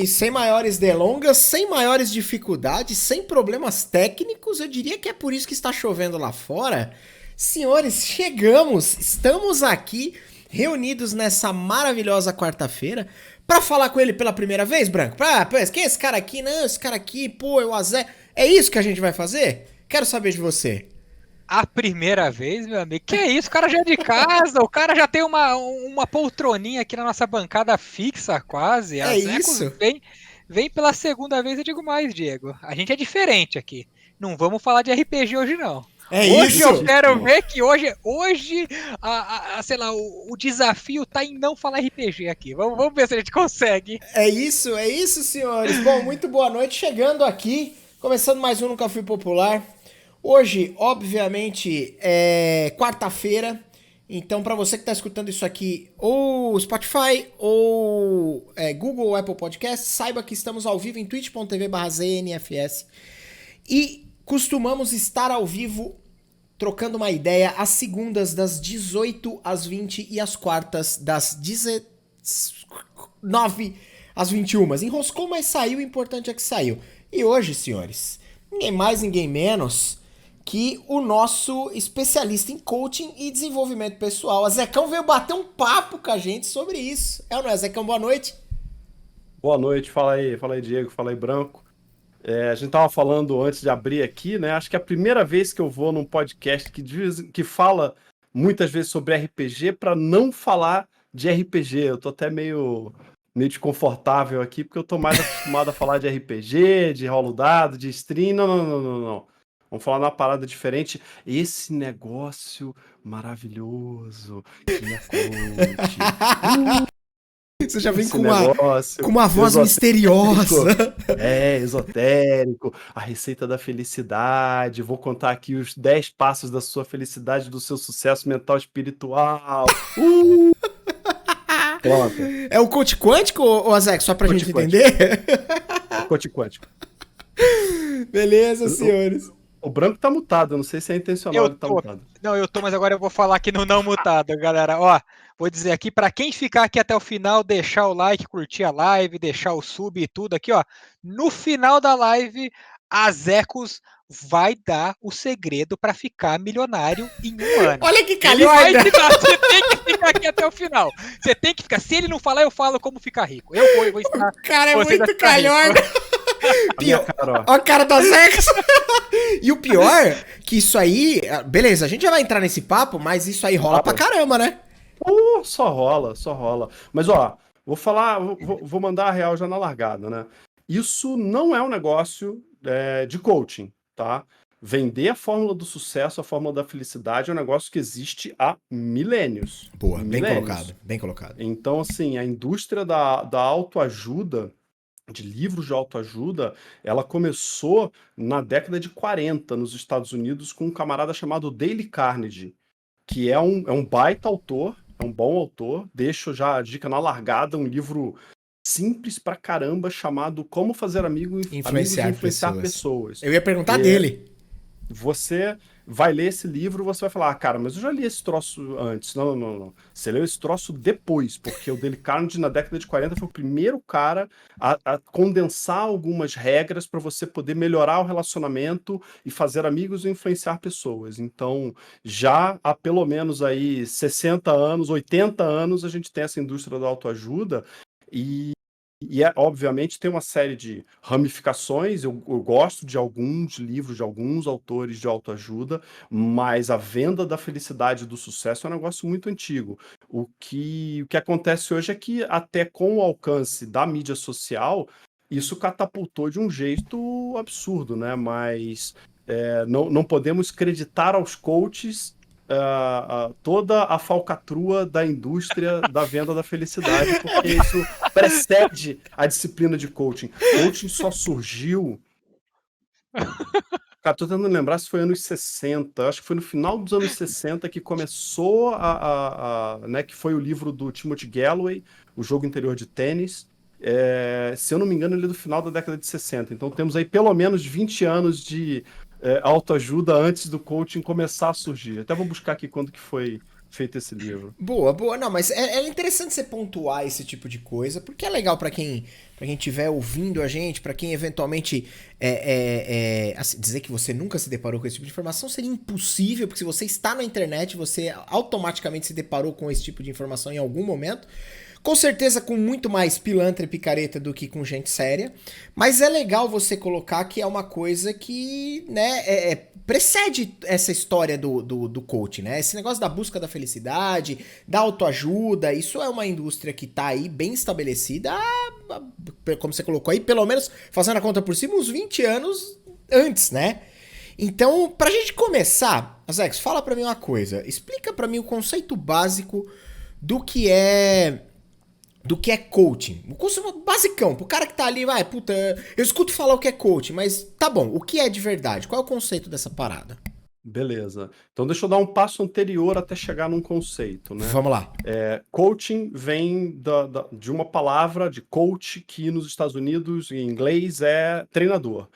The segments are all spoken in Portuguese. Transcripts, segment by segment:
que, sem maiores delongas, sem maiores dificuldades, sem problemas técnicos, eu diria que é por isso que está chovendo lá fora. Senhores, chegamos, estamos aqui reunidos nessa maravilhosa quarta-feira para falar com ele pela primeira vez, Branco. Quem é esse cara aqui? Não, esse cara aqui, pô, é o Azé. É isso que a gente vai fazer? Quero saber de você. A primeira vez, meu amigo? Que isso? O cara já é de casa, o cara já tem uma poltroninha aqui na nossa bancada fixa, quase. A É Zecos isso? vem pela segunda vez, eu digo mais, Diego. A gente é diferente aqui. Não vamos falar de RPG hoje, não. É Hoje eu isso? quero ver que hoje sei lá, o desafio tá em não falar RPG aqui. Vamos ver se a gente consegue. É isso, senhores. Bom, muito boa noite. Chegando aqui, começando mais um no Café Popular. Hoje, obviamente, é quarta-feira. Então, para você que tá escutando isso aqui, ou Spotify, ou Google ou Apple Podcast, saiba que estamos ao vivo em twitch.tv/znfs. E costumamos estar ao vivo trocando uma ideia às segundas das 18 às 20 e às quartas das 19 às 21. Enroscou, mas saiu, o importante é que saiu. E hoje, senhores, ninguém mais, ninguém menos que o nosso especialista em coaching e desenvolvimento pessoal. A Zecão veio bater um papo com a gente sobre isso. É ou não é, Zecão? Boa noite. Boa noite, fala aí, Diego, fala aí, Branco. A gente tava falando antes de abrir aqui, né? Acho que é a primeira vez que eu vou num podcast que fala muitas vezes sobre RPG para não falar de RPG. Eu tô até meio desconfortável aqui, porque eu tô mais acostumado a falar de RPG, de rolo dado, de stream. Não. Vamos falar numa parada diferente. Esse negócio maravilhoso que é coach. Você já vem Esse com uma voz esotérico, misteriosa. Esotérico, a receita da felicidade. Vou contar aqui os 10 passos da sua felicidade, do seu sucesso mental e espiritual. Pronto. É o coach quântico, ou Azek, só pra Coach gente quântico. entender? Coach quântico. Beleza, senhores. O Branco tá mutado, eu não sei se é intencional, ele tá mutado. Não, eu tô, mas agora eu vou falar aqui no não mutado, galera. Ó, vou dizer aqui, pra quem ficar aqui até o final, deixar o like, curtir a live, deixar o sub e tudo aqui, ó. No final da live, a Zecos vai dar o segredo pra ficar milionário em um ano. Olha que Ele vai calhorda. te dar, você tem que ficar aqui até o final. Você tem que ficar. Se ele não falar, eu falo como ficar rico. Eu vou ensinar. O cara é vocês a muito ficar rico. calhorda. Pior, ó a cara do Azex. E o pior, que isso aí... Beleza, a gente já vai entrar nesse papo, mas isso aí rola pra caramba, né? Só rola. Mas, ó, vou mandar a real já na largada, né? Isso não é um negócio de coaching, tá? Vender a fórmula do sucesso, a fórmula da felicidade é um negócio que existe há milênios. Boa, bem colocado. Então, assim, a indústria da autoajuda, de livros de autoajuda, ela começou na década de 40 nos Estados Unidos com um camarada chamado Dale Carnegie, que é um baita autor, é um bom autor. Deixo já a dica na largada, um livro simples pra caramba chamado Como Fazer Amigos e Influenciar Pessoas. Eu ia perguntar dele. Você vai ler esse livro, você vai falar, cara, mas eu já li esse troço antes. Não. Você leu esse troço depois, porque o Dale Carnegie, na década de 40, foi o primeiro cara a condensar algumas regras para você poder melhorar o relacionamento e fazer amigos e influenciar pessoas. Então, já há pelo menos aí 60 anos, 80 anos, a gente tem essa indústria da autoajuda e obviamente tem uma série de ramificações. Eu gosto de alguns livros, de alguns autores de autoajuda, mas a venda da felicidade e do sucesso é um negócio muito antigo. O que acontece hoje é que, até com o alcance da mídia social, isso catapultou de um jeito absurdo, né? Mas não podemos creditar aos coaches toda a falcatrua da indústria da venda da felicidade, porque isso precede a disciplina de coaching. Coaching só surgiu... Cara, tô tentando lembrar se foi anos 60, acho que foi no final dos anos 60 que começou né, que foi o livro do Timothy Galloway, O Jogo Interior de Tênis. Se eu não me engano, ele é do final da década de 60. Então temos aí pelo menos 20 anos de autoajuda antes do coaching começar a surgir. Até vou buscar aqui quando que foi feito esse livro. Boa, boa. Não, mas é interessante você pontuar esse tipo de coisa, porque é legal para quem estiver ouvindo a gente, para quem eventualmente assim, dizer que você nunca se deparou com esse tipo de informação seria impossível, porque se você está na internet, você automaticamente se deparou com esse tipo de informação em algum momento. Com certeza com muito mais pilantra e picareta do que com gente séria. Mas é legal você colocar que é uma coisa que, né, precede essa história do coaching, né? Esse negócio da busca da felicidade, da autoajuda, isso é uma indústria que tá aí bem estabelecida, como você colocou aí, pelo menos, fazendo a conta por cima, uns 20 anos antes, né? Então, pra gente começar, Azex, fala pra mim uma coisa. Explica pra mim o conceito básico do que é coaching. O curso basicão, pro cara que tá ali, vai, puta, eu escuto falar o que é coaching, mas tá bom, o que é de verdade? Qual é o conceito dessa parada? Beleza. Então deixa eu dar um passo anterior até chegar num conceito, né? Vamos lá. Coaching vem de uma palavra de coach, que nos Estados Unidos, em inglês, é treinador.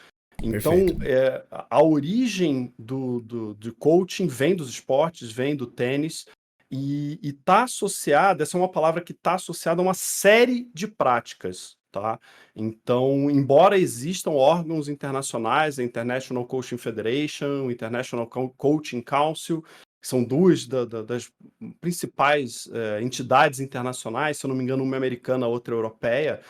Então, Perfeito. a origem do coaching vem dos esportes, vem do tênis, e está associada, essa é uma palavra que está associada a uma série de práticas, tá? Então, embora existam órgãos internacionais, a International Coaching Federation, o International Coaching Council, que são duas das principais entidades internacionais, se eu não me engano, uma americana, outra europeia,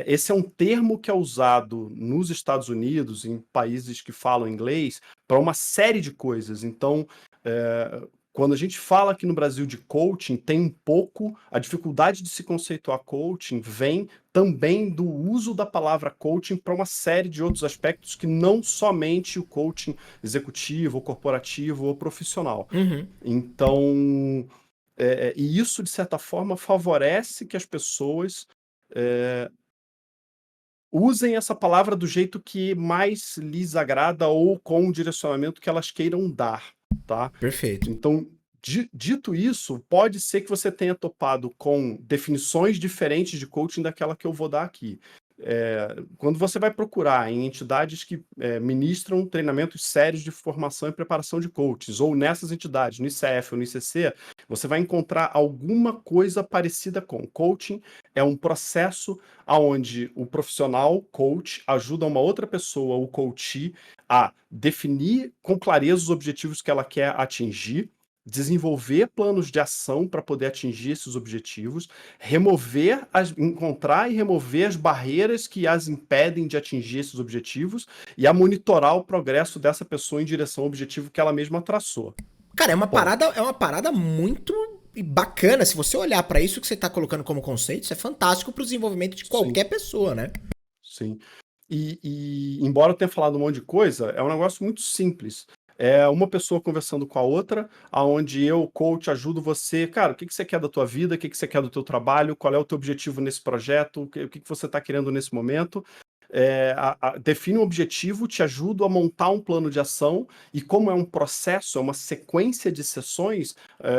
esse é um termo que é usado nos Estados Unidos, em países que falam inglês, para uma série de coisas. Então, quando a gente fala aqui no Brasil de coaching, tem um pouco, a dificuldade de se conceituar coaching vem também do uso da palavra coaching para uma série de outros aspectos que não somente o coaching executivo, ou corporativo ou profissional. Uhum. Então, e isso, de certa forma, favorece que as pessoas usem essa palavra do jeito que mais lhes agrada ou com o direcionamento que elas queiram dar, tá? Perfeito. Então, dito isso, pode ser que você tenha topado com definições diferentes de coaching daquela que eu vou dar aqui. Quando você vai procurar em entidades que ministram treinamentos sérios de formação e preparação de coaches, ou nessas entidades, no ICF ou no ICC, você vai encontrar alguma coisa parecida com coaching. É um processo onde o profissional coach ajuda uma outra pessoa, o coachee, a definir com clareza os objetivos que ela quer atingir, desenvolver planos de ação para poder atingir esses objetivos, encontrar e remover as barreiras que as impedem de atingir esses objetivos e a monitorar o progresso dessa pessoa em direção ao objetivo que ela mesma traçou. Cara, é uma Ponto. parada muito bacana. Se você olhar pra isso que você tá colocando como conceito, isso é fantástico pro desenvolvimento de Sim, qualquer pessoa, né? sim. Embora eu tenha falado um monte de coisa, é um negócio muito simples. É uma pessoa conversando com a outra, aonde eu, coach, ajudo você. Cara, o que você quer da tua vida? O que você quer do teu trabalho? Qual é o teu objetivo nesse projeto? O que você está querendo nesse momento? Define um objetivo, te ajudo a montar um plano de ação, e como é um processo, é uma sequência de sessões,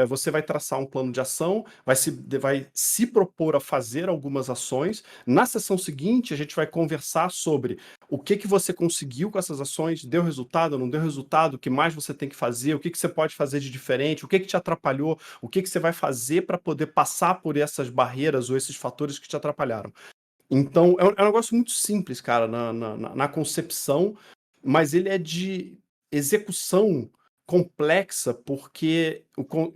você vai traçar um plano de ação, vai se propor a fazer algumas ações. Na sessão seguinte, a gente vai conversar sobre o que você conseguiu com essas ações, deu resultado, não deu resultado, o que mais você tem que fazer, o que você pode fazer de diferente, o que te atrapalhou, o que você vai fazer para poder passar por essas barreiras ou esses fatores que te atrapalharam. Então, é um negócio muito simples, cara, na concepção, mas ele é de execução complexa, porque,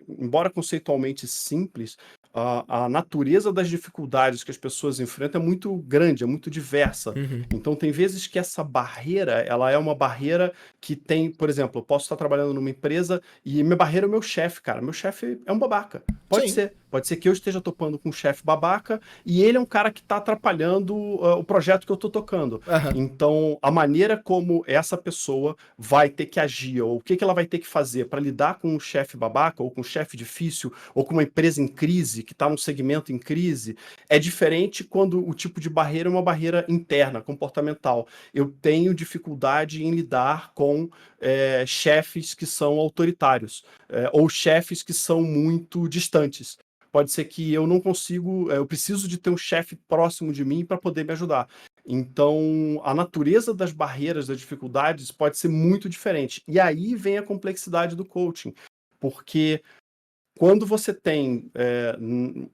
embora conceitualmente simples, a natureza das dificuldades que as pessoas enfrentam é muito grande, é muito diversa. Uhum. Então, tem vezes que essa barreira, ela é uma barreira que tem, por exemplo, eu posso estar trabalhando numa empresa e minha barreira é o meu chefe, cara. Meu chefe é um babaca. Pode Sim. ser. Pode ser que eu esteja topando com um chefe babaca e ele é um cara que está atrapalhando o projeto que eu estou tocando. Aham. Então, a maneira como essa pessoa vai ter que agir, ou o que ela vai ter que fazer para lidar com um chefe babaca, ou com um chefe difícil, ou com uma empresa em crise, que está num segmento em crise, é diferente quando o tipo de barreira é uma barreira interna, comportamental. Eu tenho dificuldade em lidar com chefes que são autoritários, ou chefes que são muito distantes. Pode ser que eu não consigo, eu preciso de ter um chefe próximo de mim para poder me ajudar. Então, a natureza das barreiras, das dificuldades pode ser muito diferente. E aí vem a complexidade do coaching, porque quando você tem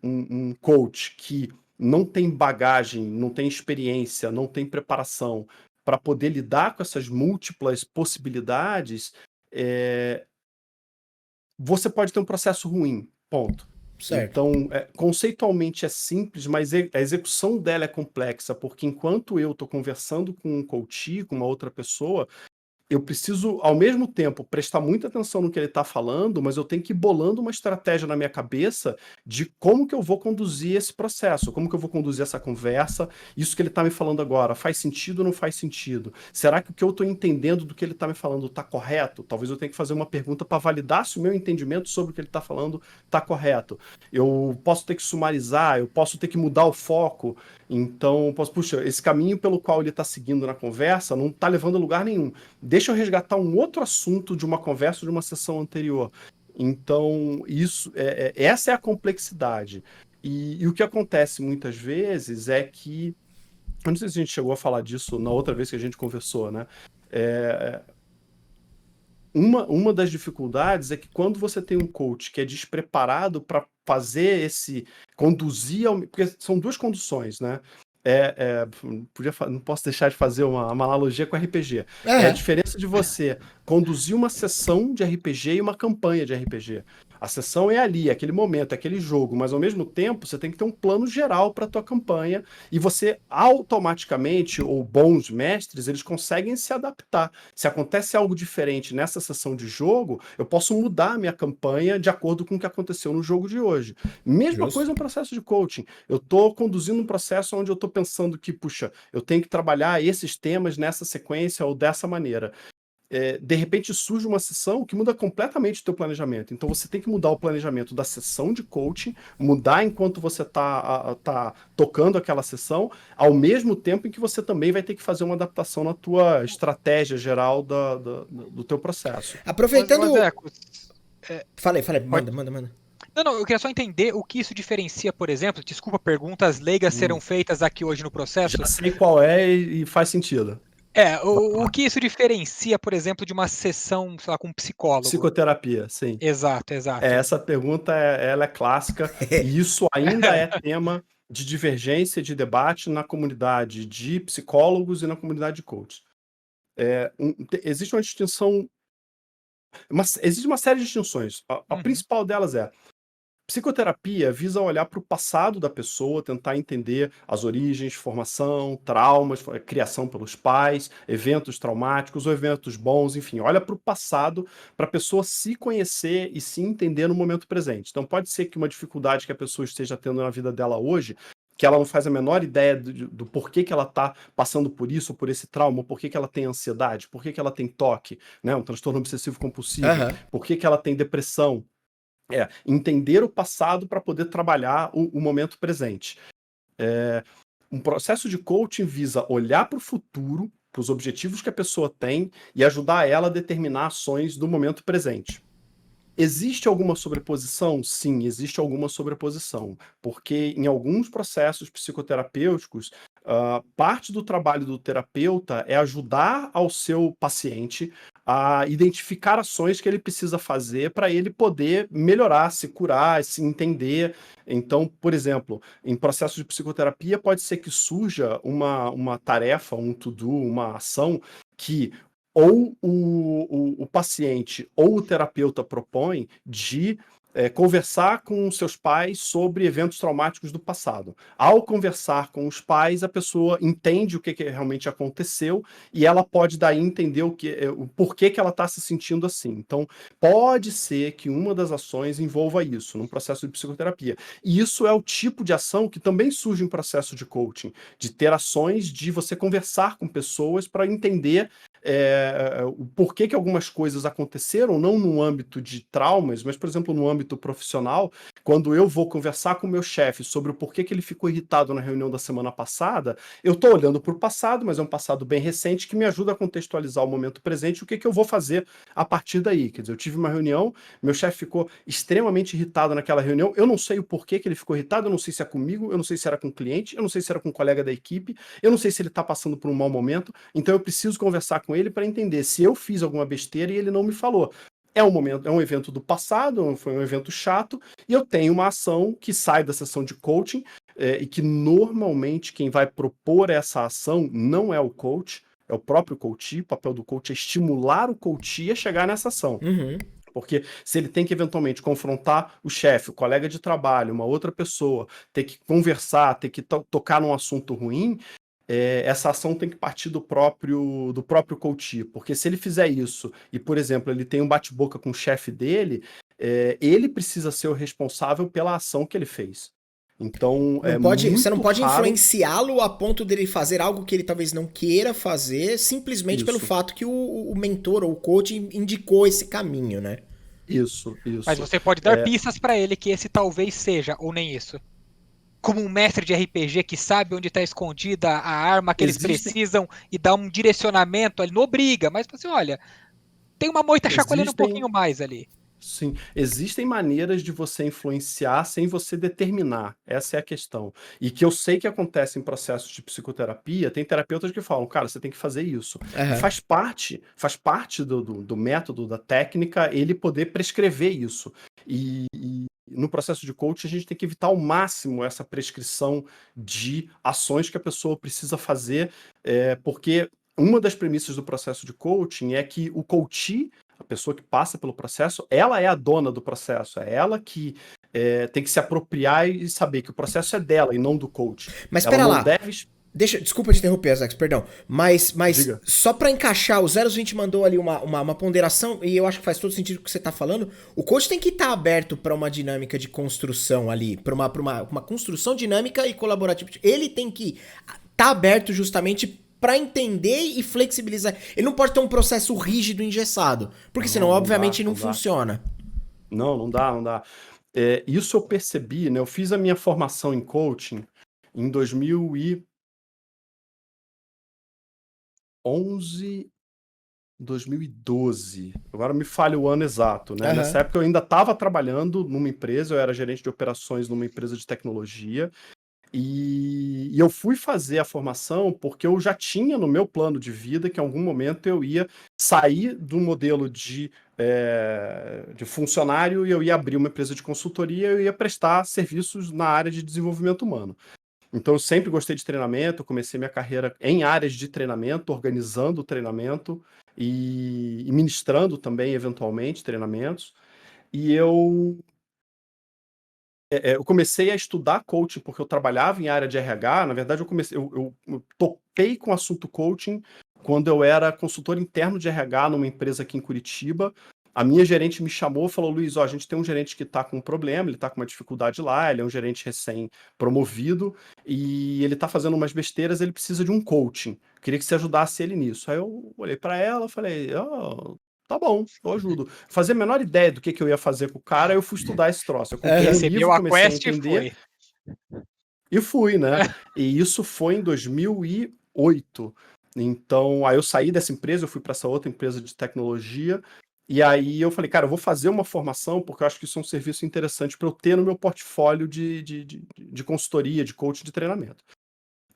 um coach que não tem bagagem, não tem experiência, não tem preparação para poder lidar com essas múltiplas possibilidades, você pode ter um processo ruim, ponto. Certo. Então, conceitualmente é simples, mas a execução dela é complexa, porque enquanto eu estou conversando com um coach, com uma outra pessoa, eu preciso, ao mesmo tempo, prestar muita atenção no que ele está falando, mas eu tenho que ir bolando uma estratégia na minha cabeça de como que eu vou conduzir esse processo, como que eu vou conduzir essa conversa, isso que ele está me falando agora, faz sentido ou não faz sentido? Será que o que eu estou entendendo do que ele está me falando está correto? Talvez eu tenha que fazer uma pergunta para validar se o meu entendimento sobre o que ele está falando está correto. Eu posso ter que sumarizar, eu posso ter que mudar o foco, então, puxa, esse caminho pelo qual ele está seguindo na conversa não está levando a lugar nenhum. Deixa eu resgatar um outro assunto de uma conversa de uma sessão anterior. Então, essa é a complexidade. E o que acontece muitas vezes é que, eu não sei se a gente chegou a falar disso na outra vez que a gente conversou, né? Uma das dificuldades é que quando você tem um coach que é despreparado para fazer conduzir, porque são duas conduções, né? Não posso deixar de fazer uma analogia com RPG. É a diferença de você conduzir uma sessão de RPG e uma campanha de RPG. A sessão é ali, é aquele momento, é aquele jogo, mas ao mesmo tempo você tem que ter um plano geral para a tua campanha e você automaticamente, ou bons mestres, eles conseguem se adaptar. Se acontece algo diferente nessa sessão de jogo, eu posso mudar a minha campanha de acordo com o que aconteceu no jogo de hoje. Mesma coisa no processo de coaching. Eu estou conduzindo um processo onde eu estou pensando que, puxa, eu tenho que trabalhar esses temas nessa sequência ou dessa maneira. De repente surge uma sessão que muda completamente o teu planejamento. Então você tem que mudar o planejamento da sessão de coaching, mudar enquanto você tá tocando aquela sessão, ao mesmo tempo em que você também vai ter que fazer uma adaptação na tua estratégia geral do teu processo. Aproveitando... Falei, Pode... manda. Não, eu queria só entender o que isso diferencia, por exemplo, desculpa, perguntas leigas serão feitas aqui hoje no processo. Já sei qual é e faz sentido. O que isso diferencia, por exemplo, de uma sessão, sei lá, com um psicólogo? Psicoterapia, sim. Exato. Essa pergunta ela é clássica e isso ainda é tema de divergência, de debate na comunidade de psicólogos e na comunidade de coaches. Existe uma distinção, existe uma série de distinções. A principal delas é: psicoterapia visa olhar para o passado da pessoa, tentar entender as origens, formação, traumas, criação pelos pais, eventos traumáticos ou eventos bons, enfim, olha para o passado para a pessoa se conhecer e se entender no momento presente. Então pode ser que uma dificuldade que a pessoa esteja tendo na vida dela hoje, que ela não faz a menor ideia do porquê que ela está passando por isso, por esse trauma, por que ela tem ansiedade, por que ela tem toque, né, um transtorno obsessivo compulsivo, por que ela tem depressão. Entender o passado para poder trabalhar o momento presente. Um processo de coaching visa olhar para o futuro, para os objetivos que a pessoa tem e ajudar ela a determinar ações do momento presente. Existe alguma sobreposição? Sim, existe alguma sobreposição, porque em alguns processos psicoterapêuticos, parte do trabalho do terapeuta é ajudar ao seu paciente a identificar ações que ele precisa fazer para ele poder melhorar, se curar, se entender. Então, por exemplo, em processo de psicoterapia pode ser que surja uma tarefa, um to-do, uma ação que ou o paciente ou o terapeuta propõe de conversar com seus pais sobre eventos traumáticos do passado. Ao conversar com os pais, a pessoa entende o que realmente aconteceu e ela pode daí entender o porquê que ela está se sentindo assim. Então, pode ser que uma das ações envolva isso, num processo de psicoterapia. E isso é o tipo de ação que também surge em processo de coaching, de ter ações de você conversar com pessoas para entender o porquê que algumas coisas aconteceram, não no âmbito de traumas, mas, por exemplo, no âmbito profissional, quando eu vou conversar com o meu chefe sobre o porquê que ele ficou irritado na reunião da semana passada, eu estou olhando para o passado, mas é um passado bem recente que me ajuda a contextualizar o momento presente e o que eu vou fazer a partir daí. Quer dizer, eu tive uma reunião, meu chefe ficou extremamente irritado naquela reunião, eu não sei o porquê que ele ficou irritado, eu não sei se é comigo, eu não sei se era com o cliente, eu não sei se era com um colega da equipe, eu não sei se ele está passando por um mau momento, então eu preciso conversar com ele para entender se eu fiz alguma besteira e ele não me falou. é um evento do passado, foi um evento chato, e eu tenho uma ação que sai da sessão de coaching, e que normalmente quem vai propor essa ação não é o coach, é o próprio coach. O papel do coach é estimular o coach a chegar nessa ação. Uhum. Porque se ele tem que eventualmente confrontar o chefe, o colega de trabalho, uma outra pessoa, ter que conversar, ter que tocar num assunto ruim, essa ação tem que partir do próprio coach. Porque se ele fizer isso e, por exemplo, ele tem um bate-boca com o chefe dele, ele precisa ser o responsável pela ação que ele fez. Então, Você não pode raro... influenciá-lo a ponto dele fazer algo que ele talvez não queira fazer, simplesmente Isso. pelo fato que o mentor ou o coach indicou esse caminho, né? Isso. Mas você pode dar pistas pra ele que esse talvez seja, ou nem isso. Como um mestre de RPG que sabe onde está escondida a arma que eles precisam e dá um direcionamento, ele não obriga, mas assim, olha, tem uma moita chacoalhando um pouquinho mais ali. Sim, existem maneiras de você influenciar sem você determinar, essa é a questão. E que eu sei que acontece em processos de psicoterapia, tem terapeutas que falam, cara, você tem que fazer isso. Uhum. Faz parte do método, da técnica, ele poder prescrever isso. E no processo de coaching a gente tem que evitar ao máximo essa prescrição de ações que a pessoa precisa fazer, porque uma das premissas do processo de coaching é que o coach, a pessoa que passa pelo processo, ela é a dona do processo, é ela que tem que se apropriar e saber que o processo é dela e não do coach. Mas ela espera não lá, deve... desculpa te interromper, Azax, perdão, mas Diga. só pra encaixar, o 020 mandou ali uma ponderação, e eu acho que faz todo sentido o que você tá falando, o coach tem que estar aberto pra uma dinâmica de construção ali, pra uma construção dinâmica e colaborativa, ele tem que estar aberto justamente para entender e flexibilizar. Ele não pode ter um processo rígido, engessado, porque senão, obviamente, não funciona. Não dá. Isso eu percebi, né? Eu fiz a minha formação em coaching em 2011, 2012. Agora me falha o ano exato, né? Uhum. Nessa época eu ainda estava trabalhando numa empresa, eu era gerente de operações numa empresa de tecnologia. E eu fui fazer a formação porque eu já tinha no meu plano de vida que em algum momento eu ia sair do modelo de funcionário e eu ia abrir uma empresa de consultoria e eu ia prestar serviços na área de desenvolvimento humano. Então eu sempre gostei de treinamento, eu comecei minha carreira em áreas de treinamento, organizando o treinamento e ministrando também, eventualmente, treinamentos. E eu comecei a estudar coaching porque eu trabalhava em área de RH. Na verdade, eu topei com o assunto coaching quando eu era consultor interno de RH numa empresa aqui em Curitiba. A minha gerente me chamou e falou, Luiz, a gente tem um gerente que está com um problema, ele está com uma dificuldade lá, ele é um gerente recém-promovido e ele está fazendo umas besteiras, ele precisa de um coaching. Queria que você ajudasse ele nisso. Aí eu olhei para ela e falei, tá bom, eu ajudo. Fazia a menor ideia do que eu ia fazer com o cara, eu fui estudar esse troço. Eu comprei um livro, comecei a entender. E fui, né? E isso foi em 2008. Então, aí eu saí dessa empresa, eu fui para essa outra empresa de tecnologia. E aí eu falei, cara, eu vou fazer uma formação, porque eu acho que isso é um serviço interessante para eu ter no meu portfólio de consultoria, de coaching, de treinamento.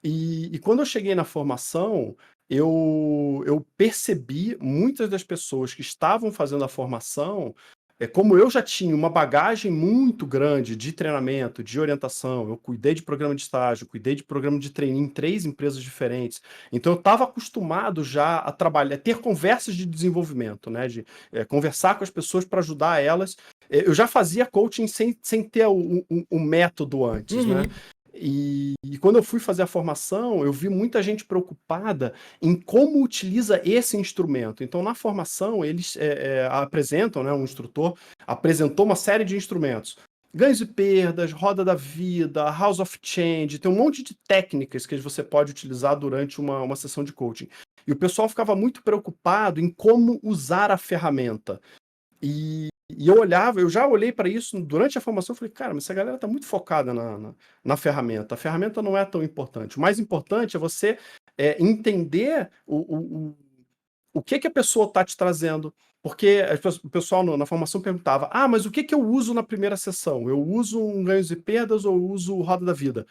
E quando eu cheguei na formação, eu percebi muitas das pessoas que estavam fazendo a formação, como eu já tinha uma bagagem muito grande de treinamento, de orientação, eu cuidei de programa de estágio, cuidei de programa de trainee em 3 empresas diferentes. Então eu estava acostumado já a trabalhar, ter conversas de desenvolvimento, né? De conversar com as pessoas para ajudar elas. Eu já fazia coaching sem ter o método antes, né? E quando eu fui fazer a formação, eu vi muita gente preocupada em como utiliza esse instrumento. Então, na formação, eles apresentam, né, um instrutor apresentou uma série de instrumentos. Ganhos e perdas, roda da vida, House of Change, tem um monte de técnicas que você pode utilizar durante uma sessão de coaching. E o pessoal ficava muito preocupado em como usar a ferramenta. E eu já olhei para isso durante a formação, falei, cara, mas essa galera está muito focada na ferramenta. A ferramenta não é tão importante. O mais importante é você entender o que a pessoa está te trazendo. Porque o pessoal na formação perguntava, mas o que eu uso na primeira sessão? Eu uso um ganhos e perdas ou eu uso roda da vida?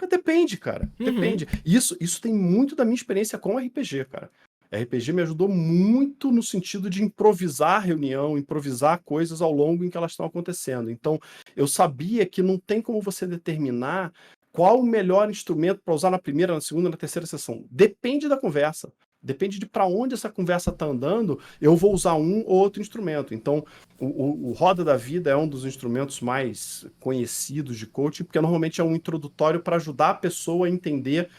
Depende, cara. Depende. Isso tem muito da minha experiência com RPG, cara. RPG me ajudou muito no sentido de improvisar a reunião, improvisar coisas ao longo em que elas estão acontecendo. Então, eu sabia que não tem como você determinar qual o melhor instrumento para usar na primeira, na segunda, na terceira sessão. Depende da conversa. Depende de para onde essa conversa está andando, eu vou usar um ou outro instrumento. Então, o Roda da Vida é um dos instrumentos mais conhecidos de coaching, porque normalmente é um introdutório para ajudar a pessoa a entender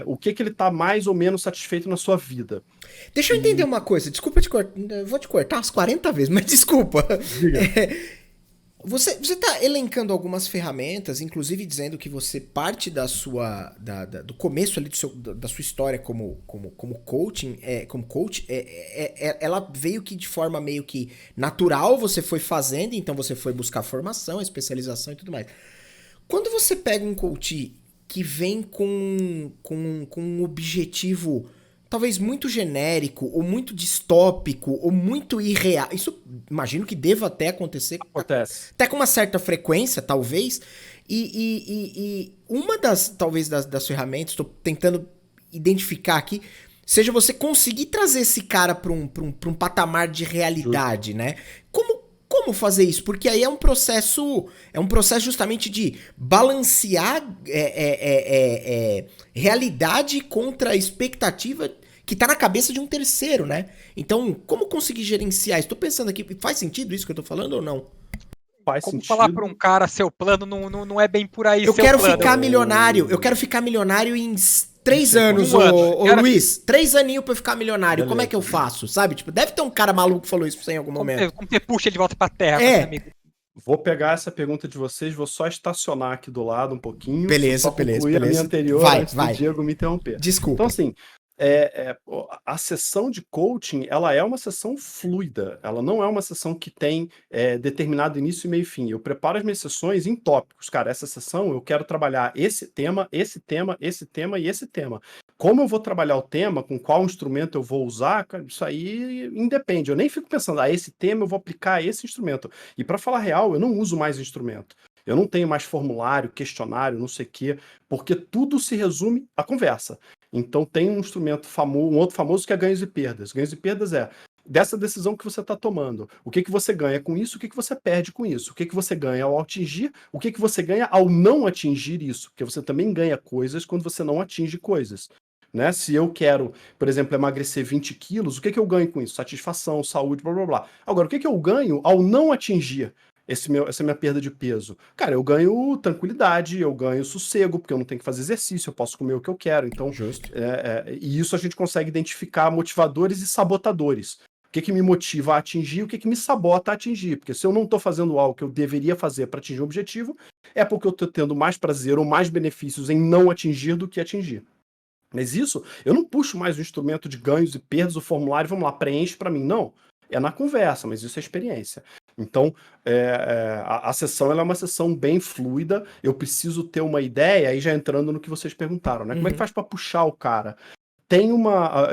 o que ele está mais ou menos satisfeito na sua vida. Deixa eu entender uma coisa, desculpa te cortar, eu vou te cortar umas 40 vezes, mas desculpa. Você tá elencando algumas ferramentas, inclusive dizendo que você parte da sua do começo ali da sua história como coaching, como coach, ela veio que de forma meio que natural você foi fazendo, então você foi buscar formação, especialização e tudo mais. Quando você pega um coach que vem com um objetivo talvez muito genérico, ou muito distópico, ou muito irreal. Isso imagino que deva até acontecer. Acontece. Até com uma certa frequência, talvez. E uma talvez das ferramentas, estou tentando identificar aqui, seja você conseguir trazer esse cara para um patamar de realidade, né? Como fazer isso? Porque aí é um processo justamente de balancear realidade contra a expectativa que tá na cabeça de um terceiro, né? Então, como conseguir gerenciar isso? Tô pensando aqui, faz sentido isso que eu tô falando ou não? Faz Como sentido. falar para um cara, seu plano não é bem por aí, Eu seu quero plano. ficar milionário, em 3 anos, ô Luiz. 3 aninhos pra eu ficar milionário. Beleza. Como é que eu faço, sabe? Tipo, deve ter um cara maluco que falou isso pra você em algum momento. Como você puxa ele de volta pra terra, É. meu amigo? Vou pegar essa pergunta de vocês, vou só estacionar aqui do lado um pouquinho. Beleza, só concluir a minha anterior antes do Diego me interromper. Desculpa. Então, assim, a sessão de coaching, ela é uma sessão fluida. Ela não é uma sessão que tem determinado início, meio e fim. Eu preparo as minhas sessões em tópicos. Cara, essa sessão eu quero trabalhar esse tema, esse tema, esse tema e esse tema. Como eu vou trabalhar o tema, com qual instrumento eu vou usar, cara, isso aí independe. Eu nem fico pensando, esse tema eu vou aplicar a esse instrumento. E para falar real, eu não uso mais instrumento. Eu não tenho mais formulário, questionário, não sei o quê, porque tudo se resume à conversa. Então tem um instrumento famoso, um outro famoso que é ganhos e perdas. Ganhos e perdas é dessa decisão que você está tomando. O que você ganha com isso, o que você perde com isso. O que você ganha ao atingir, o que você ganha ao não atingir isso. Porque você também ganha coisas quando você não atinge coisas. Né? Se eu quero, por exemplo, emagrecer 20 quilos, o que eu ganho com isso? Satisfação, saúde, blá, blá, blá. Agora, o que eu ganho ao não atingir essa minha perda de peso? Cara, eu ganho tranquilidade, eu ganho sossego, porque eu não tenho que fazer exercício, eu posso comer o que eu quero. Então, Justo. E isso a gente consegue identificar motivadores e sabotadores. O que me motiva a atingir, o que me sabota a atingir. Porque se eu não estou fazendo algo que eu deveria fazer para atingir o objetivo, é porque eu estou tendo mais prazer ou mais benefícios em não atingir do que atingir. Mas isso, eu não puxo mais o instrumento de ganhos e perdas, o formulário, vamos lá, preenche para mim. Não, é na conversa, mas isso é experiência. Então, a sessão ela é uma sessão bem fluida, eu preciso ter uma ideia, aí já entrando no que vocês perguntaram, né? Como é que faz para puxar o cara?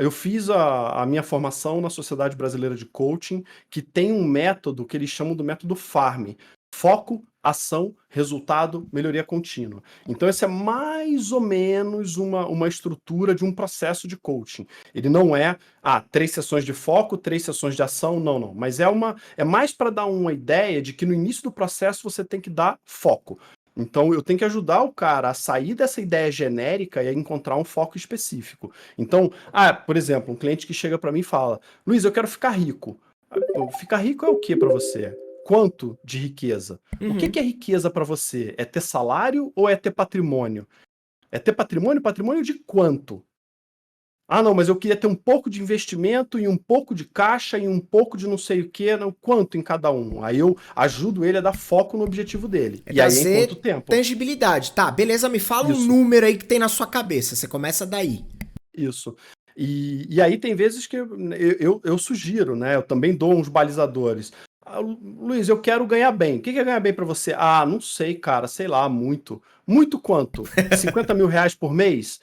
Eu fiz a minha formação na Sociedade Brasileira de Coaching, que tem um método que eles chamam do método FARM. Foco, ação, resultado, melhoria contínua. Então, essa é mais ou menos uma estrutura de um processo de coaching. Ele não é 3 sessões de foco, 3 sessões de ação, não. Mas é mais para dar uma ideia de que no início do processo você tem que dar foco. Então, eu tenho que ajudar o cara a sair dessa ideia genérica e a encontrar um foco específico. Então, por exemplo, um cliente que chega para mim e fala: Luiz, eu quero ficar rico. Ficar rico é o que para você? Quanto de riqueza? O que é riqueza para você? É ter salário ou é ter patrimônio? É ter patrimônio? Patrimônio de quanto? Não, mas eu queria ter um pouco de investimento e um pouco de caixa e um pouco de não sei o que, quanto em cada um? Aí eu ajudo ele a dar foco no objetivo dele. E aí em quanto tempo? Tangibilidade. Tá, beleza, me fala um número aí que tem na sua cabeça. Você começa daí. Isso. E aí tem vezes que eu sugiro, né? Eu também dou uns balizadores. Luiz, eu quero ganhar bem. O que é ganhar bem pra você? Não sei, cara. Sei lá, muito. Muito quanto? 50 mil reais por mês?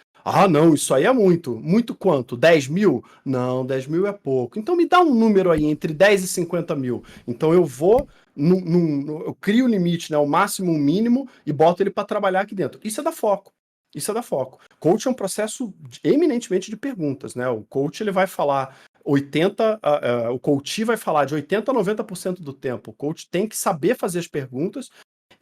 Não, isso aí é muito. Muito quanto? 10 mil? Não, 10 mil é pouco. Então me dá um número aí entre 10 e 50 mil. Então eu vou, eu crio o limite, né? O máximo, o mínimo, e boto ele para trabalhar aqui dentro. Isso é dar foco. Isso é dar foco. Coach é um processo eminentemente de perguntas, né? O coach ele vai falar 80, o coach vai falar de 80 a 90% do tempo. O coach tem que saber fazer as perguntas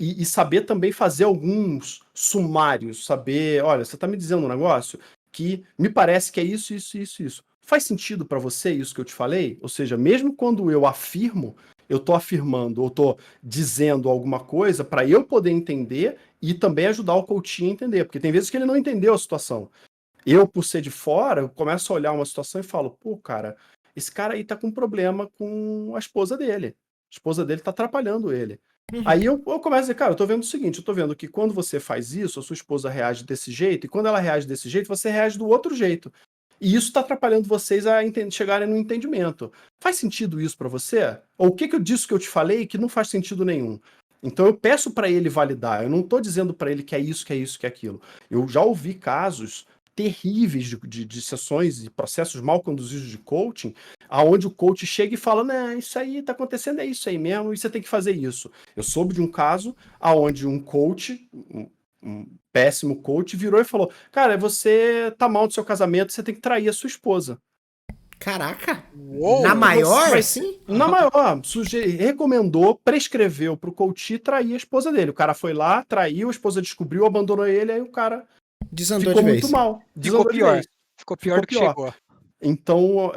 e saber também fazer alguns sumários, saber, olha, você está me dizendo um negócio que me parece que é isso, isso, isso, isso. Faz sentido para você isso que eu te falei? Ou seja, mesmo quando eu afirmo, eu estou afirmando ou estou dizendo alguma coisa para eu poder entender e também ajudar o coaching a entender, porque tem vezes que ele não entendeu a situação. Eu, por ser de fora, eu começo a olhar uma situação e falo, pô, cara, esse cara aí tá com problema com a esposa dele. A esposa dele tá atrapalhando ele. Aí eu começo a dizer, cara, eu tô vendo o seguinte, eu tô vendo que quando você faz isso, a sua esposa reage desse jeito, e quando ela reage desse jeito, você reage do outro jeito. E isso tá atrapalhando vocês a chegarem no entendimento. Faz sentido isso pra você? Ou o que eu disse que eu te falei que não faz sentido nenhum? Então eu peço pra ele validar, eu não tô dizendo pra ele que é isso, que é isso, que é aquilo. Eu já ouvi casos terríveis de sessões e processos mal conduzidos de coaching, aonde o coach chega e fala, né, isso aí tá acontecendo, é isso aí mesmo, e você tem que fazer isso. Eu soube de um caso aonde um coach, um péssimo coach, virou e falou, cara, você tá mal do seu casamento, você tem que trair a sua esposa. Caraca! Na Uou! maior, Vai- assim? Na maior, recomendou, prescreveu pro coach trair a esposa dele. O cara foi lá, traiu, a esposa descobriu, abandonou ele, aí o cara Desandou ficou de muito vez. mal, Ficou desandou de pior. vez. Ficou pior Ficou do que pior. chegou. Então,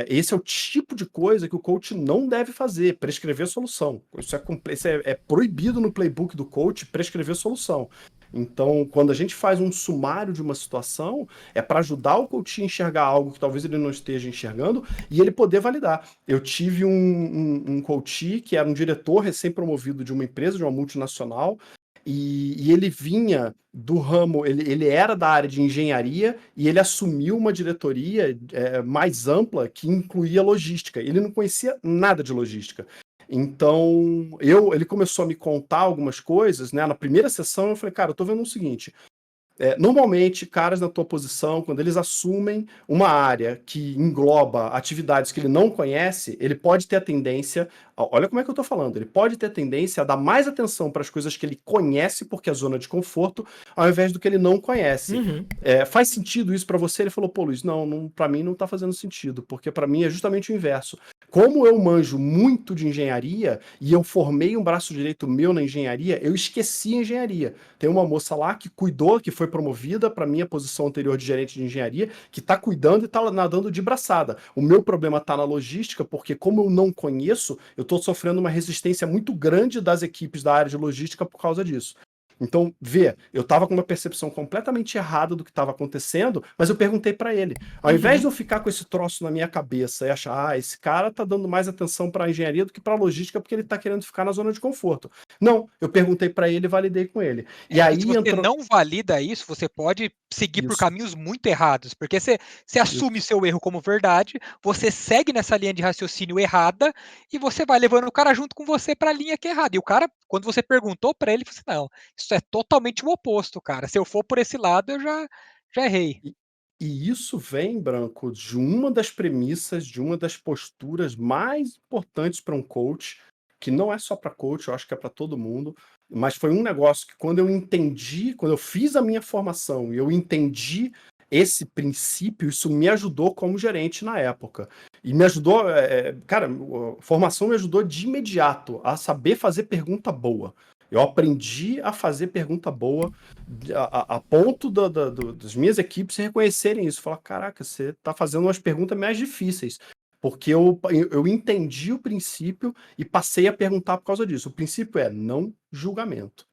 esse é o tipo de coisa que o coach não deve fazer, prescrever solução. Isso é proibido no playbook do coach, prescrever solução. Então, quando a gente faz um sumário de uma situação, é para ajudar o coach a enxergar algo que talvez ele não esteja enxergando e ele poder validar. Eu tive um coach que era um diretor recém-promovido de uma empresa, de uma multinacional, e ele vinha do ramo, ele era da área de engenharia e ele assumiu uma diretoria mais ampla que incluía logística. Ele não conhecia nada de logística. Então, ele começou a me contar algumas coisas, né? Na primeira sessão eu falei, cara, eu tô vendo o seguinte, normalmente, caras na tua posição, quando eles assumem uma área que engloba atividades que ele não conhece, ele pode ter a tendência, olha como é que eu tô falando, ele pode ter a tendência a dar mais atenção para as coisas que ele conhece, porque é zona de conforto, ao invés do que ele não conhece. Faz sentido isso para você? Ele falou, pô, Luiz, não para mim não tá fazendo sentido, porque para mim é justamente o inverso. Como eu manjo muito de engenharia e eu formei um braço direito meu na engenharia, eu esqueci a engenharia. Tem uma moça lá que cuidou, que foi promovida para minha posição anterior de gerente de engenharia, que está cuidando e está nadando de braçada. O meu problema está na logística, porque como eu não conheço, eu estou sofrendo uma resistência muito grande das equipes da área de logística por causa disso. Então, eu estava com uma percepção completamente errada do que estava acontecendo, mas eu perguntei para ele. Ao invés de eu ficar com esse troço na minha cabeça e achar, esse cara tá dando mais atenção para a engenharia do que para a logística porque ele está querendo ficar na zona de conforto. Não, eu perguntei para ele e validei com ele. E aí se você não valida isso, você pode seguir por Isso. caminhos muito errados, porque você assume seu erro como verdade, você segue nessa linha de raciocínio errada e você vai levando o cara junto com você para a linha que é errada. E o cara, quando você perguntou para ele, ele falou assim, não, isso é totalmente o oposto, cara. Se eu for por esse lado, eu já errei. E isso vem, Branco, de uma das premissas, de uma das posturas mais importantes para um coach, que não é só para coach, eu acho que é para todo mundo, mas foi um negócio que quando eu entendi, quando eu fiz a minha formação e eu entendi esse princípio, isso me ajudou como gerente na época. E me ajudou, cara, a formação me ajudou de imediato a saber fazer pergunta boa. Eu aprendi a fazer pergunta boa a ponto das minhas equipes reconhecerem isso. Falar, caraca, você está fazendo umas perguntas mais difíceis. Porque eu entendi o princípio e passei a perguntar por causa disso. O princípio é não julgamento.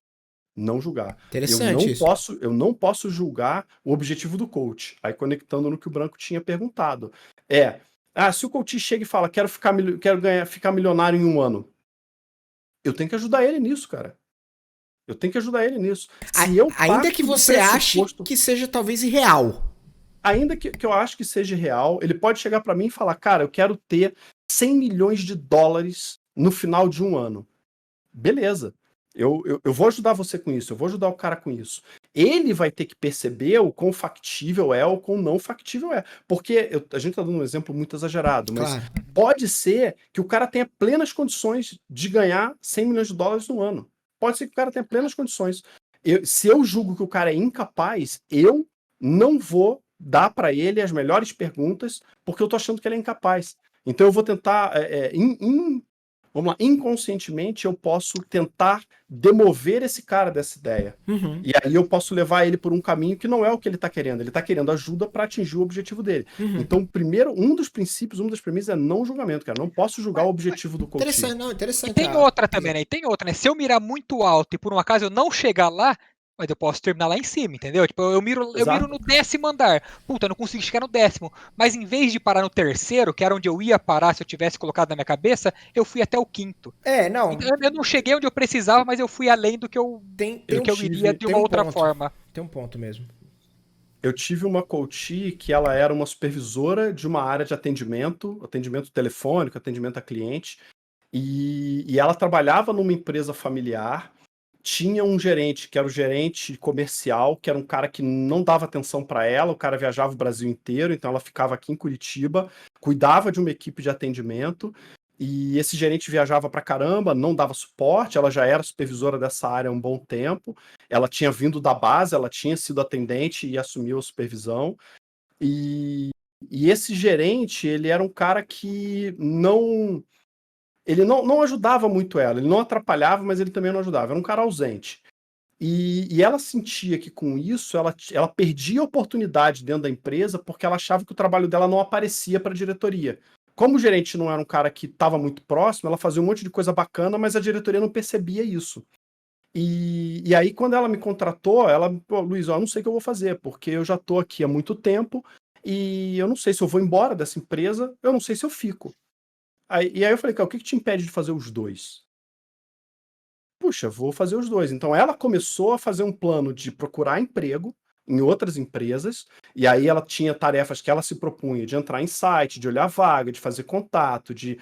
Não julgar. Interessante isso. Eu não posso julgar o objetivo do coach. Aí conectando no que o Branco tinha perguntado. Se o coach chega e fala, quero ficar milionário em 1 ano. Eu tenho que ajudar ele nisso, cara. Eu tenho que ajudar ele nisso. Ainda que você ache que seja talvez irreal. Ainda que eu acho que seja real, ele pode chegar para mim e falar, cara, eu quero ter 100 milhões de dólares no final de 1 ano. Beleza. Eu vou ajudar você com isso, eu vou ajudar o cara com isso. Ele vai ter que perceber o quão factível é ou quão não factível é. Porque a gente tá dando um exemplo muito exagerado, mas Claro. pode ser que o cara tenha plenas condições de ganhar 100 milhões de dólares no ano. Pode ser que o cara tenha plenas condições. Se eu julgo que o cara é incapaz, eu não vou dar para ele as melhores perguntas, porque eu tô achando que ele é incapaz. Então eu vou tentar, vamos lá, inconscientemente eu posso tentar demover esse cara dessa ideia. Uhum. E aí eu posso levar ele por um caminho que não é o que ele está querendo. Ele está querendo ajuda para atingir o objetivo dele. Uhum. Então, primeiro, um dos princípios, uma das premissas é não julgamento, cara. Não posso julgar o objetivo do coaching. Interessante, não, E interessante. tem outra também, né? E tem outra, né? Se eu mirar muito alto e por um acaso eu não chegar lá, mas eu posso terminar lá em cima, entendeu? Tipo, eu miro Exato. no 10º andar. Puta, eu não consegui chegar no 10º. Mas em vez de parar no 3º, que era onde eu ia parar se eu tivesse colocado na minha cabeça, eu fui até o 5º. Não. Então eu não cheguei onde eu precisava, mas eu fui além do que eu iria de uma outra forma. Tem um ponto mesmo. Eu tive uma coach que ela era uma supervisora de uma área de atendimento telefônico, atendimento a cliente, e ela trabalhava numa empresa familiar. Tinha um gerente, que era o gerente comercial, que era um cara que não dava atenção para ela, o cara viajava o Brasil inteiro, então ela ficava aqui em Curitiba, cuidava de uma equipe de atendimento, e esse gerente viajava pra caramba, não dava suporte, ela já era supervisora dessa área há um bom tempo, ela tinha vindo da base, ela tinha sido atendente e assumiu a supervisão, e esse gerente, ele era um cara que ele não ajudava muito ela, ele não atrapalhava, mas ele também não ajudava, era um cara ausente. E ela sentia que com isso ela perdia a oportunidade dentro da empresa porque ela achava que o trabalho dela não aparecia para a diretoria. Como o gerente não era um cara que estava muito próximo, ela fazia um monte de coisa bacana, mas a diretoria não percebia isso. E aí, quando ela me contratou, ela, pô, Luiz, eu não sei o que eu vou fazer, porque eu já estou aqui há muito tempo e eu não sei se eu vou embora dessa empresa, eu não sei se eu fico. E aí eu falei, cara, o que te impede de fazer os dois? Puxa, vou fazer os dois. Então ela começou a fazer um plano de procurar emprego em outras empresas, e aí ela tinha tarefas que ela se propunha de entrar em site, de olhar vaga, de fazer contato, de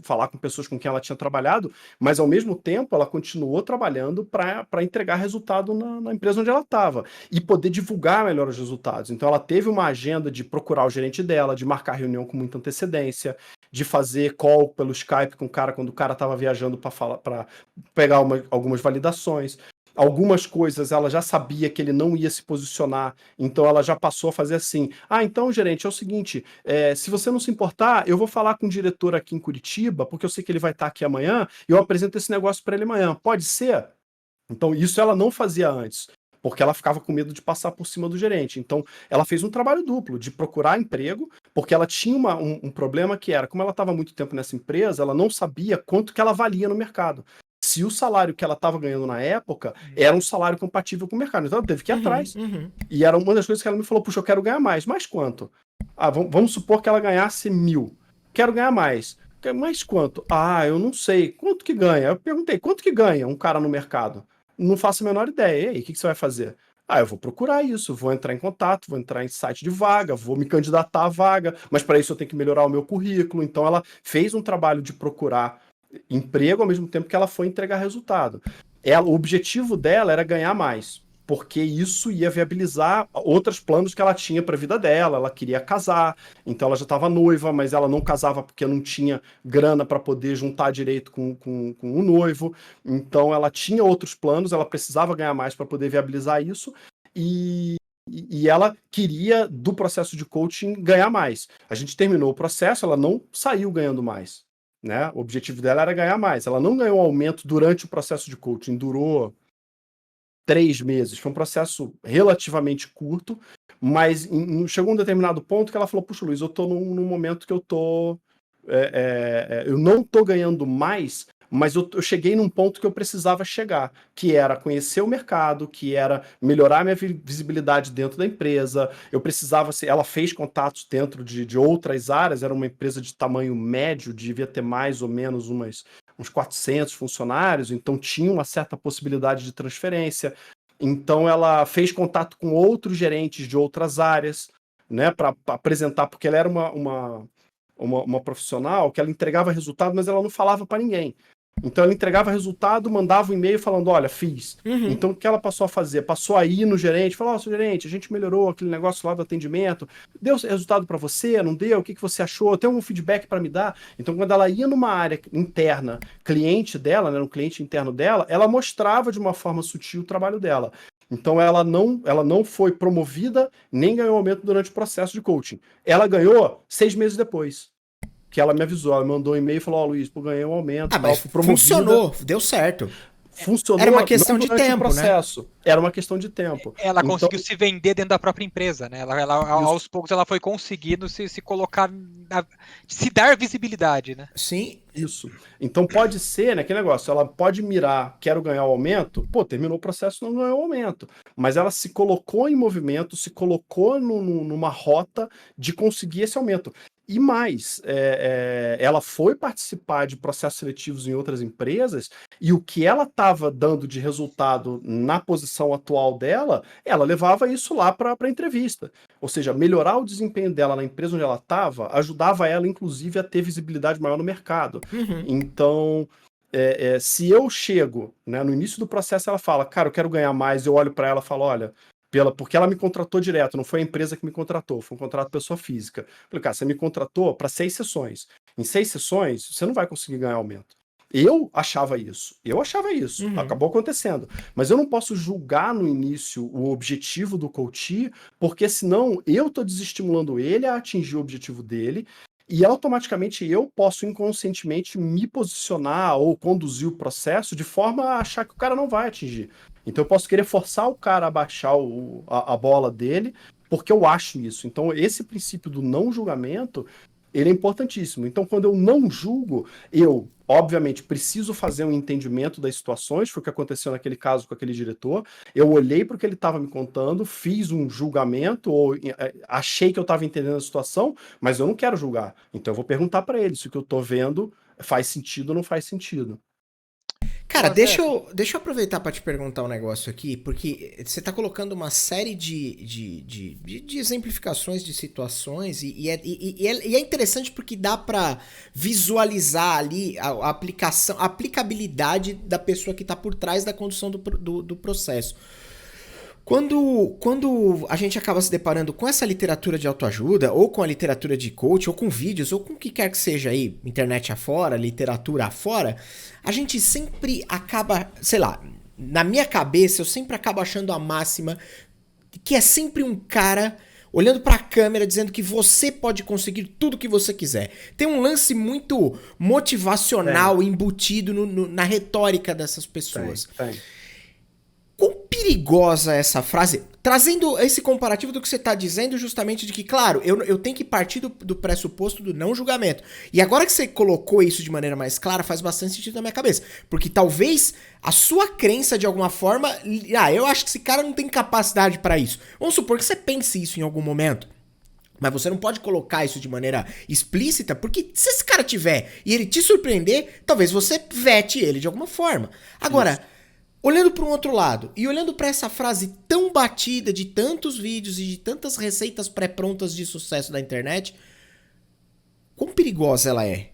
falar com pessoas com quem ela tinha trabalhado, mas ao mesmo tempo ela continuou trabalhando para entregar resultado na empresa onde ela estava e poder divulgar melhor os resultados. Então ela teve uma agenda de procurar o gerente dela, de marcar reunião com muita antecedência, de fazer call pelo Skype com o cara quando o cara estava viajando para pegar algumas validações. Algumas coisas ela já sabia que ele não ia se posicionar, então ela já passou a fazer assim: ah, então, gerente, é o seguinte, se você não se importar, eu vou falar com o diretor aqui em Curitiba, porque eu sei que ele vai estar aqui amanhã, e eu apresento esse negócio para ele amanhã. Pode ser? Então, isso ela não fazia antes, porque ela ficava com medo de passar por cima do gerente. Então, ela fez um trabalho duplo de procurar emprego, porque ela tinha um problema que era, como ela estava muito tempo nessa empresa, ela não sabia quanto que ela valia no mercado. Se o salário que ela estava ganhando na época era um salário compatível com o mercado. Então, ela teve que ir atrás. E era uma das coisas que ela me falou: puxa, eu quero ganhar mais. Mais quanto? Ah, vamos supor que ela ganhasse 1.000. Quero ganhar mais. Mais quanto? Ah, eu não sei. Quanto que ganha? Eu perguntei: quanto que ganha um cara no mercado? Não faço a menor ideia. E aí, o que você vai fazer? Ah, eu vou procurar isso, vou entrar em contato, vou entrar em site de vaga, vou me candidatar à vaga, mas para isso eu tenho que melhorar o meu currículo. Então ela fez um trabalho de procurar emprego ao mesmo tempo que ela foi entregar resultado. O objetivo dela era ganhar mais, porque isso ia viabilizar outros planos que ela tinha para a vida dela. Ela queria casar, então ela já estava noiva, mas ela não casava porque não tinha grana para poder juntar direito com o noivo. Então ela tinha outros planos, ela precisava ganhar mais para poder viabilizar isso. E ela queria, do processo de coaching, ganhar mais. A gente terminou o processo, ela não saiu ganhando mais. Né? O objetivo dela era ganhar mais. Ela não ganhou aumento durante o processo de coaching, durou 3 meses. Foi um processo relativamente curto, mas chegou um determinado ponto que ela falou: puxa, Luiz, eu estou num momento que eu não estou ganhando mais, mas eu cheguei num ponto que eu precisava chegar, que era conhecer o mercado, que era melhorar a minha visibilidade dentro da empresa. Eu precisava ela fez contatos dentro de outras áreas, era uma empresa de tamanho médio, devia ter mais ou menos uns 400 funcionários, então tinha uma certa possibilidade de transferência. Então ela fez contato com outros gerentes de outras áreas, né, para apresentar, porque ela era uma profissional que ela entregava resultado, mas ela não falava para ninguém. Então ela entregava resultado, mandava um e-mail falando, olha, fiz. Uhum. Então o que ela passou a fazer? Passou a ir no gerente, falou, seu gerente, a gente melhorou aquele negócio lá do atendimento, deu resultado para você, não deu? O que você achou? Tem algum feedback para me dar? Então quando ela ia numa área interna, cliente dela, né, no cliente interno dela, ela mostrava de uma forma sutil o trabalho dela. Então ela não foi promovida, nem ganhou aumento durante o processo de coaching. Ela ganhou 6 meses depois. Que ela me avisou, ela mandou um e-mail e falou, Luiz, ganhei um aumento, tal, Mas fui promovida. funcionou, deu certo. Funcionou. Era uma questão não de durante o tempo, né? processo. Era uma questão de tempo. Ela Então, conseguiu se vender dentro da própria empresa, né? Aos poucos ela foi conseguindo se colocar, se dar visibilidade, né? Sim. Isso. Então pode ser, né, aquele negócio, ela pode mirar, quero ganhar o aumento, terminou o processo, não ganhou o aumento. Mas ela se colocou em movimento, se colocou numa rota de conseguir esse aumento. E mais, ela foi participar de processos seletivos em outras empresas e o que ela estava dando de resultado na posição atual dela, ela levava isso lá para a entrevista. Ou seja, melhorar o desempenho dela na empresa onde ela estava ajudava ela, inclusive, a ter visibilidade maior no mercado. Uhum. Então, se eu chego, né, no início do processo, ela fala, cara, eu quero ganhar mais, eu olho para ela e falo, olha, porque ela me contratou direto, não foi a empresa que me contratou, foi um contrato pessoa física. Falei, cara, você me contratou para 6 sessões. Em 6 sessões, você não vai conseguir ganhar aumento. Eu achava isso, Uhum. acabou acontecendo. Mas eu não posso julgar no início o objetivo do coach, porque senão eu estou desestimulando ele a atingir o objetivo dele, e automaticamente eu posso inconscientemente me posicionar ou conduzir o processo de forma a achar que o cara não vai atingir. Então eu posso querer forçar o cara a baixar a bola dele, porque eu acho isso. Então esse princípio do não julgamento, ele é importantíssimo. Então quando eu não julgo, eu, obviamente, preciso fazer um entendimento das situações, foi o que aconteceu naquele caso com aquele diretor. Eu olhei para o que ele estava me contando, fiz um julgamento, ou achei que eu estava entendendo a situação, mas eu não quero julgar. Então eu vou perguntar para ele se o que eu estou vendo faz sentido ou não faz sentido. Cara, Ô, deixa Zé, eu aproveitar pra te perguntar um negócio aqui, porque você tá colocando uma série de exemplificações de situações e é interessante porque dá pra visualizar ali a aplicação, a aplicabilidade da pessoa que tá por trás da condução do processo. Quando a gente acaba se deparando com essa literatura de autoajuda, ou com a literatura de coach, ou com vídeos, ou com o que quer que seja aí, internet afora, literatura afora, a gente sempre acaba, sei lá, na minha cabeça eu sempre acabo achando a máxima que é sempre um cara olhando pra câmera dizendo que você pode conseguir tudo que você quiser. Tem um lance muito motivacional embutido na retórica dessas pessoas. Tem. Quão perigosa é essa frase? Trazendo esse comparativo do que você está dizendo, justamente de que, claro, eu tenho que partir do pressuposto do não julgamento. E agora que você colocou isso de maneira mais clara, faz bastante sentido na minha cabeça. Porque talvez a sua crença, de alguma forma, eu acho que esse cara não tem capacidade para isso. Vamos supor que você pense isso em algum momento. Mas você não pode colocar isso de maneira explícita, porque se esse cara tiver e ele te surpreender, talvez você vete ele de alguma forma. Agora... Isso. Olhando para um outro lado e olhando para essa frase tão batida de tantos vídeos e de tantas receitas pré-prontas de sucesso da internet, quão perigosa ela é?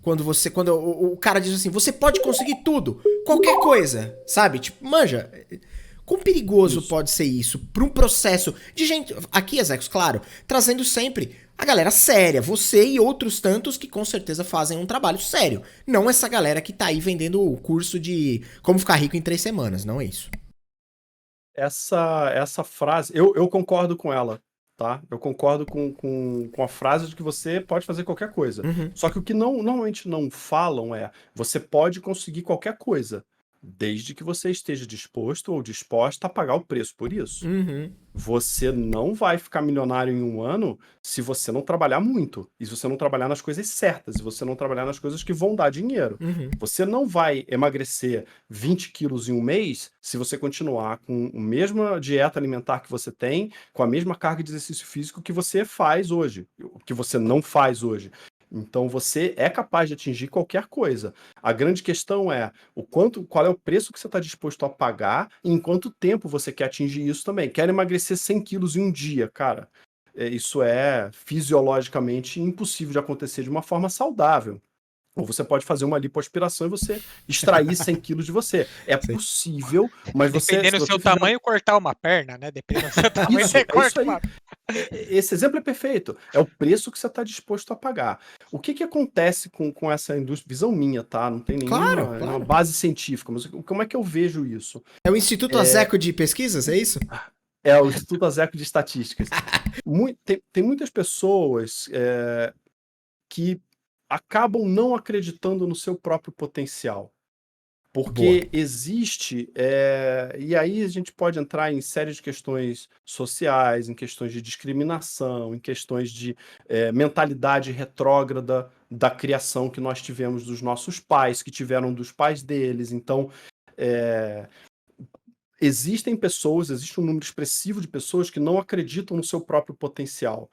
Quando o cara diz assim, você pode conseguir tudo, qualquer coisa, sabe? Tipo, manja, quão perigoso pode ser isso para um processo de gente, aqui, Execos, claro, trazendo sempre a galera séria, você e outros tantos que com certeza fazem um trabalho sério. Não essa galera que tá aí vendendo o curso de como ficar rico em 3 semanas, não é isso. Essa frase, eu concordo com ela, tá? Eu concordo com a frase de que você pode fazer qualquer coisa. Uhum. Só que o que normalmente não falam é, você pode conseguir qualquer coisa, desde que você esteja disposto ou disposta a pagar o preço por isso. Uhum. Você não vai ficar milionário em um ano se você não trabalhar muito. E se você não trabalhar nas coisas certas. Se você não trabalhar nas coisas que vão dar dinheiro. Uhum. Você não vai emagrecer 20 quilos em um mês se você continuar com a mesma dieta alimentar que você tem, com a mesma carga de exercício físico que você faz hoje. Que você não faz hoje. Então você é capaz de atingir qualquer coisa. A grande questão é qual é o preço que você está disposto a pagar e em quanto tempo você quer atingir isso também. Quer emagrecer 100 quilos em um dia, cara. Isso é fisiologicamente impossível de acontecer de uma forma saudável. Ou você pode fazer uma lipoaspiração e você extrair 100 quilos de você. É Sim. possível, mas você... Dependendo se do você seu fizer- tamanho, cortar uma perna, né? Dependendo do seu tamanho, Isso, você é isso corta aí. uma. Esse exemplo é perfeito. É o preço que você está disposto a pagar. O que acontece com essa indústria? Visão minha, tá? Não tem Claro, nenhuma claro. base científica, mas como é que eu vejo isso? É o Instituto Azeco de Pesquisas, é isso? É o Instituto Azeco de Estatísticas. Tem muitas pessoas que acabam não acreditando no seu próprio potencial. Boa. Porque existe, e aí a gente pode entrar em série de questões sociais, em questões de discriminação, em questões de mentalidade retrógrada da criação que nós tivemos dos nossos pais, que tiveram dos pais deles. Então, existem pessoas, existe um número expressivo de pessoas que não acreditam no seu próprio potencial.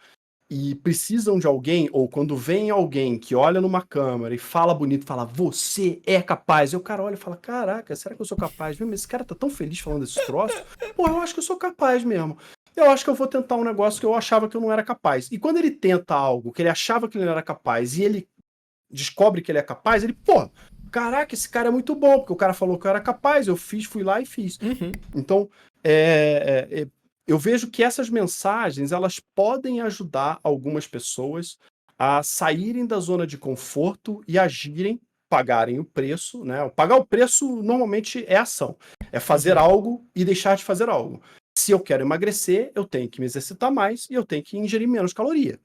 E precisam de alguém, ou quando vem alguém que olha numa câmera e fala bonito, fala, você é capaz. E o cara olha e fala, caraca, será que eu sou capaz mesmo? Esse cara tá tão feliz falando esse troço. Pô, eu acho que eu sou capaz mesmo. Eu acho que eu vou tentar um negócio que eu achava que eu não era capaz. E quando ele tenta algo que ele achava que ele não era capaz e ele descobre que ele é capaz, ele, pô, caraca, esse cara é muito bom, porque o cara falou que eu era capaz, eu fiz, fui lá e fiz. Uhum. Então, eu vejo que essas mensagens elas podem ajudar algumas pessoas a saírem da zona de conforto e agirem, pagarem o preço, né? Pagar o preço normalmente é ação, é fazer algo e deixar de fazer algo. Se eu quero emagrecer, eu tenho que me exercitar mais e eu tenho que ingerir menos caloria.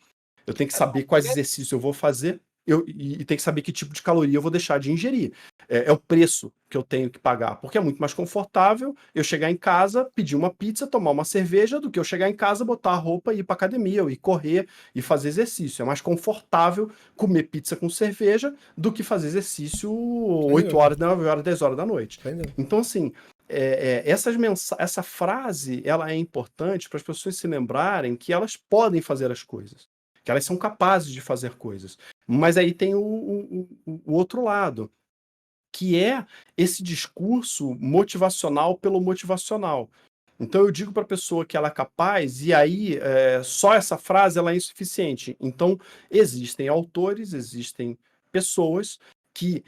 Eu tenho que saber quais exercícios eu vou fazer e tenho que saber que tipo de caloria eu vou deixar de ingerir. É o preço que eu tenho que pagar, porque é muito mais confortável eu chegar em casa, pedir uma pizza, tomar uma cerveja, do que eu chegar em casa, botar a roupa e ir para academia, ou ir correr e fazer exercício. É mais confortável comer pizza com cerveja do que fazer exercício 8 horas, 9 horas, 10 horas da noite. Então, assim, essa frase ela é importante para as pessoas se lembrarem que elas podem fazer as coisas, que elas são capazes de fazer coisas. Mas aí tem o outro lado, que é esse discurso motivacional pelo motivacional. Então eu digo para a pessoa que ela é capaz, e aí só essa frase ela é insuficiente. Então existem autores, existem pessoas que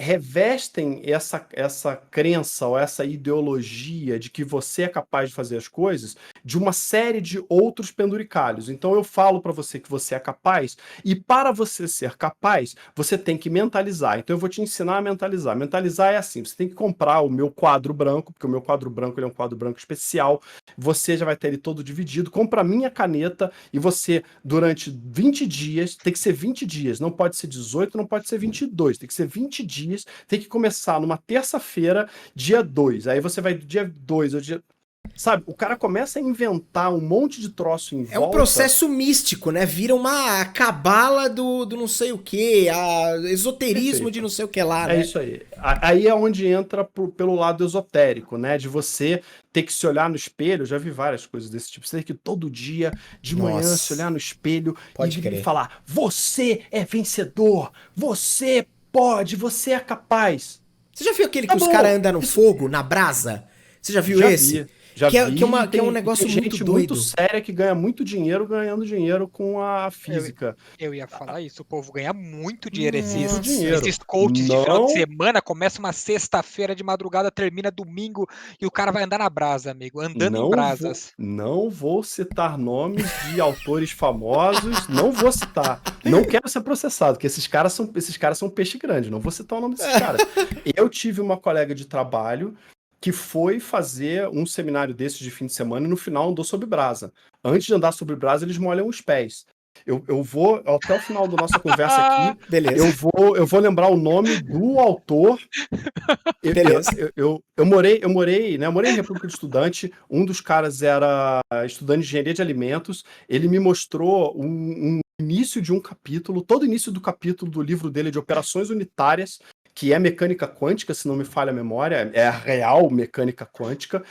revestem essa crença ou essa ideologia de que você é capaz de fazer as coisas de uma série de outros penduricalhos. Então eu falo para você que você é capaz, e para você ser capaz, você tem que mentalizar. Então eu vou te ensinar a mentalizar. Mentalizar é assim, você tem que comprar o meu quadro branco, porque o meu quadro branco ele é um quadro branco especial, você já vai ter ele todo dividido, compra a minha caneta e você, durante 20 dias, tem que ser 20 dias, não pode ser 18, não pode ser 22, tem que ser 20 dias, tem que começar numa terça-feira, dia 2. Aí você vai do dia 2 ao dia... Sabe, o cara começa a inventar um monte de troço em volta. É um processo místico, né? Vira uma cabala do não sei o que, a esoterismo Perfeito. de não sei o que lá, né? É isso aí. Aí é onde entra pelo lado esotérico, né? De você ter que se olhar no espelho. Eu já vi várias coisas desse tipo. Você tem que todo dia, de manhã, se olhar no espelho e falar: você é vencedor, você pode, você é capaz. Você já viu aquele que os caras andam no fogo, na brasa? Você já viu esse? Já vi, Que é um negócio tem muito gente doido. muito séria que ganha muito dinheiro ganhando dinheiro com a física. Eu ia falar isso, o povo ganha muito dinheiro. Muito dinheiro. Esses coaches de final de semana, começa uma sexta-feira de madrugada, termina domingo e o cara vai andar na brasa, amigo, andando em brasas. Não vou citar nomes de autores famosos, não vou citar. Não quero ser processado, porque esses caras são peixe grande, não vou citar o nome desses caras. Eu tive uma colega de trabalho que foi fazer um seminário desses de fim de semana e no final andou sobre brasa. Antes de andar sobre brasa, eles molham os pés. Eu vou, até o final da nossa conversa aqui, Beleza. eu vou lembrar o nome do autor. Beleza. Eu morei em República de Estudante, um dos caras era estudante de engenharia de alimentos, ele me mostrou um início de um capítulo, todo o início do capítulo do livro dele de operações unitárias, que é mecânica quântica, se não me falha a memória, é a real mecânica quântica.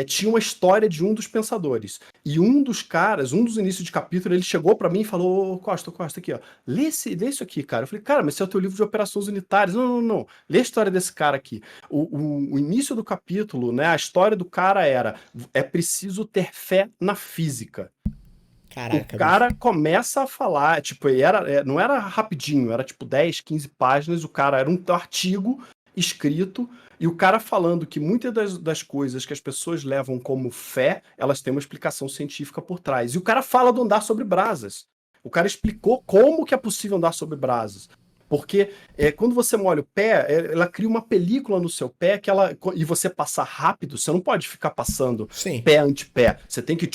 Tinha uma história de um dos pensadores. E um dos caras, um dos inícios de capítulo, ele chegou para mim e falou: Costa, aqui, ó, lê isso aqui, cara. Eu falei: cara, mas esse é o teu livro de operações unitárias. Não. Lê a história desse cara aqui. O início do capítulo, né, a história do cara era: é preciso ter fé na física. Caraca, O cara começa a falar, tipo, não era rapidinho, era tipo 10, 15 páginas, o cara era um artigo escrito, e o cara falando que muitas das coisas que as pessoas levam como fé, elas têm uma explicação científica por trás. E o cara fala do andar sobre brasas. O cara explicou como que é possível andar sobre brasas. Porque quando você molha o pé, ela cria uma película no seu pé e você passar rápido, você não pode ficar passando Sim. pé ante pé. Você tem que.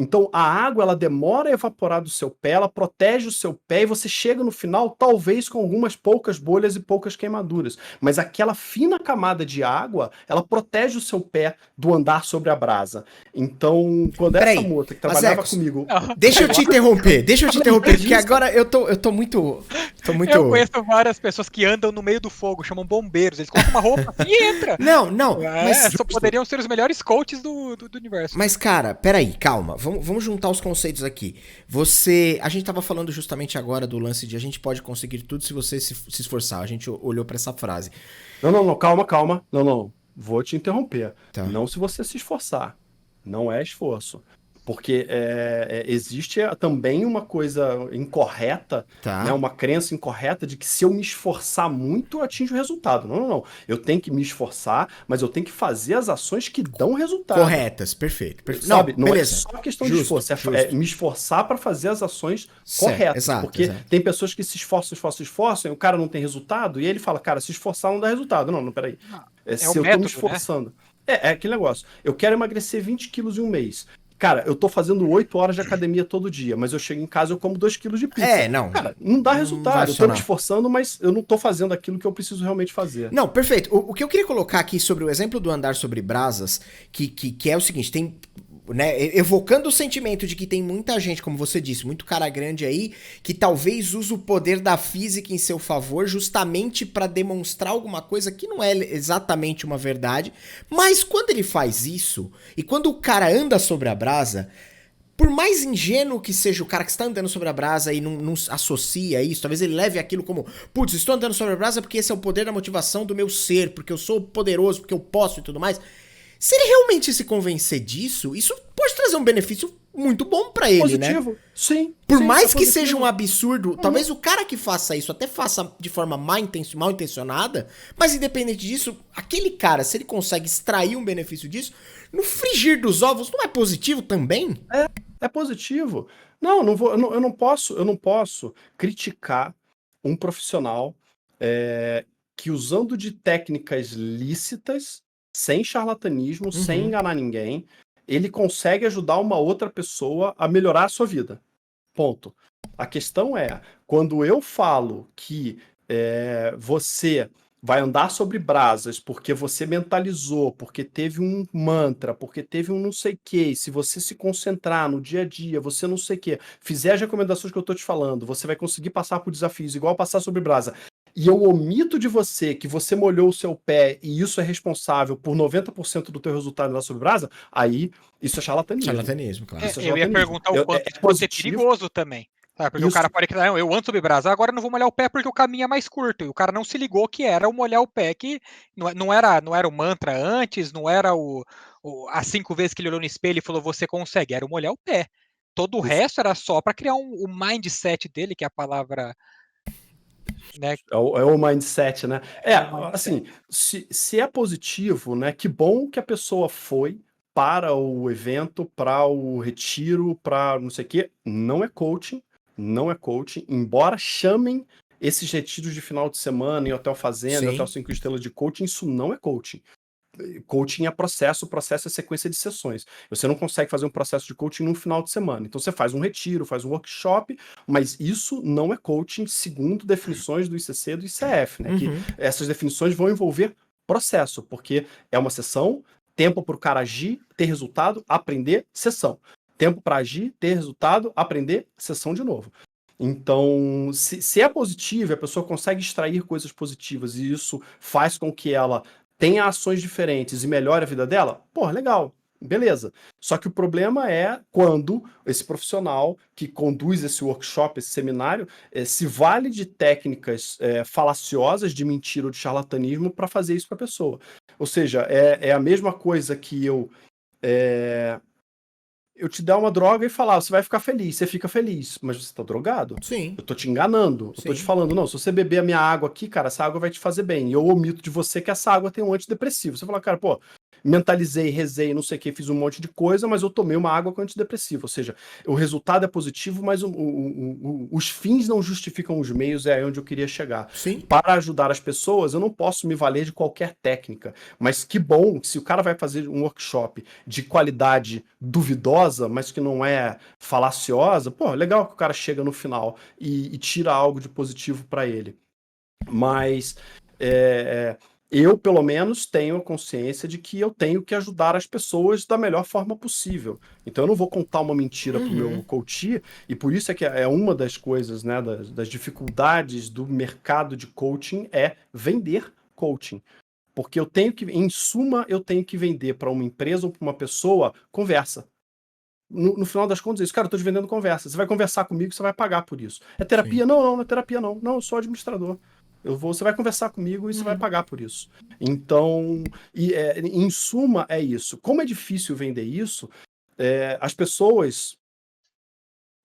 Então a água ela demora a evaporar do seu pé, ela protege o seu pé e você chega no final talvez com algumas poucas bolhas e poucas queimaduras. Mas aquela fina camada de água, ela protege o seu pé do andar sobre a brasa. Então, quando essa Peraí, moça que trabalhava Azecos, comigo. deixa eu te interromper, porque agora eu tô muito. Eu conheço várias pessoas que andam no meio do fogo, chamam bombeiros. Eles colocam uma roupa e entra. Não, mas só poderiam ser os melhores coaches do universo. Mas, cara, peraí, calma. Vamos juntar os conceitos aqui. A gente tava falando justamente agora do lance de a gente pode conseguir tudo se você se esforçar. A gente olhou pra essa frase. Não, calma. Não. Vou te interromper. Tá. Não se você se esforçar. Não é esforço. Porque existe também uma coisa incorreta, Tá. né, uma crença incorreta de que se eu me esforçar muito, eu atinjo o resultado. Não. Eu tenho que me esforçar, mas eu tenho que fazer as ações que dão resultado. Corretas, perfeito. Sabe? Não beleza. é só questão de esforço, é me esforçar para fazer as ações Certo, corretas. exato, porque exato. tem pessoas que se esforçam, e o cara não tem resultado, e ele fala, cara, se esforçar não dá resultado. Não, peraí. Se eu tô me esforçando. É aquele negócio. Eu quero emagrecer 20 quilos em um mês. Cara, eu tô fazendo 8 horas de academia todo dia, mas eu chego em casa e eu como 2 quilos de pizza. Não. Cara, não dá vai resultado. Eu tô me funcionar. esforçando, mas eu não tô fazendo aquilo que eu preciso realmente fazer. Não, perfeito. O que eu queria colocar aqui sobre o exemplo do andar sobre brasas, que é o seguinte, tem, né, evocando o sentimento de que tem muita gente, como você disse, muito cara grande aí, que talvez use o poder da física em seu favor justamente pra demonstrar alguma coisa que não é exatamente uma verdade, mas quando ele faz isso, e quando o cara anda sobre a brasa, por mais ingênuo que seja o cara que está andando sobre a brasa e não associa isso, talvez ele leve aquilo como, putz, estou andando sobre a brasa porque esse é o poder da motivação do meu ser, porque eu sou poderoso, porque eu posso e tudo mais. Se ele realmente se convencer disso, isso pode trazer um benefício muito bom pra ele, Positivo, né? sim. Por sim, mais que positivo. seja um absurdo, talvez o cara que faça isso até faça de forma mal intencionada, mas independente disso, aquele cara, se ele consegue extrair um benefício disso, no frigir dos ovos, não é positivo também? É positivo. Eu não posso criticar um profissional que usando de técnicas lícitas, sem charlatanismo, sem enganar ninguém, ele consegue ajudar uma outra pessoa a melhorar a sua vida. Ponto. A questão é, quando eu falo que você vai andar sobre brasas porque você mentalizou, porque teve um mantra, porque teve um não sei o que, se você se concentrar no dia a dia, você não sei o que, fizer as recomendações que eu tô te falando, você vai conseguir passar por desafios igual passar sobre brasa, e eu omito de você que você molhou o seu pé e isso é responsável por 90% do teu resultado lá sobre brasa, aí isso é charlatanismo. Charlatanismo, claro. Eu ia perguntar o quanto isso pode ser perigoso também. Sabe? Porque o cara pode falar, não, eu ando sobre brasa, agora eu não vou molhar o pé porque o caminho é mais curto. E o cara não se ligou que era o molhar o pé, que não era o mantra antes, não era as 5 vezes que ele olhou no espelho e falou, você consegue, era o molhar o pé. Todo o resto era só para criar o mindset dele, que é a palavra... Né? É o mindset, né? Assim, se é positivo, né? Que bom que a pessoa foi para o evento, para o retiro, para não sei o quê. Não é coaching, embora chamem esses retiros de final de semana em Hotel Fazenda, em Hotel 5 estrelas de coaching, isso não é coaching. Coaching é processo, o processo é sequência de sessões. Você não consegue fazer um processo de coaching num final de semana. Então você faz um retiro, faz um workshop, mas isso não é coaching segundo definições do ICC e do ICF, né? Que essas definições vão envolver processo, porque é uma sessão, tempo para o cara agir, ter resultado, aprender, sessão. Tempo para agir, ter resultado, aprender, sessão de novo. Então, se é positivo, a pessoa consegue extrair coisas positivas e isso faz com que ela tenha ações diferentes e melhore a vida dela, pô, legal, beleza. Só que o problema é quando esse profissional que conduz esse workshop, esse seminário, se vale de técnicas falaciosas, de mentira ou de charlatanismo para fazer isso para a pessoa. Ou seja, é a mesma coisa que eu eu te der uma droga e falar, você vai ficar feliz, você fica feliz, mas você tá drogado. Sim. Eu tô te enganando, eu tô te falando, não, se você beber a minha água aqui, cara, essa água vai te fazer bem. E eu omito de você que essa água tem um antidepressivo. Você fala, cara, pô, mentalizei, rezei, não sei o que, fiz um monte de coisa, mas eu tomei uma água com antidepressivo. Ou seja, o resultado é positivo, mas os fins não justificam os meios, é aí onde eu queria chegar. Sim. Para ajudar as pessoas, eu não posso me valer de qualquer técnica. Mas que bom, se o cara vai fazer um workshop de qualidade duvidosa, mas que não é falaciosa, pô, legal que o cara chega no final e tira algo de positivo para ele. Mas eu, pelo menos, tenho a consciência de que eu tenho que ajudar as pessoas da melhor forma possível. Então eu não vou contar uma mentira pro meu coach, e por isso é que é uma das coisas, né, das dificuldades do mercado de coaching é vender coaching. Porque eu tenho que, em suma, eu tenho que vender para uma empresa ou para uma pessoa conversa. No final das contas, é isso. Cara, eu tô te vendendo conversa. Você vai conversar comigo, você vai pagar por isso. É terapia? Sim. Não é terapia, não. Não, eu sou administrador. Você vai conversar comigo e você vai pagar por isso. Então, em suma, é isso. Como é difícil vender isso, as pessoas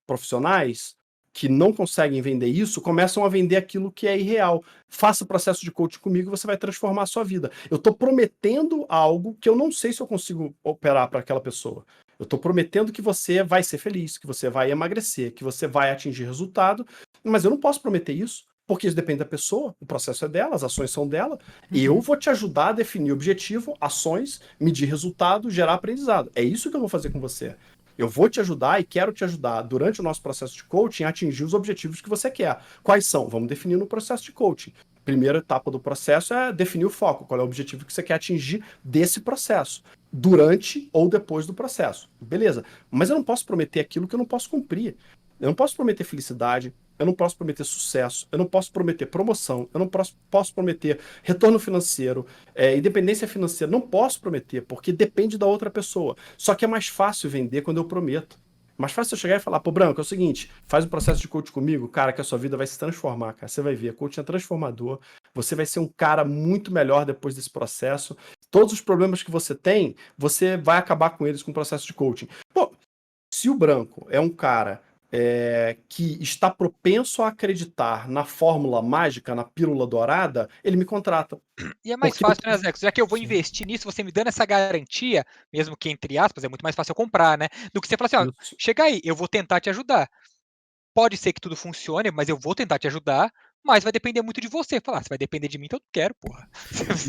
profissionais que não conseguem vender isso começam a vender aquilo que é irreal. Faça o processo de coaching comigo e você vai transformar a sua vida. Eu estou prometendo algo que eu não sei se eu consigo operar para aquela pessoa. Eu estou prometendo que você vai ser feliz, que você vai emagrecer, que você vai atingir resultado, mas eu não posso prometer isso, porque isso depende da pessoa, o processo é dela, as ações são dela, e eu vou te ajudar a definir objetivo, ações, medir resultado, gerar aprendizado. É isso que eu vou fazer com você. Eu vou te ajudar e quero te ajudar durante o nosso processo de coaching a atingir os objetivos que você quer. Quais são? Vamos definir no processo de coaching. Primeira etapa do processo é definir o foco, qual é o objetivo que você quer atingir desse processo, durante ou depois do processo. Beleza, mas eu não posso prometer aquilo que eu não posso cumprir. Eu não posso prometer felicidade, eu não posso prometer sucesso, eu não posso prometer promoção, eu não posso prometer retorno financeiro, independência financeira, não posso prometer, porque depende da outra pessoa. Só que é mais fácil vender quando eu prometo. Mais fácil eu chegar e falar, pô, Branco, é o seguinte, faz um processo de coaching comigo, cara, que a sua vida vai se transformar, cara. Você vai ver, coaching é transformador, você vai ser um cara muito melhor depois desse processo. Todos os problemas que você tem, você vai acabar com eles com o processo de coaching. Pô, se o Branco é um cara que está propenso a acreditar na fórmula mágica, na pílula dourada, ele me contrata. E é mais fácil, né, Zex? Já que eu vou investir nisso, você me dando essa garantia, mesmo que entre aspas, é muito mais fácil eu comprar, né? Do que você falar assim, ó, chega aí, eu vou tentar te ajudar. Pode ser que tudo funcione, mas eu vou tentar te ajudar, mas vai depender muito de você. Falar, se vai depender de mim, então eu não quero, porra.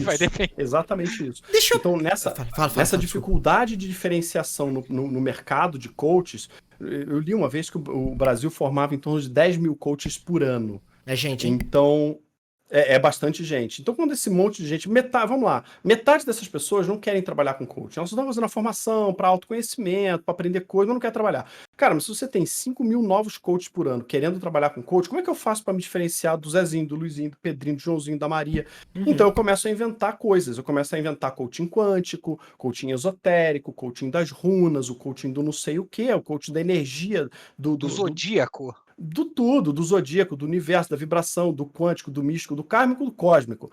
Vai depender. Exatamente isso. Deixa eu... Então, nessa dificuldade de diferenciação no mercado de coaches, eu li uma vez que o Brasil formava em torno de 10 mil coaches por ano. É gente, hein? Então, é bastante gente. Então, quando esse monte de gente, vamos lá, metade dessas pessoas não querem trabalhar com coaching. Elas estão fazendo a formação para autoconhecimento, para aprender coisas, mas não querem trabalhar. Cara, mas se você tem 5 mil novos coaches por ano querendo trabalhar com coach, como é que eu faço para me diferenciar do Zezinho, do Luizinho, do Pedrinho, do Joãozinho, da Maria? Então eu começo a inventar coisas. Eu começo a inventar coaching quântico, coaching esotérico, coaching das runas, o coaching do não sei o que, o coaching da energia, do zodíaco. Do tudo, do zodíaco, do universo, da vibração, do quântico, do místico, do kármico, do cósmico.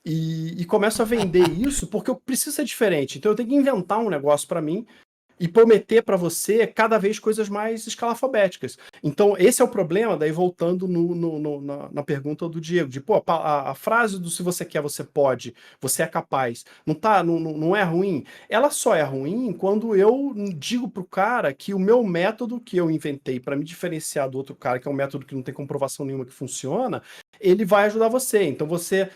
E começo a vender isso porque eu preciso ser diferente. Então eu tenho que inventar um negócio para mim e prometer para você cada vez coisas mais escalafobéticas. Então, esse é o problema, daí voltando na pergunta do Diego, de, pô, a frase do se você quer, você pode, você é capaz, não é ruim. Ela só é ruim quando eu digo pro cara que o meu método que eu inventei para me diferenciar do outro cara, que é um método que não tem comprovação nenhuma que funciona, ele vai ajudar você. Então, se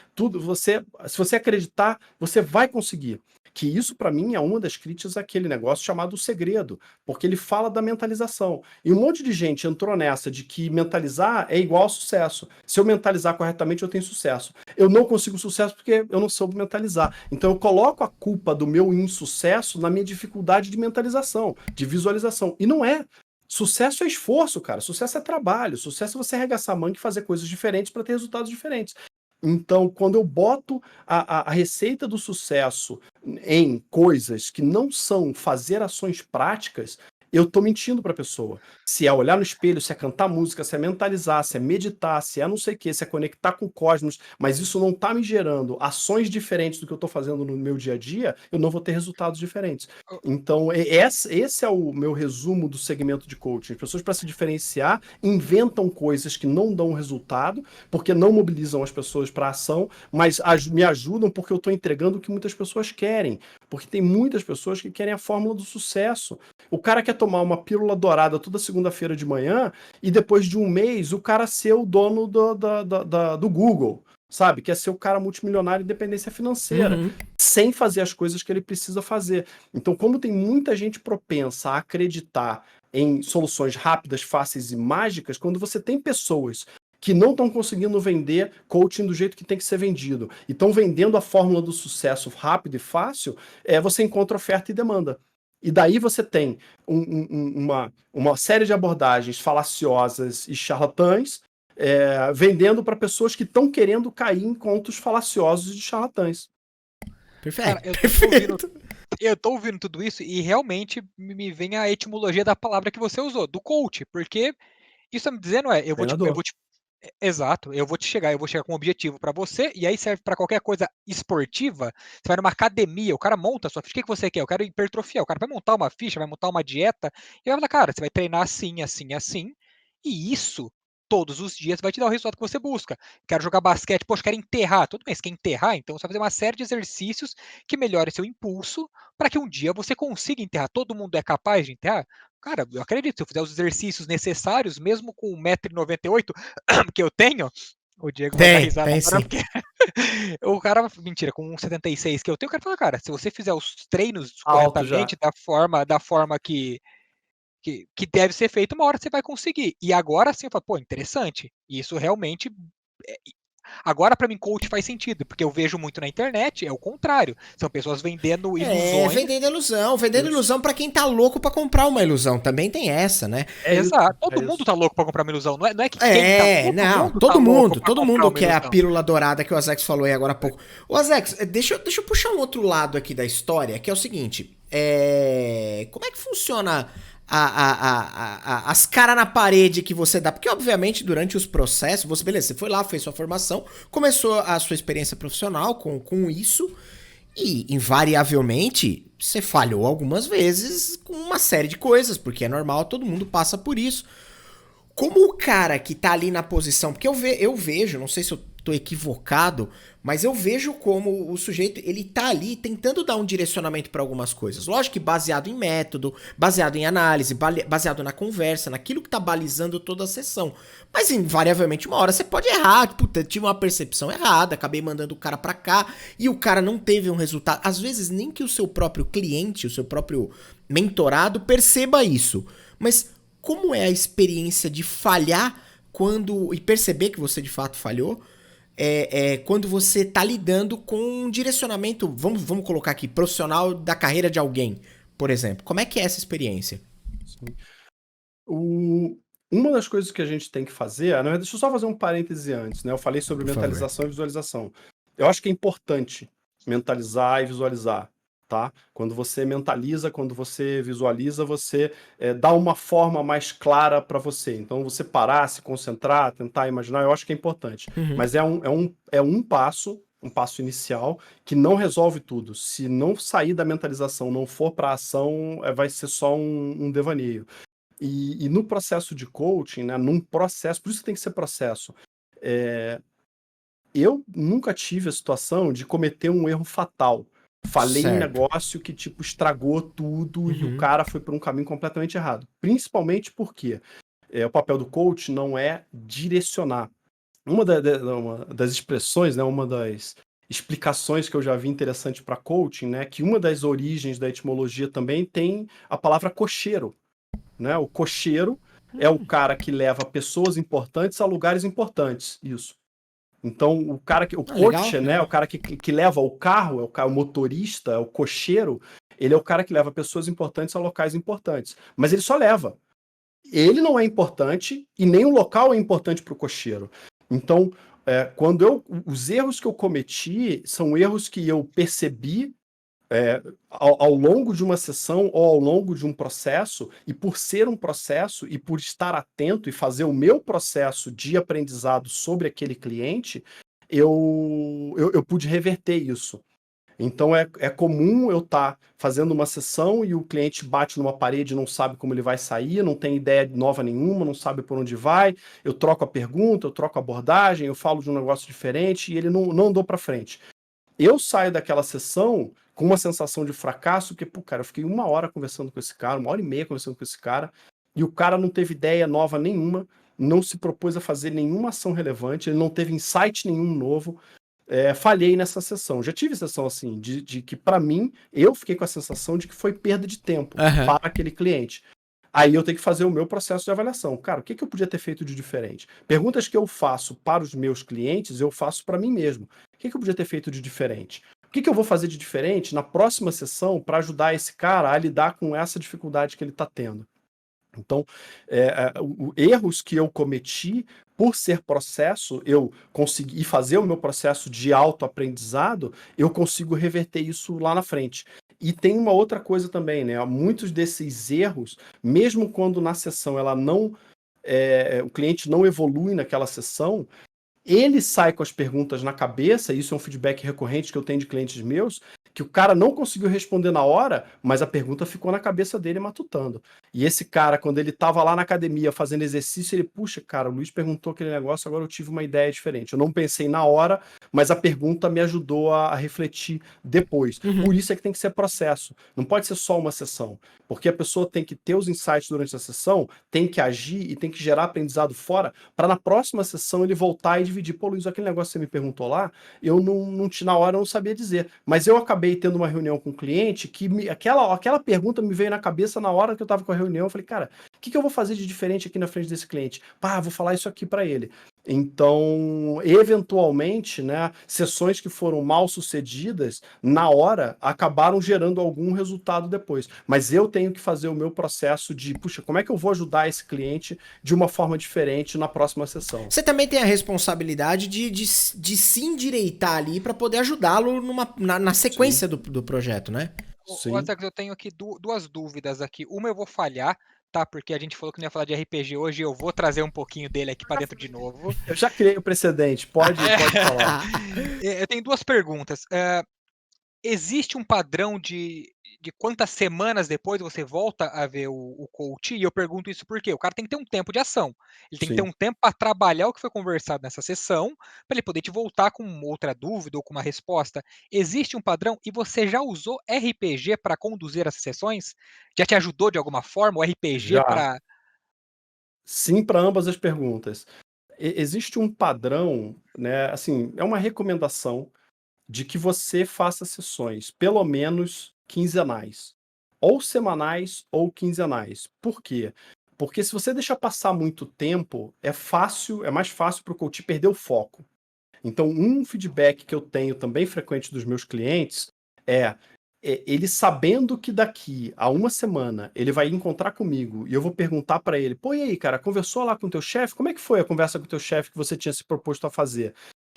você acreditar, você vai conseguir. Que isso, para mim, é uma das críticas àquele negócio chamado O Segredo, porque ele fala da mentalização. E um monte de gente entrou nessa de que mentalizar é igual a sucesso. Se eu mentalizar corretamente, eu tenho sucesso. Eu não consigo sucesso porque eu não soube mentalizar. Então eu coloco a culpa do meu insucesso na minha dificuldade de mentalização, de visualização. E não é. Sucesso é esforço, cara. Sucesso é trabalho. Sucesso é você arregaçar a manga e fazer coisas diferentes para ter resultados diferentes. Então, quando eu boto a receita do sucesso em coisas que não são fazer ações práticas, eu tô mentindo pra pessoa. Se é olhar no espelho, se é cantar música, se é mentalizar, se é meditar, se é não sei o que, se é conectar com o cosmos, mas isso não tá me gerando ações diferentes do que eu tô fazendo no meu dia a dia, eu não vou ter resultados diferentes. Então, esse é o meu resumo do segmento de coaching. As pessoas, para se diferenciar, inventam coisas que não dão resultado, porque não mobilizam as pessoas para ação, mas me ajudam porque eu estou entregando o que muitas pessoas querem. Porque tem muitas pessoas que querem a fórmula do sucesso. O cara quer tomar uma pílula dourada toda segunda-feira de manhã e depois de um mês o cara ser o dono do Google, sabe? Quer ser o cara multimilionário de independência financeira, sem fazer as coisas que ele precisa fazer. Então, como tem muita gente propensa a acreditar em soluções rápidas, fáceis e mágicas, quando você tem pessoas que não estão conseguindo vender coaching do jeito que tem que ser vendido e estão vendendo a fórmula do sucesso rápido e fácil, você encontra oferta e demanda. E daí você tem uma série de abordagens falaciosas e charlatãs vendendo para pessoas que estão querendo cair em contos falaciosos de charlatães. Perfeito. Cara, eu tô ouvindo tudo isso e realmente me vem a etimologia da palavra que você usou, do coach, porque isso tá me dizendo eu vou te exato, eu vou chegar com um objetivo para você, e aí serve para qualquer coisa esportiva. Você vai numa academia, o cara monta a sua ficha. O que você quer? Eu quero hipertrofiar. O cara vai montar uma ficha, vai montar uma dieta, e vai falar, cara, você vai treinar assim, assim, assim, e isso todos os dias vai te dar o resultado que você busca. Quero jogar basquete, poxa, quero enterrar. Tudo bem, você quer enterrar? Então você vai fazer uma série de exercícios que melhorem seu impulso para que um dia você consiga enterrar. Todo mundo é capaz de enterrar? Cara, eu acredito, se eu fizer os exercícios necessários, mesmo com 1,98 m que eu tenho, o Diego vai dar risada agora, porque o cara, mentira, com 1,76 que eu tenho, o cara fala, cara, se você fizer os treinos corretamente, da forma que deve ser feito, uma hora você vai conseguir. E agora sim eu falo, pô, interessante. Isso realmente. Agora, para mim, coach faz sentido, porque eu vejo muito na internet, é o contrário. São pessoas vendendo ilusões. Vendendo ilusão para quem tá louco para comprar uma ilusão. Também tem essa, né? Exato. Todo mundo tá louco para comprar uma ilusão. Não é que quem tá louco, todo mundo quer a pílula dourada que o Azex falou aí agora há pouco. O Azex, deixa eu puxar um outro lado aqui da história, que é o seguinte. Como é que funciona as caras na parede que você dá? Porque, obviamente, durante os processos, você foi lá, fez sua formação, começou a sua experiência profissional com isso, e, invariavelmente, você falhou algumas vezes com uma série de coisas, porque é normal, todo mundo passa por isso. Como o cara que tá ali na posição, porque eu vejo, não sei se eu tô equivocado, mas eu vejo como o sujeito, ele tá ali tentando dar um direcionamento para algumas coisas. Lógico que baseado em método, baseado em análise, baseado na conversa, naquilo que tá balizando toda a sessão. Mas invariavelmente uma hora você pode errar, puta, tive uma percepção errada, acabei mandando o cara pra cá e o cara não teve um resultado. Às vezes nem que o seu próprio cliente, o seu próprio mentorado perceba isso. Mas como é a experiência de falhar e perceber que você de fato falhou? Quando você tá lidando com um direcionamento, vamos colocar aqui, profissional da carreira de alguém, por exemplo. Como é que é essa experiência? Sim. Uma das coisas que a gente tem que fazer, na verdade, deixa eu só fazer um parêntese antes, né? Eu falei sobre mentalização e visualização. Eu acho que é importante mentalizar e visualizar, tá? Quando você mentaliza, quando você visualiza, você dá uma forma mais clara para você. Então, você parar, se concentrar, tentar imaginar, eu acho que é importante. Mas é um passo inicial que não resolve tudo. Se não sair da mentalização, não for para ação, vai ser só um devaneio. E no processo de coaching, né, num processo, por isso que tem que ser processo, eu nunca tive a situação de cometer um erro fatal. Falei em negócio que, tipo, estragou tudo e o cara foi por um caminho completamente errado. Principalmente porque o papel do coach não é direcionar. Uma das expressões, né, uma das explicações que eu já vi interessante para coaching, né, que uma das origens da etimologia também tem a palavra cocheiro. Né? O cocheiro é o cara que leva pessoas importantes a lugares importantes. Isso. Então, o coche, né? Legal. O cara que leva o carro, o motorista, o cocheiro, ele é o cara que leva pessoas importantes a locais importantes. Mas ele só leva. Ele não é importante e nem o local é importante para o cocheiro. Então, os erros que eu cometi são erros que eu percebi ao longo de uma sessão ou ao longo de um processo, e por ser um processo e por estar atento e fazer o meu processo de aprendizado sobre aquele cliente, eu pude reverter isso. Então é comum eu estar fazendo uma sessão e o cliente bate numa parede, não sabe como ele vai sair, não tem ideia nova nenhuma, não sabe por onde vai. Eu troco a pergunta, eu troco a abordagem, eu falo de um negócio diferente e ele não andou para frente. Eu saio daquela sessão com uma sensação de fracasso, porque, pô, cara, eu fiquei 1 hora conversando com esse cara, 1 hora e meia conversando com esse cara, e o cara não teve ideia nova nenhuma, não se propôs a fazer nenhuma ação relevante, ele não teve insight nenhum novo. Falhei nessa sessão. Já tive sessão assim, de que para mim, eu fiquei com a sensação de que foi perda de tempo para aquele cliente. Aí eu tenho que fazer o meu processo de avaliação. Cara, o que eu podia ter feito de diferente? Perguntas que eu faço para os meus clientes, eu faço para mim mesmo. O que eu podia ter feito de diferente? O que eu vou fazer de diferente na próxima sessão para ajudar esse cara a lidar com essa dificuldade que ele está tendo? Então, erros que eu cometi por ser processo, eu consegui fazer o meu processo de autoaprendizado, eu consigo reverter isso lá na frente. E tem uma outra coisa também, né? Muitos desses erros, mesmo quando na sessão ela não, o cliente não evolui naquela sessão, ele sai com as perguntas na cabeça, isso é um feedback recorrente que eu tenho de clientes meus, que o cara não conseguiu responder na hora, mas a pergunta ficou na cabeça dele matutando. E esse cara, quando ele estava lá na academia fazendo exercício, ele, puxa, cara, o Luiz perguntou aquele negócio, agora eu tive uma ideia diferente. Eu não pensei na hora, mas a pergunta me ajudou a refletir depois. Por isso é que tem que ser processo. Não pode ser só uma sessão. Porque a pessoa tem que ter os insights durante a sessão, tem que agir e tem que gerar aprendizado fora, para na próxima sessão ele voltar e dividir. Pô, Luiz, aquele negócio que você me perguntou lá, eu na hora eu não sabia dizer. Mas eu acabei tendo uma reunião com um cliente que aquela pergunta me veio na cabeça na hora que eu estava com a reunião. Eu falei, cara, o que eu vou fazer de diferente aqui na frente desse cliente? Pá, vou falar isso aqui para ele. Então, eventualmente, né, sessões que foram mal sucedidas, na hora, acabaram gerando algum resultado depois. Mas eu tenho que fazer o meu processo de, puxa, como é que eu vou ajudar esse cliente de uma forma diferente na próxima sessão? Você também tem a responsabilidade de se endireitar ali para poder ajudá-lo na sequência do projeto, né? Sim. Eu tenho aqui duas dúvidas aqui. Uma eu vou falhar, tá? Porque a gente falou que não ia falar de RPG hoje, eu vou trazer um pouquinho dele aqui para dentro de novo. Eu já criei o precedente, pode falar. Eu tenho duas perguntas. Existe um padrão de quantas semanas depois você volta a ver o coach? E eu pergunto isso porque o cara tem que ter um tempo de ação. Ele tem que ter um tempo para trabalhar o que foi conversado nessa sessão, para ele poder te voltar com outra dúvida ou com uma resposta. Existe um padrão? E você já usou RPG para conduzir essas sessões? Já te ajudou de alguma forma o RPG para... Sim, para ambas as perguntas. Existe um padrão, né? Assim, é uma recomendação de que você faça sessões, pelo menos quinzenais, ou semanais ou quinzenais. Por quê? Porque se você deixar passar muito tempo, é mais fácil para o coach perder o foco. Então, um feedback que eu tenho também frequente dos meus clientes é ele sabendo que daqui a uma semana ele vai encontrar comigo e eu vou perguntar para ele, pô, e aí, cara, conversou lá com o teu chefe? Como é que foi a conversa com o teu chefe que você tinha se proposto a fazer?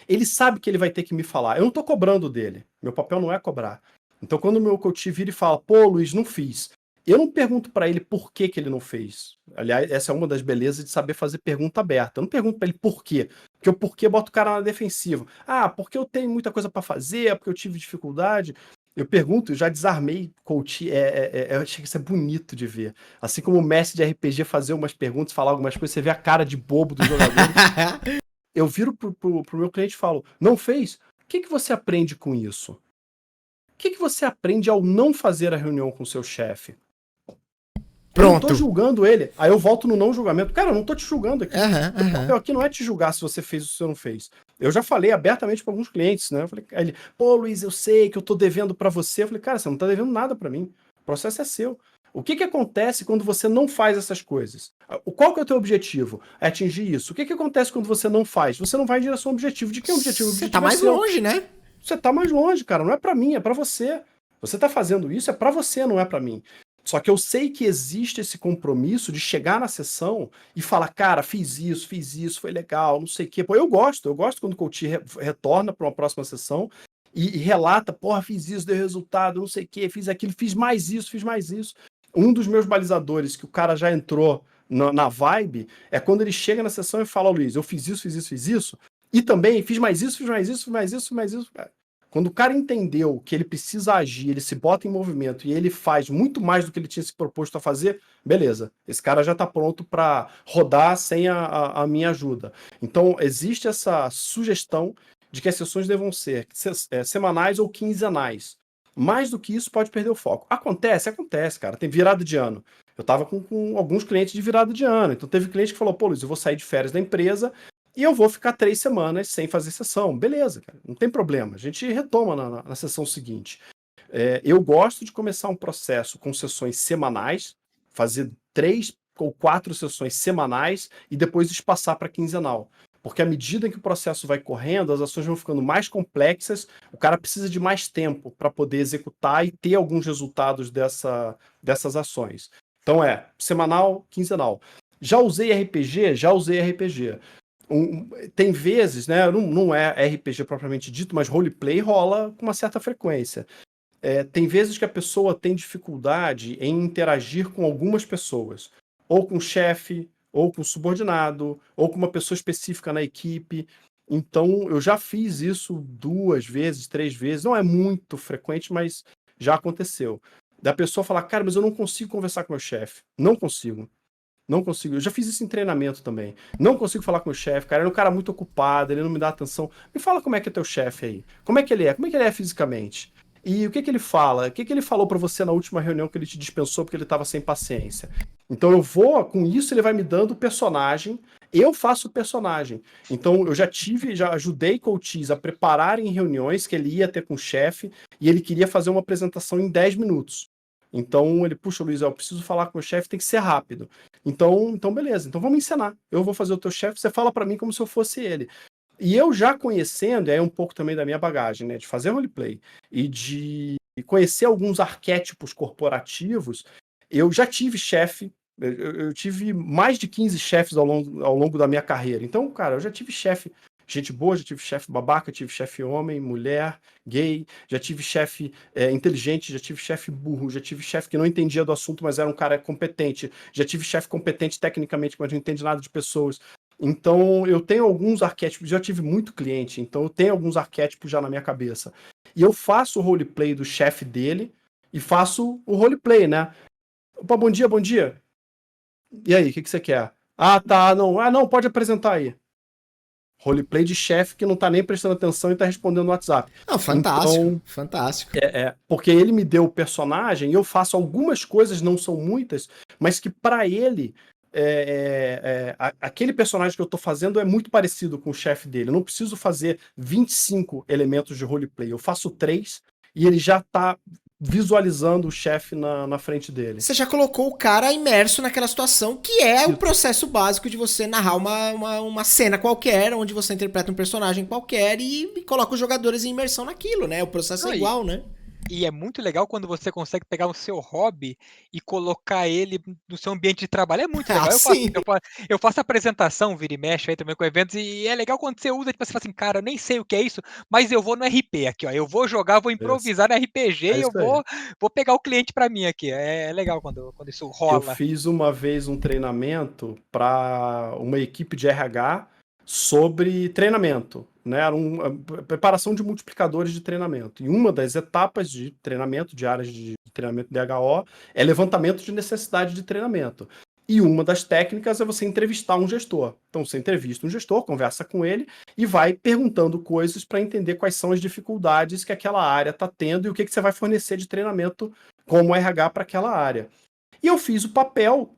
Ele sabe que ele vai ter que me falar. Eu não tô cobrando dele. Meu papel não é cobrar. Então, quando o meu coach vira e fala, pô, Luiz, não fiz. Eu não pergunto para ele por que ele não fez. Aliás, essa é uma das belezas de saber fazer pergunta aberta. Eu não pergunto para ele por quê. Porque o porquê bota o cara na defensiva. Ah, porque eu tenho muita coisa para fazer, porque eu tive dificuldade. Eu pergunto, eu já desarmei coach. Eu achei que isso é bonito de ver. Assim como o mestre de RPG fazer umas perguntas, falar algumas coisas, você vê a cara de bobo do jogador. Eu viro pro meu cliente e falo, não fez? O que você aprende com isso? O que você aprende ao não fazer a reunião com o seu chefe? Pronto. Eu não tô julgando ele. Aí eu volto no não julgamento. Cara, eu não tô te julgando aqui. O papel aqui não é te julgar se você fez ou se você não fez. Eu já falei abertamente para alguns clientes, né? Eu falei, aí ele, pô, Luiz, eu sei que eu tô devendo para você. Eu falei, cara, você não tá devendo nada para mim. O processo é seu. O que acontece quando você não faz essas coisas? Qual que é o teu objetivo? É atingir isso. O que acontece quando você não faz? Você não vai em direção ao objetivo. De que é o objetivo? Você tá mais longe, né? Você tá mais longe, cara. Não é para mim, é para você. Você tá fazendo isso, é para você, não é para mim. Só que eu sei que existe esse compromisso de chegar na sessão e falar, cara, fiz isso, foi legal, não sei o quê. Pô, eu gosto quando o coach retorna para uma próxima sessão e relata, porra, fiz isso, deu resultado, não sei o que, fiz aquilo, fiz mais isso, fiz mais isso. Um dos meus balizadores, que o cara já entrou na vibe, é quando ele chega na sessão e fala, Luiz, eu fiz isso, fiz isso, fiz isso, e também fiz mais isso, fiz mais isso, fiz mais isso, fiz mais isso. Quando o cara entendeu que ele precisa agir, ele se bota em movimento e ele faz muito mais do que ele tinha se proposto a fazer, beleza, esse cara já está pronto para rodar sem a minha ajuda. Então, existe essa sugestão de que as sessões devam ser semanais ou quinzenais. Mais do que isso, pode perder o foco. Acontece, cara. Tem virada de ano. Eu tava com alguns clientes de virada de ano. Então, teve cliente que falou, pô, Luiz, eu vou sair de férias da empresa e eu vou ficar 3 semanas sem fazer sessão. Beleza, cara. Não tem problema. A gente retoma na sessão seguinte. Eu gosto de começar um processo com sessões semanais, fazer 3 ou 4 sessões semanais e depois espaçar para quinzenal. Porque à medida que o processo vai correndo, as ações vão ficando mais complexas, o cara precisa de mais tempo para poder executar e ter alguns resultados dessas ações. Então semanal, quinzenal. Já usei RPG? Já usei RPG. Tem vezes, né? Não é RPG propriamente dito, mas roleplay rola com uma certa frequência. Tem vezes que a pessoa tem dificuldade em interagir com algumas pessoas, ou com o chefe, ou com o subordinado, ou com uma pessoa específica na equipe. Então, eu já fiz isso 2 vezes, 3 vezes. Não é muito frequente, mas já aconteceu. Da pessoa falar, cara, mas eu não consigo conversar com o meu chefe. Não consigo. Não consigo. Eu já fiz isso em treinamento também. Não consigo falar com o chefe, cara. Ele é um cara muito ocupado, ele não me dá atenção. Me fala como é que é teu chefe aí. Como é que ele é? Como é que ele é fisicamente? E o que ele fala? O que ele falou pra você na última reunião que ele te dispensou porque ele tava sem paciência? Então eu vou, com isso ele vai me dando o personagem, eu faço o personagem. Então eu já ajudei coaches a prepararem reuniões que ele ia ter com o chefe e ele queria fazer uma apresentação em 10 minutos. Então ele, puxa, Luiz, eu preciso falar com o chefe, tem que ser rápido. Então beleza, então vamos encenar. Eu vou fazer o teu chefe, você fala pra mim como se eu fosse ele. E eu já conhecendo, é um pouco também da minha bagagem, né, de fazer roleplay e de conhecer alguns arquétipos corporativos, eu já tive chefe, eu tive mais de 15 chefes ao longo da minha carreira. Então, cara, eu já tive chefe gente boa, já tive chefe babaca, tive chefe homem, mulher, gay, já tive chefe inteligente, já tive chefe burro, já tive chefe que não entendia do assunto, mas era um cara competente, já tive chefe competente tecnicamente, mas não entende nada de pessoas. Então, eu tenho alguns arquétipos, já tive muito cliente, então eu tenho alguns arquétipos já na minha cabeça. E eu faço o roleplay do chefe dele e faço o roleplay, né? Opa, bom dia, bom dia. E aí, o que você quer? Ah, tá, não. Ah, não, pode apresentar aí. Roleplay de chefe que não tá nem prestando atenção e tá respondendo no WhatsApp. Não, fantástico, então, fantástico. Porque ele me deu o personagem e eu faço algumas coisas, não são muitas, mas que para ele aquele personagem que eu tô fazendo é muito parecido com o chefe dele. Eu não preciso fazer 25 elementos de roleplay. Eu faço 3 e ele já tá visualizando o chefe na frente dele. Você já colocou o cara imerso naquela situação, que é o processo básico de você narrar uma cena qualquer, onde você interpreta um personagem qualquer e coloca os jogadores em imersão naquilo, né? O processo é igual, né? E é muito legal quando você consegue pegar o seu hobby e colocar ele no seu ambiente de trabalho. É muito legal. Eu faço apresentação, vira e mexe aí também com eventos, e é legal quando você usa, tipo, você fala assim, cara, eu nem sei o que é isso, mas eu vou no RP aqui, ó. Eu vou jogar, vou improvisar no RPG e eu vou pegar o cliente para mim aqui. É legal quando isso rola. Eu fiz uma vez um treinamento para uma equipe de RH sobre treinamento, né? Era uma preparação de multiplicadores de treinamento. E uma das etapas de treinamento, de áreas de treinamento DHO, é levantamento de necessidade de treinamento. E uma das técnicas é você entrevistar um gestor. Então você entrevista um gestor, conversa com ele e vai perguntando coisas para entender quais são as dificuldades que aquela área está tendo e o que você vai fornecer de treinamento como RH para aquela área. E eu fiz o papel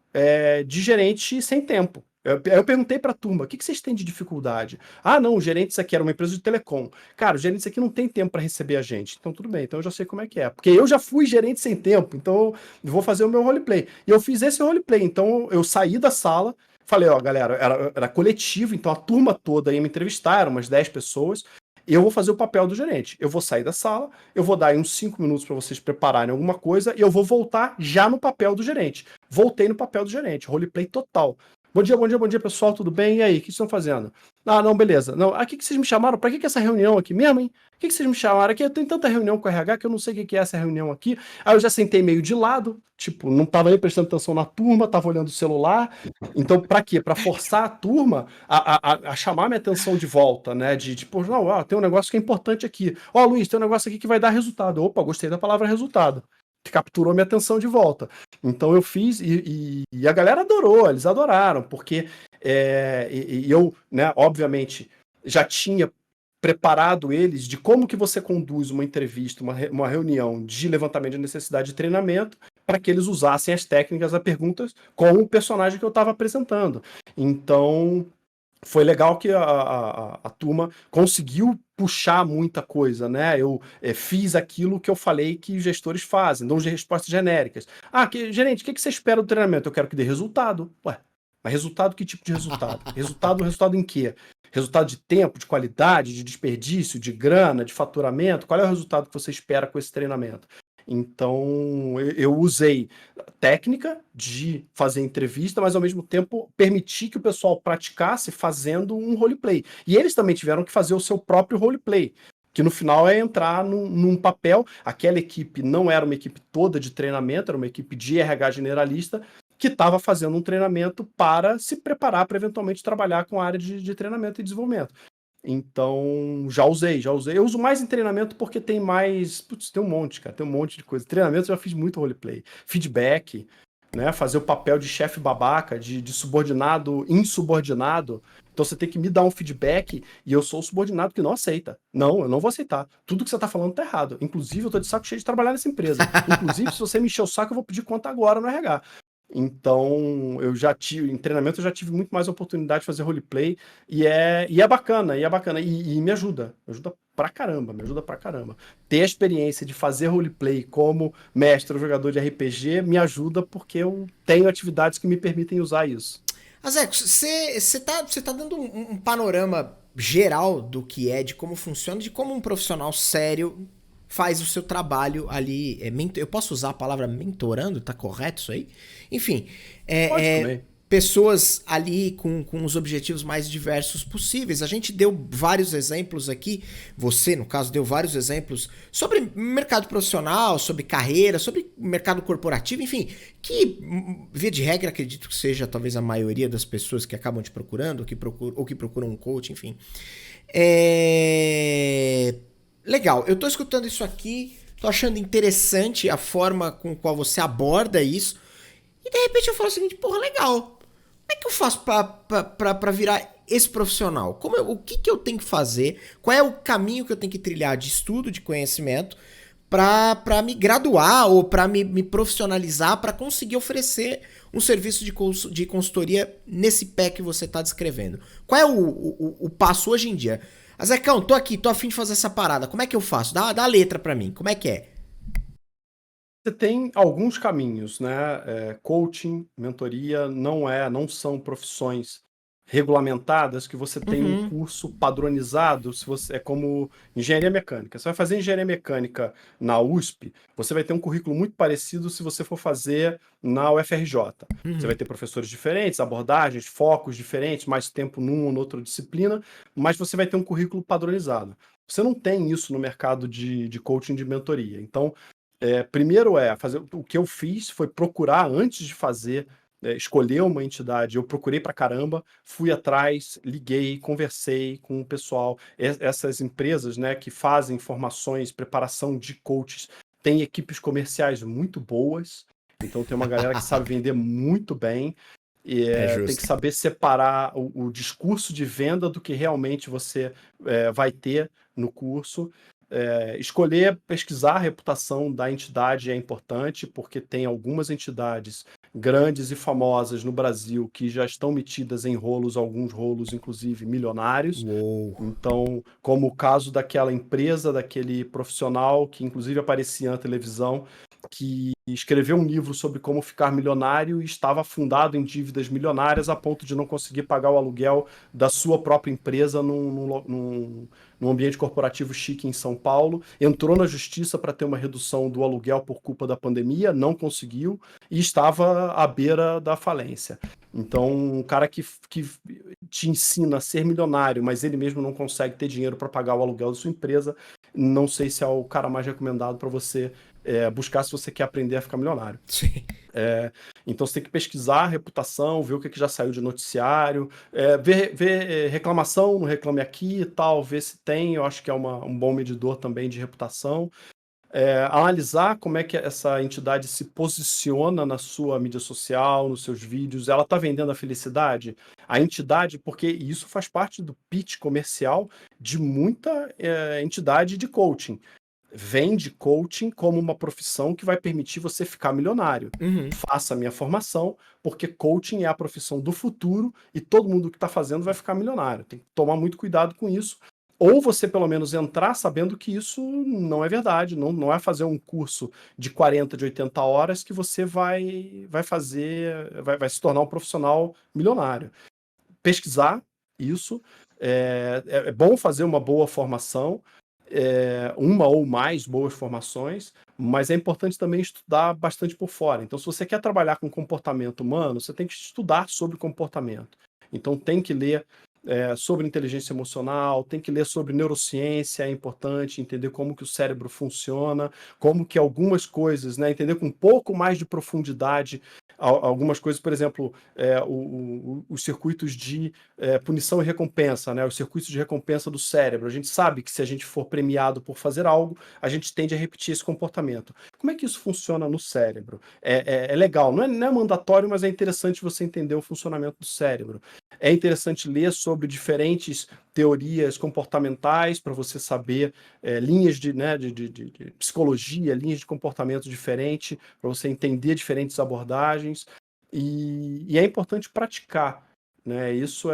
de gerente sem tempo. Eu perguntei para a turma, o que vocês têm de dificuldade? Ah, não, o gerente isso aqui era uma empresa de telecom. Cara, o gerente isso aqui não tem tempo para receber a gente. Então tudo bem, então eu já sei como é que é. Porque eu já fui gerente sem tempo, então eu vou fazer o meu roleplay. E eu fiz esse roleplay, então eu saí da sala, falei, ó, galera, era coletivo, então a turma toda ia me entrevistar, eram umas 10 pessoas. Eu vou fazer o papel do gerente. Eu vou sair da sala, eu vou dar aí uns 5 minutos para vocês prepararem alguma coisa e eu vou voltar já no papel do gerente. Voltei no papel do gerente, roleplay total. bom dia, pessoal, tudo bem? E aí, o que vocês estão fazendo? Ah, não, beleza. Não, aqui que vocês me chamaram? Pra que essa reunião aqui mesmo, hein? O que vocês me chamaram aqui? Eu tenho tanta reunião com o RH que eu não sei o que é essa reunião aqui. Aí eu já sentei meio de lado, tipo, não tava nem prestando atenção na turma, tava olhando o celular. Então, pra quê? Pra forçar a turma a chamar minha atenção de volta, né? De tipo, não, ó, tem um negócio que é importante aqui. Ó, Luiz, tem um negócio aqui que vai dar resultado. Opa, gostei da palavra resultado. Capturou minha atenção de volta. Então eu fiz e a galera adorou, eles adoraram, porque eu, né, obviamente, já tinha preparado eles de como que você conduz uma entrevista, uma reunião de levantamento de necessidade de treinamento, para que eles usassem as técnicas, as perguntas, com o personagem que eu estava apresentando. Então, foi legal que a turma conseguiu puxar muita coisa, né? Eu fiz aquilo que eu falei que os gestores fazem, dão respostas genéricas. Ah, gerente, o que você espera do treinamento? Eu quero que dê resultado. Ué, mas resultado, que tipo de resultado? Resultado em quê? Resultado de tempo, de qualidade, de desperdício, de grana, de faturamento? Qual é o resultado que você espera com esse treinamento? Então, eu usei técnica de fazer entrevista, mas ao mesmo tempo permitir que o pessoal praticasse fazendo um roleplay. E eles também tiveram que fazer o seu próprio roleplay, que no final é entrar num papel. Aquela equipe não era uma equipe toda de treinamento, era uma equipe de RH generalista que estava fazendo um treinamento para se preparar para eventualmente trabalhar com a área de treinamento e desenvolvimento. Então, já usei. Eu uso mais em treinamento porque tem mais. Putz, tem um monte, cara. Tem um monte de coisa. Treinamento eu já fiz muito roleplay. Feedback, né? Fazer o papel de chefe babaca, de subordinado insubordinado. Então você tem que me dar um feedback e eu sou o subordinado que não aceita. Não, eu não vou aceitar. Tudo que você tá falando tá errado. Inclusive, eu tô de saco cheio de trabalhar nessa empresa. Inclusive, se você me encher o saco, eu vou pedir conta agora no RH. Então, em treinamento eu já tive muito mais oportunidade de fazer roleplay e é bacana, e me ajuda pra caramba, Ter a experiência de fazer roleplay como mestre ou jogador de RPG me ajuda porque eu tenho atividades que me permitem usar isso. Azeco, você tá dando um panorama geral do que é, de como funciona, de como um profissional sério faz o seu trabalho ali. Eu posso usar a palavra mentorando? Tá correto isso aí? Enfim, Pode também. pessoas ali com os objetivos mais diversos possíveis. A gente deu vários exemplos aqui, você, no caso, deu vários exemplos sobre mercado profissional, sobre carreira, sobre mercado corporativo, enfim, que, via de regra, acredito que seja talvez a maioria das pessoas que acabam te procurando, ou que procuram um coach, enfim. Legal, eu tô escutando isso aqui, tô achando interessante a forma com qual você aborda isso, e de repente eu falo o seguinte, porra, legal, como é que eu faço pra virar esse profissional? O que eu tenho que fazer? Qual é o caminho que eu tenho que trilhar de estudo, de conhecimento, pra me graduar ou pra me profissionalizar, pra conseguir oferecer um serviço de consultoria nesse pé que você tá descrevendo? Qual é o passo hoje em dia? Azecão, tô aqui, tô a fim de fazer essa parada. Como é que eu faço? Dá a letra pra mim. Como é que é? Você tem alguns caminhos, né? Coaching, mentoria, não são profissões regulamentadas que você tem um curso padronizado. Se você é como engenharia mecânica. Você vai fazer engenharia mecânica na USP, você vai ter um currículo muito parecido se você for fazer na UFRJ. Você vai ter professores diferentes, abordagens, focos diferentes, mais tempo numa ou noutra disciplina, mas você vai ter um currículo padronizado. Você não tem isso no mercado de coaching de mentoria. Então, primeiro fazer o que eu fiz foi procurar antes de fazer, escolher uma entidade. Eu procurei pra caramba, fui atrás, liguei, conversei com o pessoal. Essas empresas, né, que fazem formações, preparação de coaches, têm equipes comerciais muito boas. Então tem uma galera que sabe vender muito bem. E tem que saber separar o discurso de venda do que realmente você vai ter no curso. Escolher, pesquisar a reputação da entidade é importante, porque tem algumas entidades grandes e famosas no Brasil que já estão metidas em rolos, alguns rolos, inclusive, milionários. Uou. Então, como o caso daquela empresa, daquele profissional que, inclusive, aparecia na televisão, que escreveu um livro sobre como ficar milionário e estava afundado em dívidas milionárias a ponto de não conseguir pagar o aluguel da sua própria empresa num ambiente corporativo chique em São Paulo. Entrou na justiça para ter uma redução do aluguel por culpa da pandemia, não conseguiu e estava à beira da falência. Então, um cara que te ensina a ser milionário, mas ele mesmo não consegue ter dinheiro para pagar o aluguel da sua empresa, não sei se é o cara mais recomendado para você buscar se você quer aprender a ficar milionário. Sim. Então você tem que pesquisar a reputação, ver o que já saiu de noticiário, ver reclamação no Reclame Aqui e tal, ver se tem, eu acho que é um bom medidor também de reputação. Analisar como é que essa entidade se posiciona na sua mídia social, nos seus vídeos, ela está vendendo a felicidade? A entidade, porque isso faz parte do pitch comercial de muita entidade de coaching. Vende coaching como uma profissão que vai permitir você ficar milionário. Uhum. Faça a minha formação, porque coaching é a profissão do futuro e todo mundo que está fazendo vai ficar milionário. Tem que tomar muito cuidado com isso. Ou você, pelo menos, entrar sabendo que isso não é verdade. Não é fazer um curso de 40, de 80 horas que você vai se tornar um profissional milionário. Pesquisar isso. É bom fazer uma boa formação, uma ou mais boas formações, mas é importante também estudar bastante por fora. Então, se você quer trabalhar com comportamento humano, você tem que estudar sobre comportamento. Então, tem que ler sobre inteligência emocional, tem que ler sobre neurociência, é importante entender como que o cérebro funciona, como que algumas coisas, né, entender com um pouco mais de profundidade algumas coisas, por exemplo, os circuitos de punição e recompensa, né, os circuitos de recompensa do cérebro. A gente sabe que se a gente for premiado por fazer algo, a gente tende a repetir esse comportamento. Como é que isso funciona no cérebro? É legal, não é mandatório, mas é interessante você entender o funcionamento do cérebro. É interessante ler sobre diferentes teorias comportamentais para você saber linhas de psicologia, linhas de comportamento diferentes, para você entender diferentes abordagens. E é importante praticar. Né? Isso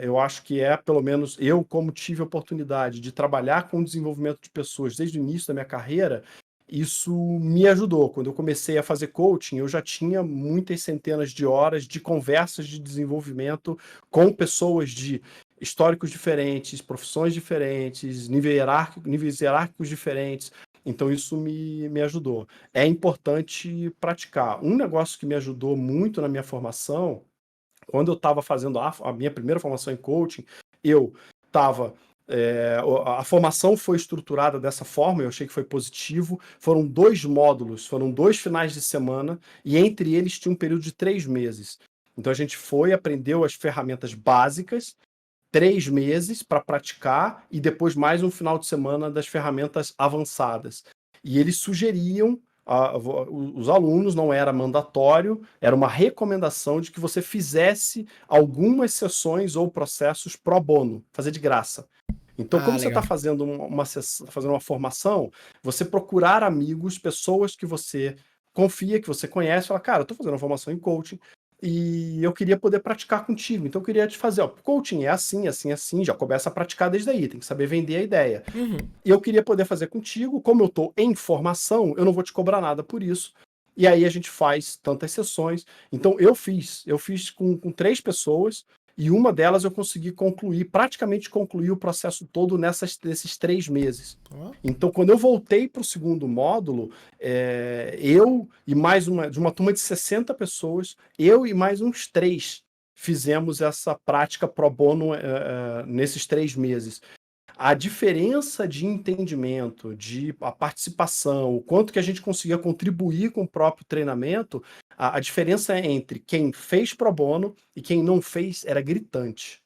eu acho que pelo menos eu, como tive a oportunidade de trabalhar com o desenvolvimento de pessoas desde o início da minha carreira, isso me ajudou. Quando eu comecei a fazer coaching, eu já tinha muitas centenas de horas de conversas de desenvolvimento com pessoas de históricos diferentes, profissões diferentes, níveis hierárquicos diferentes. Então, isso me ajudou. É importante praticar. Um negócio que me ajudou muito na minha formação, quando eu estava fazendo a minha primeira formação em coaching, eu estava... a formação foi estruturada dessa forma, eu achei que foi positivo. Foram 2 módulos, foram 2 finais de semana, e entre eles tinha um período de 3 meses. Então a gente aprendeu as ferramentas básicas, 3 meses para praticar, e depois mais um final de semana das ferramentas avançadas. E eles sugeriam, os alunos, não era mandatório, era uma recomendação de que você fizesse algumas sessões ou processos pro bono, fazer de graça. Então, como você está fazendo uma formação, você procurar amigos, pessoas que você confia, que você conhece, fala, cara, eu estou fazendo uma formação em coaching e eu queria poder praticar contigo. Então, eu queria te fazer, coaching é assim, assim, assim, já começa a praticar desde aí, tem que saber vender a ideia. Uhum. E eu queria poder fazer contigo, como eu estou em formação, eu não vou te cobrar nada por isso. E aí a gente faz tantas sessões. Então, eu fiz com 3 pessoas, e uma delas eu consegui praticamente concluir o processo todo nesses 3 meses. Então, quando eu voltei para o segundo módulo, eu e mais de uma turma de 60 pessoas, eu e mais uns 3 fizemos essa prática pro bono nesses 3 meses. A diferença de entendimento, a participação, o quanto que a gente conseguia contribuir com o próprio treinamento, a diferença entre quem fez pro bono e quem não fez era gritante.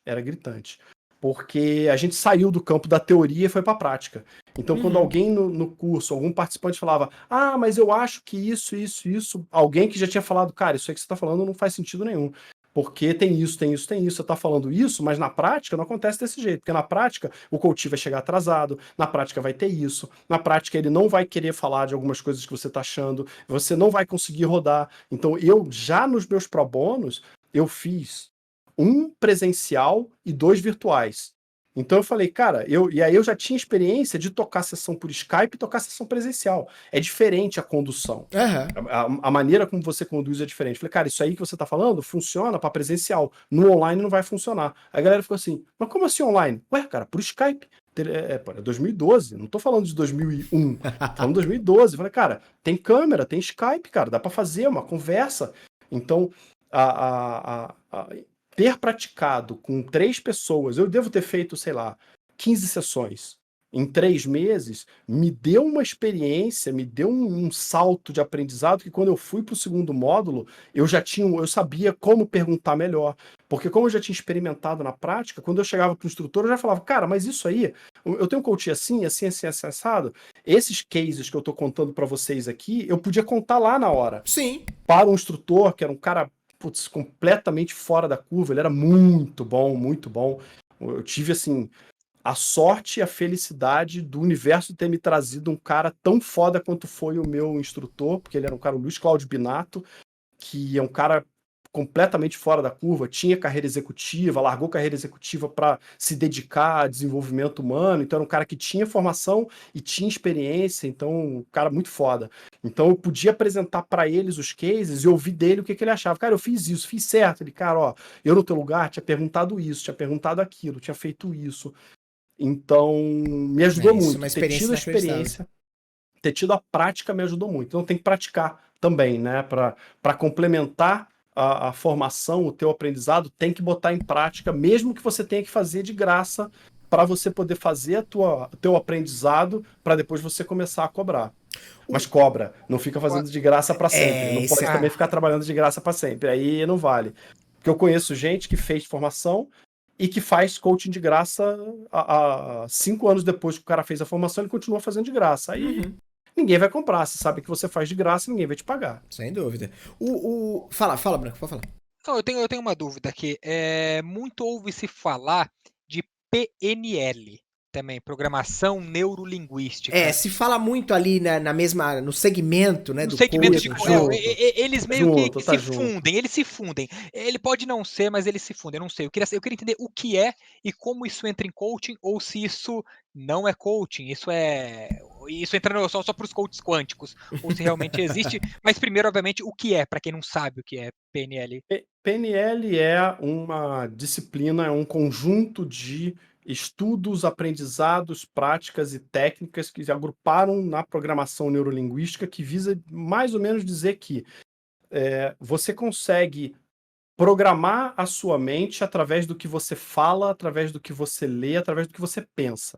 Porque a gente saiu do campo da teoria e foi para a prática. Então, quando alguém no curso, algum participante falava, mas eu acho que isso, alguém que já tinha falado, cara, isso aí que você está falando não faz sentido nenhum. Porque tem isso, você está falando isso, mas na prática não acontece desse jeito, porque na prática o coach vai chegar atrasado, na prática vai ter isso, na prática ele não vai querer falar de algumas coisas que você está achando, você não vai conseguir rodar. Então eu, já nos meus pro bonos, eu fiz 1 presencial e 2 virtuais. Então eu falei, cara, e aí eu já tinha experiência de tocar sessão por Skype e tocar sessão presencial. É diferente a condução. Aham. A maneira como você conduz é diferente. Falei, cara, isso aí que você tá falando funciona para presencial. No online não vai funcionar. Aí a galera ficou assim, mas como assim online? Ué, cara, por Skype. É 2012, não tô falando de 2001, tô falando de 2012. Falei, cara, tem câmera, tem Skype, cara, dá para fazer uma conversa. Então, ter praticado com 3 pessoas, eu devo ter feito, sei lá, 15 sessões em 3 meses, me deu uma experiência, me deu um salto de aprendizado que quando eu fui para o segundo módulo, eu sabia como perguntar melhor. Porque como eu já tinha experimentado na prática, quando eu chegava para o instrutor, eu já falava, cara, mas isso aí, eu tenho um coach assim, assim, assim, assim, assado. Esses cases que eu estou contando para vocês aqui, eu podia contar lá na hora. Sim. Para um instrutor, que era um cara completamente fora da curva, ele era muito bom, muito bom. Eu tive, assim, a sorte e a felicidade do universo ter me trazido um cara tão foda quanto foi o meu instrutor, porque ele era um cara, o Luiz Cláudio Binato, que é um cara completamente fora da curva, tinha carreira executiva, largou carreira executiva para se dedicar a desenvolvimento humano, então era um cara que tinha formação e tinha experiência, então um cara muito foda. Então eu podia apresentar para eles os cases e ouvir dele o que ele achava. Cara, eu fiz isso, fiz certo. Ele, cara, ó, eu no teu lugar tinha perguntado isso, tinha perguntado aquilo, tinha feito isso. Então, me ajudou Isso é uma muito. Ter experiência tido a inacreditável. experiência, ter tido a prática me ajudou muito. Então, tem que praticar também, né? Para complementar a formação, o teu aprendizado, tem que botar em prática, mesmo que você tenha que fazer de graça, para você poder fazer o teu aprendizado, para depois você começar a cobrar. Mas cobra, não fica fazendo de graça para sempre. Não Isso pode é. também ficar trabalhando de graça para sempre. Aí não vale. Porque eu conheço gente que fez formação e que faz coaching de graça há 5 anos depois que o cara fez a formação, ele continua fazendo de graça. Aí ninguém vai comprar. Você sabe que você faz de graça, ninguém vai te pagar. Sem dúvida. Fala, Branco, pode falar. Não, eu tenho uma dúvida aqui. Muito ouve-se falar de PNL também, Programação Neurolinguística. Se fala muito ali no segmento, né, No do segmento coaching de. Isso, e tal. junto. Eles meio que Junto, se tá junto. fundem, eles se fundem. Ele pode não ser, mas eles se fundem, eu não sei. Eu queria entender o que é e como isso entra em coaching, ou se isso não é coaching, isso entra só para os coaches quânticos, ou se realmente existe. Mas primeiro, obviamente, o que é, para quem não sabe o que é PNL. PNL é uma disciplina, é um conjunto de estudos, aprendizados, práticas e técnicas que se agruparam na programação neurolinguística, que visa mais ou menos dizer que você consegue programar a sua mente através do que você fala, através do que você lê, através do que você pensa.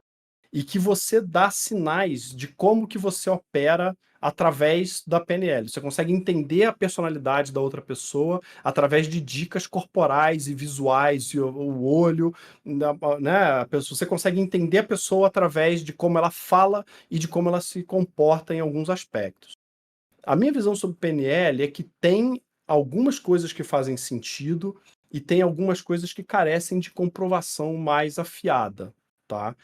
E que você dá sinais de como que você opera através da PNL. Você consegue entender a personalidade da outra pessoa através de dicas corporais e visuais, e o olho, né? Você consegue entender a pessoa através de como ela fala e de como ela se comporta em alguns aspectos. A minha visão sobre PNL é que tem algumas coisas que fazem sentido e tem algumas coisas que carecem de comprovação mais afiada, tá?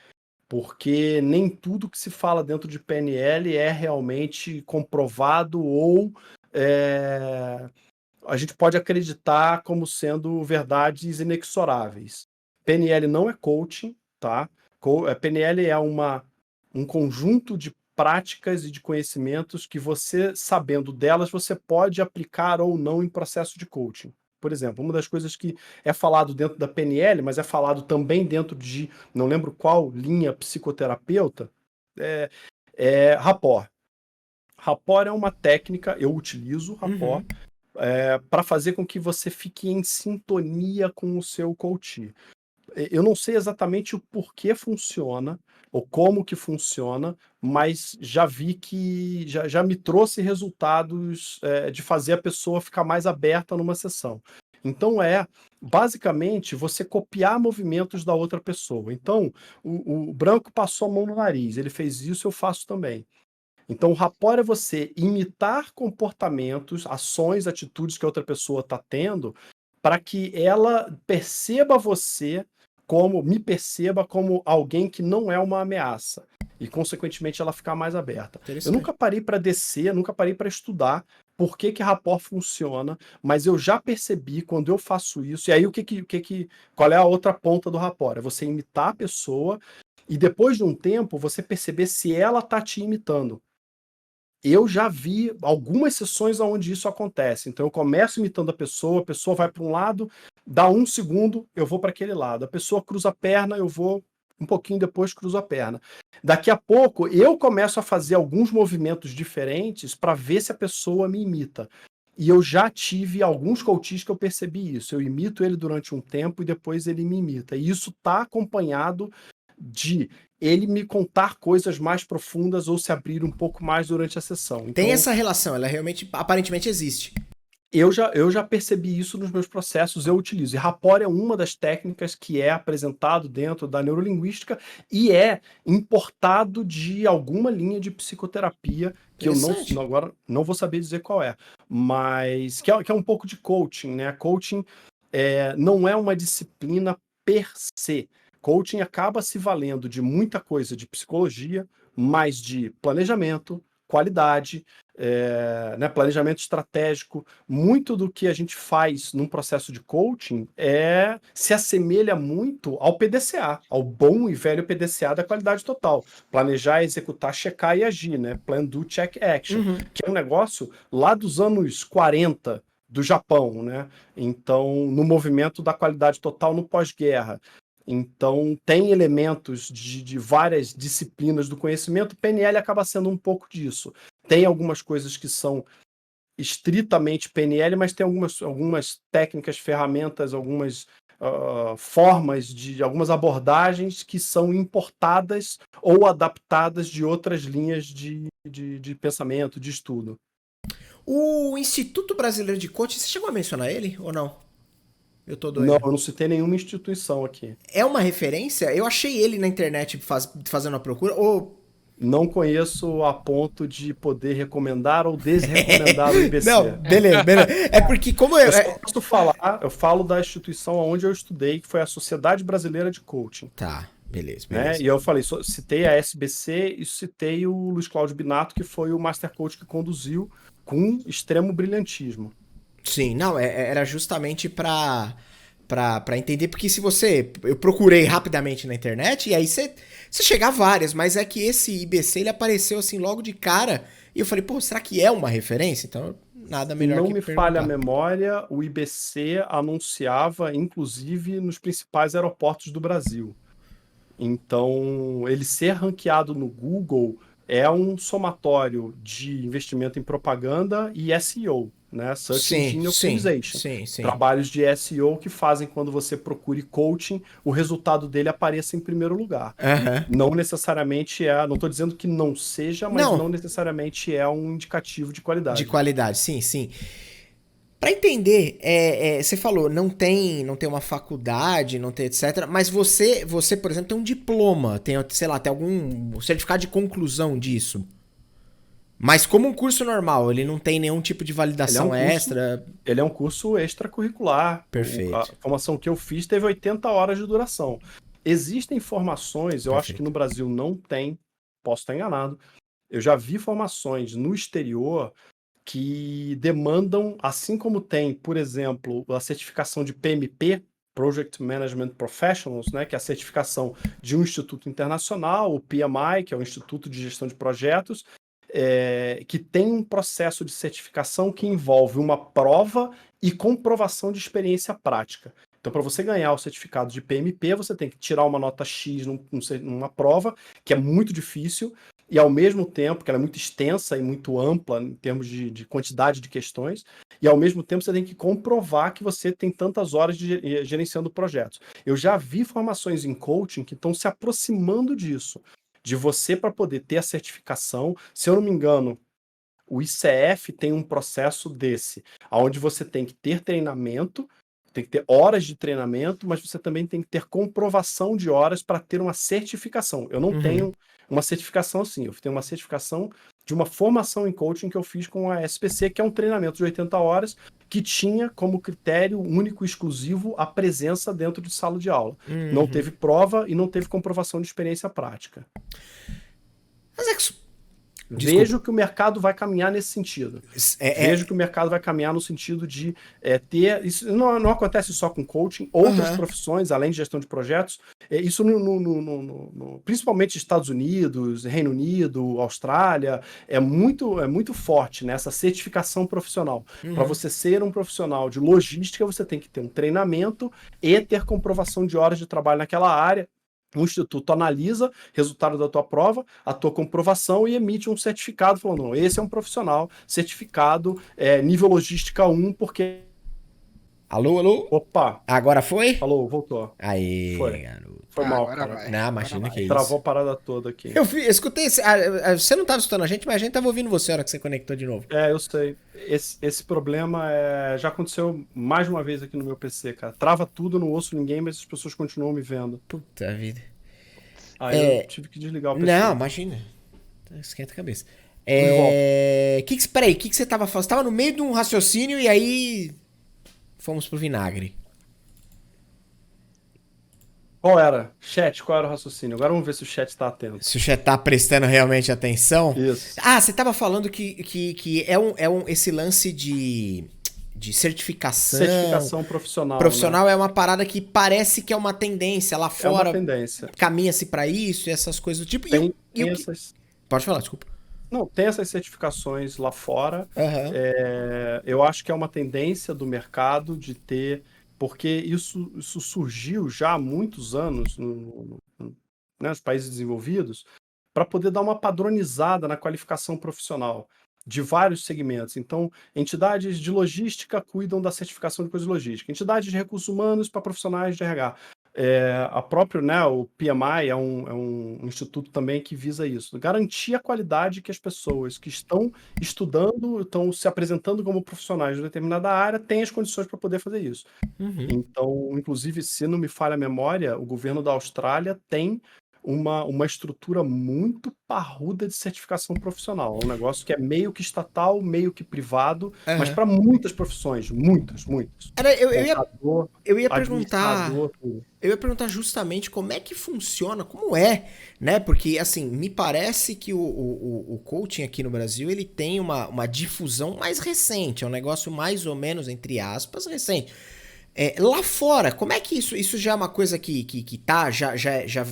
Porque nem tudo que se fala dentro de PNL é realmente comprovado ou a gente pode acreditar como sendo verdades inexoráveis. PNL não é coaching, tá? PNL é um conjunto de práticas e de conhecimentos que você, sabendo delas, você pode aplicar ou não em processo de coaching. Por exemplo, uma das coisas que é falado dentro da PNL, mas é falado também dentro de, não lembro qual linha psicoterapeuta, é rapport. Rapport é uma técnica, eu utilizo rapport, para fazer com que você fique em sintonia com o seu coach. Eu não sei exatamente o porquê funciona ou como que funciona, mas já vi que já me trouxe resultados de fazer a pessoa ficar mais aberta numa sessão. Então basicamente você copiar movimentos da outra pessoa. Então o Branco passou a mão no nariz, ele fez isso, eu faço também. Então, o rapport é você imitar comportamentos, ações, atitudes que a outra pessoa está tendo, para que ela me perceba como alguém que não é uma ameaça. e, consequentemente, ela ficar mais aberta. Eu Interessante. nunca parei para descer, nunca parei para estudar por que que rapport funciona, mas eu já percebi quando eu faço isso, e aí qual é a outra ponta do rapport? É você imitar a pessoa e depois de um tempo você perceber se ela tá te imitando. Eu já vi algumas sessões onde isso acontece. Então eu começo imitando a pessoa vai para um lado, dá um segundo, eu vou para aquele lado. A pessoa cruza a perna, eu vou um pouquinho depois cruzo a perna. Daqui a pouco eu começo a fazer alguns movimentos diferentes para ver se a pessoa me imita. E eu já tive alguns coaches que eu percebi isso. Eu imito ele durante um tempo e depois ele me imita. E isso está acompanhado de ele me contar coisas mais profundas ou se abrir um pouco mais durante a sessão. Então, Tem essa relação, ela realmente, aparentemente existe. eu já percebi isso nos meus processos, eu utilizo. E rapport é uma das técnicas que é apresentado dentro da neurolinguística e é importado de alguma linha de psicoterapia que eu agora não vou saber dizer qual é, mas que é um pouco de coaching, né? Coaching não é uma disciplina per se. Coaching acaba se valendo de muita coisa de psicologia, mas de planejamento, qualidade, né, planejamento estratégico. Muito do que a gente faz num processo de coaching se assemelha muito ao PDCA, ao bom e velho PDCA da qualidade total. Planejar, executar, checar e agir, né? Plan, do, check, action. Que é um negócio lá dos anos 40 do Japão, né? Então, no movimento da qualidade total no pós-guerra. Então, tem elementos de várias disciplinas do conhecimento. PNL acaba sendo um pouco disso. Tem algumas coisas que são estritamente PNL, mas tem algumas técnicas, ferramentas, algumas formas algumas abordagens que são importadas ou adaptadas de outras linhas de pensamento, de estudo. O Instituto Brasileiro de Coaching, você chegou a mencionar ele ou não? Eu tô doido. Não, eu não citei nenhuma instituição aqui. É uma referência? Eu achei ele na internet fazendo a procura, ou... Não conheço a ponto de poder recomendar ou desrecomendar o IBC. Não, beleza. É porque como eu só posso falar, eu falo da instituição onde eu estudei, que foi a Sociedade Brasileira de Coaching. Tá, beleza. Né? E eu falei, citei a SBC e citei o Luiz Cláudio Binato, que foi o Master Coach que conduziu com extremo brilhantismo. Sim, não, era justamente pra entender, porque eu procurei rapidamente na internet, e aí você chega a várias, mas é que esse IBC, ele apareceu assim logo de cara, e eu falei, pô, será que é uma referência? Então, nada melhor que não me falha a memória, o IBC anunciava, inclusive, nos principais aeroportos do Brasil. Então, ele ser ranqueado no Google é um somatório de investimento em propaganda e SEO, né? Search Engine Optimization. Sim. Trabalhos de SEO que fazem quando você procure coaching, o resultado dele apareça em primeiro lugar. Não necessariamente não estou dizendo que não seja, mas não necessariamente é um indicativo de qualidade. De qualidade, sim. Pra entender, você falou, não tem uma faculdade, não tem etc. Mas você, por exemplo, tem um diploma, tem, sei lá, tem algum certificado de conclusão disso. Mas como um curso normal, ele não tem nenhum tipo de validação extra. Ele é um curso extracurricular. Perfeito. A formação que eu fiz teve 80 horas de duração. Existem formações, eu acho que no Brasil não tem, posso estar enganado. Eu já vi formações no exterior que demandam, assim como tem, por exemplo, a certificação de PMP, Project Management Professionals, né, que é a certificação de um instituto internacional, o PMI, que é o Instituto de Gestão de Projetos, que tem um processo de certificação que envolve uma prova e comprovação de experiência prática. Então, para você ganhar o certificado de PMP, você tem que tirar uma nota X numa prova, que é muito difícil, e ao mesmo tempo, que ela é muito extensa e muito ampla em termos de quantidade de questões, e ao mesmo tempo você tem que comprovar que você tem tantas horas de gerenciando projetos. Eu já vi formações em coaching que estão se aproximando disso, de você para poder ter a certificação. Se eu não me engano, o ICF tem um processo desse, onde você tem que ter treinamento, tem que ter horas de treinamento, mas você também tem que ter comprovação de horas para ter uma certificação. Eu não tenho uma certificação assim, eu tenho uma certificação de uma formação em coaching que eu fiz com a SPC, que é um treinamento de 80 horas, que tinha como critério único e exclusivo a presença dentro de sala de aula. Não teve prova e não teve comprovação de experiência prática. Mas é que... Vejo que o mercado vai caminhar nesse sentido. Vejo que o mercado vai caminhar no sentido de ter... Isso não acontece só com coaching, outras profissões, além de gestão de projetos. Isso principalmente Estados Unidos, Reino Unido, Austrália, é muito forte nessa certificação profissional. Para você ser um profissional de logística, você tem que ter um treinamento e ter comprovação de horas de trabalho naquela área. O instituto analisa resultado da tua prova, a tua comprovação e emite um certificado falando, não, esse é um profissional certificado nível logística 1, porque... Alô? Opa! Agora foi? Falou, voltou. Aí, Foi. garoto. Foi mal, Agora cara. vai. Não, imagina que é isso. Travou a parada toda aqui. Eu escutei, você não tava escutando a gente, mas a gente tava ouvindo você na hora que você conectou de novo. Eu sei. Esse problema já aconteceu mais de uma vez aqui no meu PC, cara. Trava tudo, não ouço ninguém, mas as pessoas continuam me vendo. Puta vida. Eu tive que desligar o PC. Não, imagina. Esquenta a cabeça. Peraí, o que você tava falando? Você tava no meio de um raciocínio e aí fomos pro vinagre. Qual era? Chat, qual era o raciocínio? Agora vamos ver se o chat tá atento. Se o chat tá prestando realmente atenção. Isso. Você tava falando que esse lance de certificação. Certificação profissional. Profissional, né? É uma parada que parece que é uma tendência lá fora. É uma tendência. Caminha-se pra isso e essas coisas do tipo. Tem essas... Pode falar, desculpa. Não, tem essas certificações lá fora. Eu acho que é uma tendência do mercado de ter... Porque isso surgiu já há muitos anos nos países desenvolvidos para poder dar uma padronizada na qualificação profissional de vários segmentos. Então, entidades de logística cuidam da certificação de coisas de logística, entidades de recursos humanos para profissionais de RH. A própria, o PMI é um instituto também que visa isso, garantir a qualidade que as pessoas que estão estudando, estão se apresentando como profissionais de determinada área, têm as condições para poder fazer isso. Então, inclusive, se não me falha a memória, o governo da Austrália tem uma estrutura muito parruda de certificação profissional. É um negócio que é meio que estatal, meio que privado, mas para muitas profissões, muitas. Eu ia perguntar justamente como é que funciona, como é, né? Porque, assim, me parece que o coaching aqui no Brasil, ele tem uma difusão mais recente, é um negócio mais ou menos, entre aspas, recente. Lá fora, como é que isso já é uma coisa que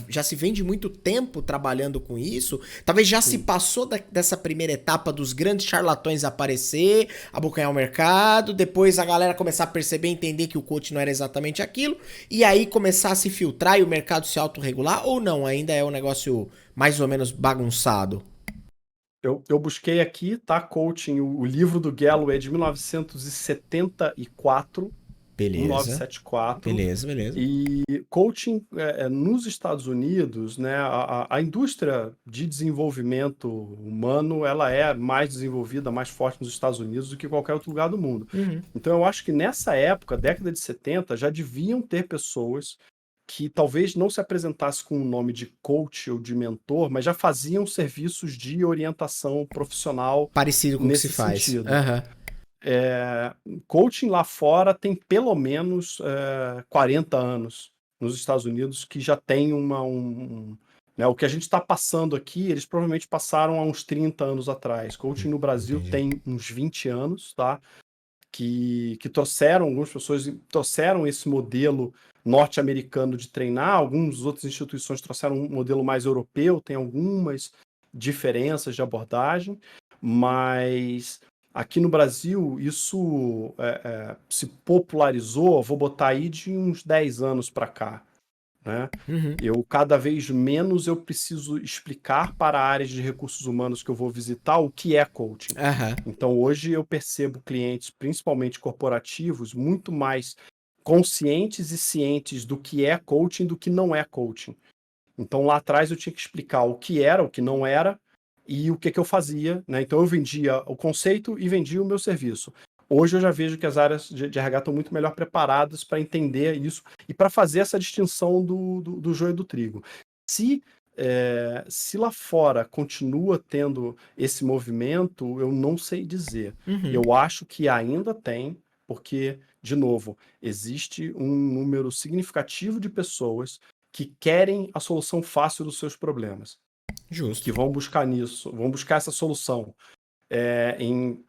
já se vem de muito tempo trabalhando com isso? Talvez já se passou dessa primeira etapa dos grandes charlatões aparecer, abocanhar o mercado, depois a galera começar a perceber, entender que o coach não era exatamente aquilo, e aí começar a se filtrar e o mercado se autorregular, ou não? Ainda é um negócio mais ou menos bagunçado? Eu busquei aqui, tá? Coaching, o livro do Gallup é de 1974. Beleza. 1974. Beleza. E coaching nos Estados Unidos, né, a indústria de desenvolvimento humano, ela é mais desenvolvida, mais forte nos Estados Unidos do que qualquer outro lugar do mundo. Então eu acho que nessa época, década de 70, já deviam ter pessoas que talvez não se apresentassem com o nome de coach ou de mentor, mas já faziam serviços de orientação profissional parecido com o que se faz. Sentido. Coaching lá fora tem pelo menos 40 anos nos Estados Unidos, que já tem o que a gente está passando aqui, eles provavelmente passaram há uns 30 anos atrás. Coaching no Brasil tem uns 20 anos, tá? Que algumas pessoas trouxeram esse modelo norte-americano de treinar, algumas outras instituições trouxeram um modelo mais europeu, tem algumas diferenças de abordagem, mas... Aqui no Brasil, isso se popularizou, vou botar aí de uns 10 anos para cá. Né? Cada vez menos eu preciso explicar para áreas de recursos humanos que eu vou visitar o que é coaching. Então, hoje eu percebo clientes, principalmente corporativos, muito mais conscientes e cientes do que é coaching do que não é coaching. Então, lá atrás eu tinha que explicar o que era, o que não era, e o que eu fazia, né? Então eu vendia o conceito e vendia o meu serviço. Hoje eu já vejo que as áreas de RH estão muito melhor preparadas para entender isso e para fazer essa distinção do joio e do trigo. Se lá fora continua tendo esse movimento, eu não sei dizer. Eu acho que ainda tem, porque, de novo, existe um número significativo de pessoas que querem a solução fácil dos seus problemas. Justo. que vão buscar nisso, vão buscar essa solução em,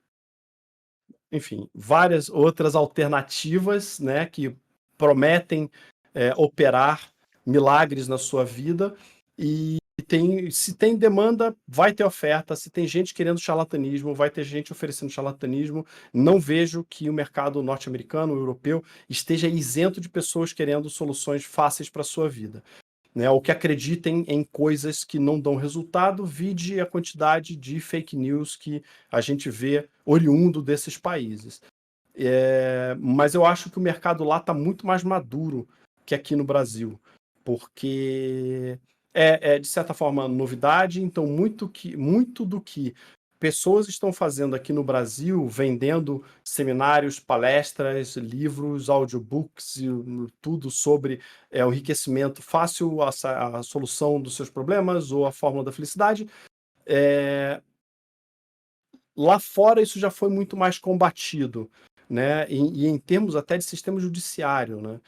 enfim, várias outras alternativas, né, que prometem operar milagres na sua vida. E se tem demanda, vai ter oferta. Se tem gente querendo charlatanismo, vai ter gente oferecendo charlatanismo. Não vejo que o mercado norte-americano, europeu, esteja isento de pessoas querendo soluções fáceis para a sua vida, né, ou que acreditem em coisas que não dão resultado, vide a quantidade de fake news que a gente vê oriundo desses países. Mas eu acho que o mercado lá está muito mais maduro que aqui no Brasil, porque de certa forma, novidade. Então, muito do que pessoas estão fazendo aqui no Brasil, vendendo seminários, palestras, livros, audiobooks, e tudo sobre o enriquecimento fácil, a solução dos seus problemas ou a fórmula da felicidade. Lá fora isso já foi muito mais combatido, né? E em termos até de sistema judiciário, né?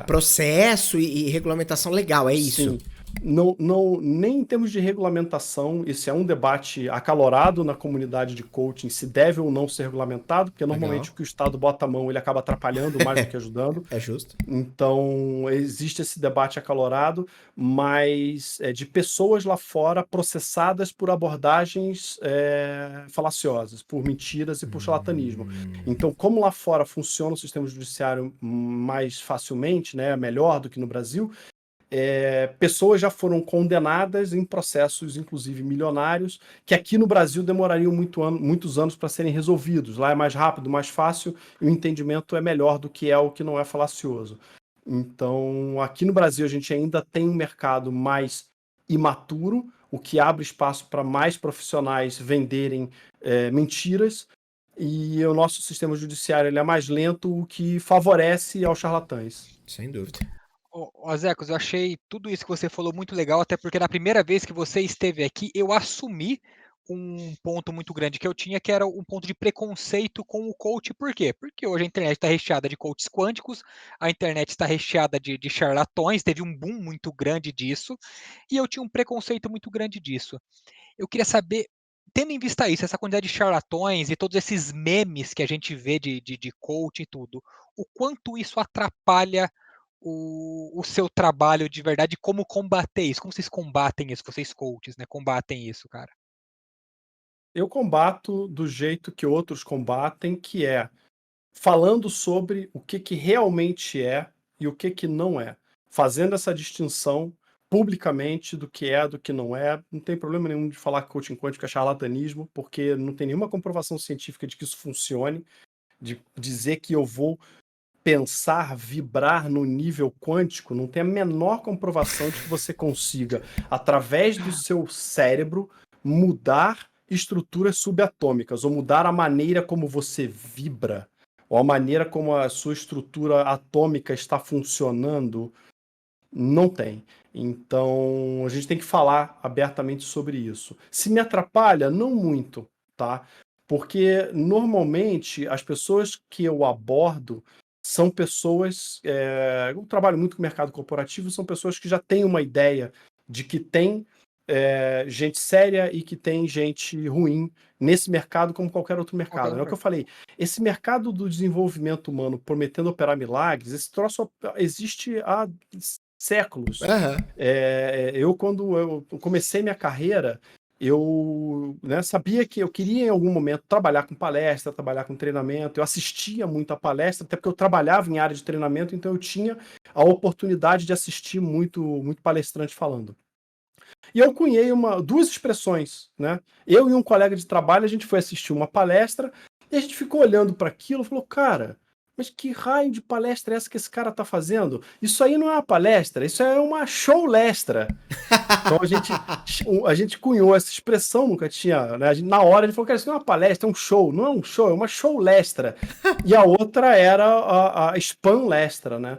Processo e regulamentação legal, é isso. Sim. Não, nem em termos de regulamentação, esse é um debate acalorado na comunidade de coaching, se deve ou não ser regulamentado, porque normalmente Legal. o que o Estado bota a mão, ele acaba atrapalhando mais do que ajudando. É justo. Então, existe esse debate acalorado, mas de pessoas lá fora processadas por abordagens falaciosas, por mentiras e por charlatanismo. Então, como lá fora funciona o sistema judiciário mais facilmente, né, melhor do que no Brasil, pessoas já foram condenadas em processos, inclusive milionários, que aqui no Brasil demorariam muitos anos para serem resolvidos. Lá é mais rápido, mais fácil, e o entendimento é melhor do que é o que não é falacioso. Então, aqui no Brasil, a gente ainda tem um mercado mais imaturo, o que abre espaço para mais profissionais venderem mentiras, e o nosso sistema judiciário ele é mais lento, o que favorece aos charlatães. Sem dúvida. Ô, Zecos, eu achei tudo isso que você falou muito legal, até porque na primeira vez que você esteve aqui, eu assumi um ponto muito grande que eu tinha, que era um ponto de preconceito com o coach. Por quê? Porque hoje a internet está recheada de coaches quânticos, a internet está recheada de charlatões, teve um boom muito grande disso, e eu tinha um preconceito muito grande disso. Eu queria saber, tendo em vista isso, essa quantidade de charlatões e todos esses memes que a gente vê de coach e tudo, o quanto isso atrapalha o seu trabalho de verdade, como combater isso? Como vocês combatem isso? Vocês coaches, né? Combatem isso, cara. Eu combato do jeito que outros combatem, que é falando sobre o que realmente é e o que não é. Fazendo essa distinção publicamente do que é, do que não é. Não tem problema nenhum de falar que coaching quântico é charlatanismo, porque não tem nenhuma comprovação científica de que isso funcione, de dizer que eu vou pensar, vibrar no nível quântico, não tem a menor comprovação de que você consiga, através do seu cérebro, mudar estruturas subatômicas, ou mudar a maneira como você vibra, ou a maneira como a sua estrutura atômica está funcionando. Não tem. Então, a gente tem que falar abertamente sobre isso. Se me atrapalha, não muito, tá? Porque normalmente as pessoas que eu abordo são pessoas. Eu trabalho muito com o mercado corporativo, são pessoas que já têm uma ideia de que tem gente séria e que tem gente ruim nesse mercado, como qualquer outro mercado. É o que eu falei. Esse mercado do desenvolvimento humano prometendo operar milagres, esse troço existe há séculos. Quando eu comecei minha carreira, eu sabia que eu queria em algum momento trabalhar com palestra, trabalhar com treinamento. Eu assistia muito a palestra, até porque eu trabalhava em área de treinamento, então eu tinha a oportunidade de assistir muito, muito palestrante falando. E eu cunhei duas expressões, né? Eu e um colega de trabalho, a gente foi assistir uma palestra e a gente ficou olhando para aquilo e falou, cara, mas que raio de palestra é essa que esse cara tá fazendo? Isso aí não é uma palestra, isso é uma showlestra. Então a gente cunhou essa expressão, nunca tinha, né? Na hora ele falou, cara, isso não é uma palestra, é um show. Não é um show, é uma showlestra. E a outra era a spamlestra, né?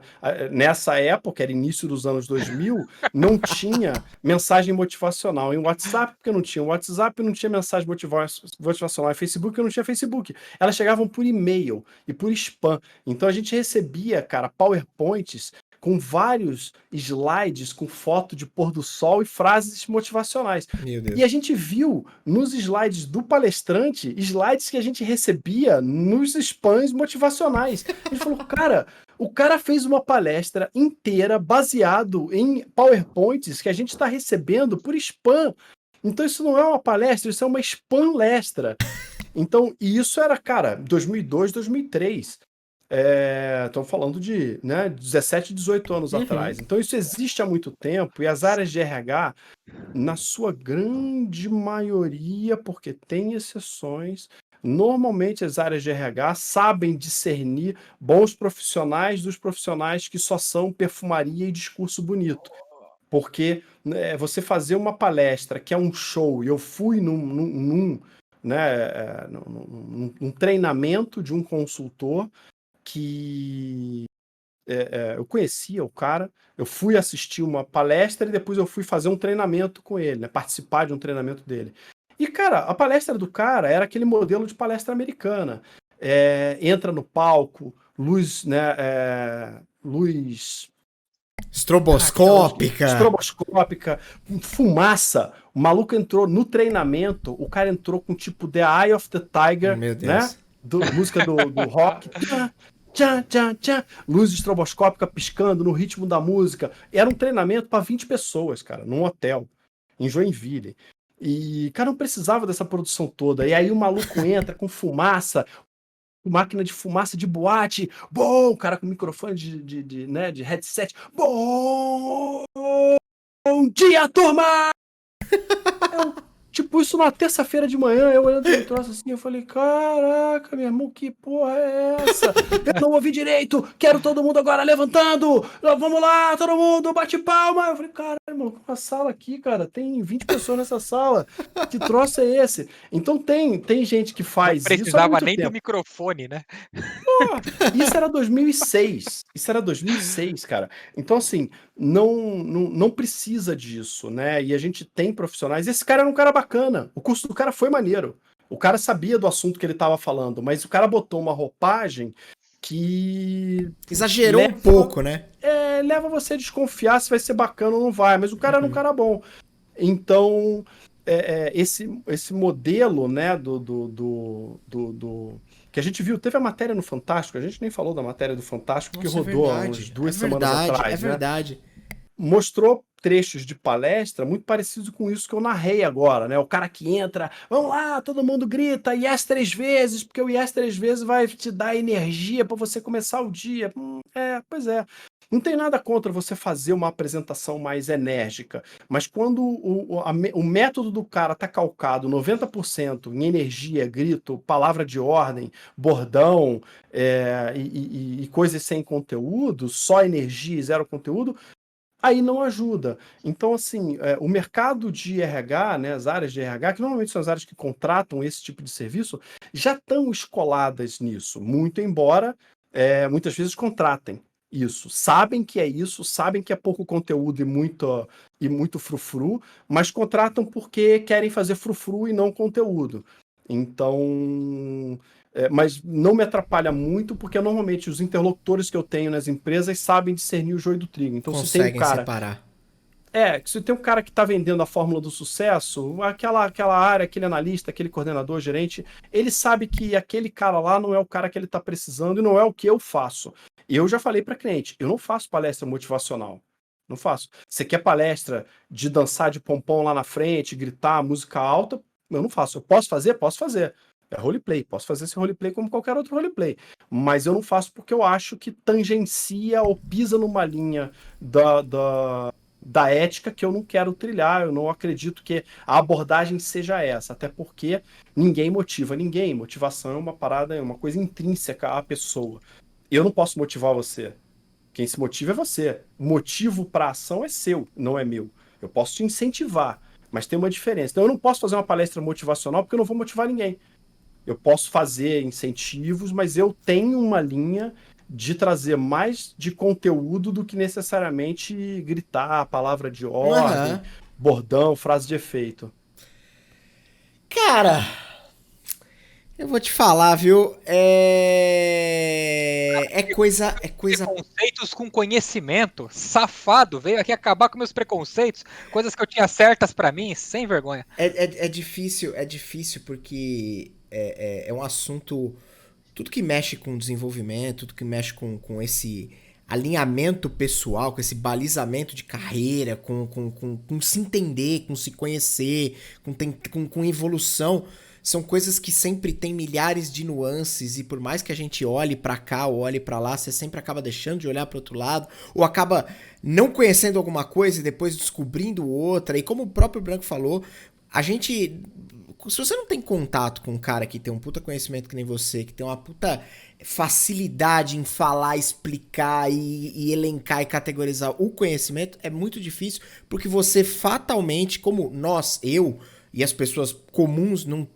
Nessa época, era início dos anos 2000, não tinha mensagem motivacional em WhatsApp, porque não tinha WhatsApp, não tinha mensagem motivacional em Facebook, porque não tinha Facebook. Elas chegavam por e-mail e por spam. Então a gente recebia, cara, PowerPoints com vários slides com foto de pôr do sol e frases motivacionais. Meu Deus. E a gente viu nos slides do palestrante, slides que a gente recebia nos spams motivacionais. A gente falou, cara, o cara fez uma palestra inteira baseado em PowerPoints que a gente está recebendo por spam. Então isso não é uma palestra, isso é uma spam-lestra. Então, e isso era, cara, 2002, 2003. Estamos falando de 17, 18 anos atrás. Então isso existe há muito tempo e as áreas de RH, na sua grande maioria, porque tem exceções, normalmente as áreas de RH sabem discernir bons profissionais dos profissionais que só são perfumaria e discurso bonito. Porque você fazer uma palestra que é um show, e eu fui num treinamento de um consultor que eu conhecia o cara, eu fui assistir uma palestra e depois eu fui fazer um treinamento com ele, participar de um treinamento dele. E, cara, a palestra do cara era aquele modelo de palestra americana. Entra no palco, luz estroboscópica, fumaça. O maluco entrou no treinamento, o cara entrou com tipo The Eye of the Tiger, Meu Deus. Música do rock. Tchan, tchan, tchan, luz estroboscópica piscando no ritmo da música. Era um treinamento para 20 pessoas, cara, num hotel, em Joinville. E, cara, não precisava dessa produção toda. E aí o maluco entra com fumaça, máquina de fumaça de boate. Bom, cara com microfone de headset. Bom dia, turma! Tipo, isso na terça-feira de manhã, eu olhando pro troço assim, eu falei, caraca, meu irmão, que porra é essa? Eu não ouvi direito, quero todo mundo agora levantando, vamos lá, todo mundo, bate palma. Eu falei, caralho, mano, uma sala aqui, cara, tem 20 pessoas nessa sala, que troço é esse? Então tem gente que faz isso. Não precisava nem do microfone, né? Isso era 2006, cara. Então, assim, não precisa disso, né? E a gente tem profissionais. Esse cara era um cara bacana. O curso do cara foi maneiro. O cara sabia do assunto que ele estava falando, mas o cara botou uma roupagem que... Exagerou um pouco, né? Leva você a desconfiar se vai ser bacana ou não vai. Mas o cara era um cara bom. Então, esse modelo, né, que a gente viu, teve a matéria no Fantástico, a gente nem falou da matéria do Fantástico, que rodou há umas 2 semanas atrás. É verdade. Mostrou trechos de palestra muito parecidos com isso que eu narrei agora, né? O cara que entra, vamos lá, todo mundo grita, yes 3 vezes, porque o yes 3 vezes vai te dar energia para você começar o dia. Pois é. Não tem nada contra você fazer uma apresentação mais enérgica, mas quando o método do cara tá calcado 90% em energia, grito, palavra de ordem, bordão e coisas sem conteúdo, só energia e zero conteúdo, aí não ajuda. Então, assim, o mercado de RH, né, as áreas de RH, que normalmente são as áreas que contratam esse tipo de serviço, já estão escoladas nisso, muito embora muitas vezes contratem isso. Sabem que é isso, sabem que é pouco conteúdo e muito frufru, mas contratam porque querem fazer frufru e não conteúdo. Então... mas não me atrapalha muito, porque normalmente os interlocutores que eu tenho nas empresas sabem discernir o joio do trigo. Então, conseguem se tem um cara, separar. se tem um cara que está vendendo a fórmula do sucesso, aquela área, aquele analista, aquele coordenador, gerente, ele sabe que aquele cara lá não é o cara que ele está precisando e não é o que eu faço. Eu já falei para cliente, eu não faço palestra motivacional. Não faço. Você quer palestra de dançar de pompom lá na frente, gritar, música alta? Eu não faço. Eu posso fazer? Posso fazer. É roleplay, posso fazer esse roleplay como qualquer outro roleplay, mas eu não faço porque eu acho que tangencia ou pisa numa linha da ética que eu não quero trilhar, eu não acredito que a abordagem seja essa, até porque ninguém motiva ninguém, motivação é uma parada, é uma coisa intrínseca à pessoa. Eu não posso motivar você, quem se motiva é você, o motivo para ação é seu, não é meu, eu posso te incentivar, mas tem uma diferença, então eu não posso fazer uma palestra motivacional porque eu não vou motivar ninguém. Eu posso fazer incentivos, mas eu tenho uma linha de trazer mais de conteúdo do que necessariamente gritar, palavra de ordem, bordão, frase de efeito. Cara, Eu vou te falar, viu? É coisa. Preconceitos com conhecimento. Safado, veio aqui acabar com meus preconceitos. Coisas que eu tinha certas pra mim, sem vergonha. É difícil, porque é um assunto. Tudo que mexe com desenvolvimento, tudo que mexe com esse alinhamento pessoal, com esse balizamento de carreira, com se entender, com se conhecer, com evolução, são coisas que sempre tem milhares de nuances e por mais que a gente olhe pra cá ou olhe pra lá, você sempre acaba deixando de olhar pro outro lado ou acaba não conhecendo alguma coisa e depois descobrindo outra. E como o próprio Branco falou, a gente... Se você não tem contato com um cara que tem um puta conhecimento que nem você, que tem uma puta facilidade em falar, explicar e elencar e categorizar o conhecimento, é muito difícil, porque você fatalmente, como nós, eu e as pessoas comuns não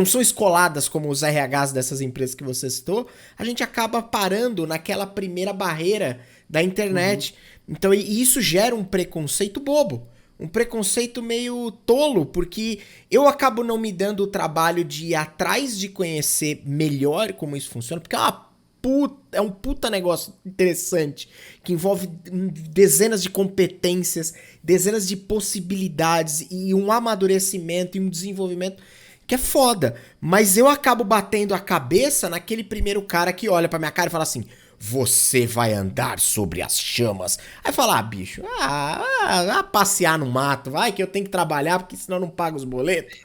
são escoladas como os RHs dessas empresas que você citou, a gente acaba parando naquela primeira barreira da internet. Então, e isso gera um preconceito bobo. Um preconceito meio tolo, porque eu acabo não me dando o trabalho de ir atrás de conhecer melhor como isso funciona, porque é um puta negócio interessante, que envolve dezenas de competências, dezenas de possibilidades e um amadurecimento e um desenvolvimento que é foda. Mas eu acabo batendo a cabeça naquele primeiro cara que olha pra minha cara e fala assim... Você vai andar sobre as chamas. Aí fala, bicho, passear no mato, vai que eu tenho que trabalhar porque senão eu não pago os boletos.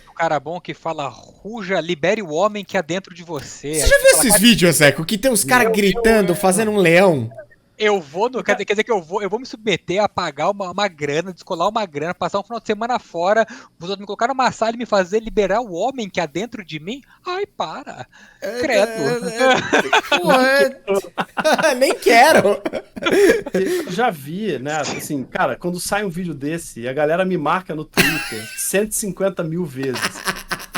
O cara bom que fala, ruja, libere o homem que há dentro de você. Você já viu esses vídeos, Zeco, que tem os caras gritando, fazendo um leão? Eu vou, quer dizer que eu vou me submeter a pagar uma grana, descolar uma grana, passar um final de semana fora, os outros me colocar numa sala e me fazer liberar o homem que há dentro de mim? Ai, para. Credo. Nem quero. Eu já vi, né? Assim, cara, quando sai um vídeo desse, a galera me marca no Twitter 150 mil vezes.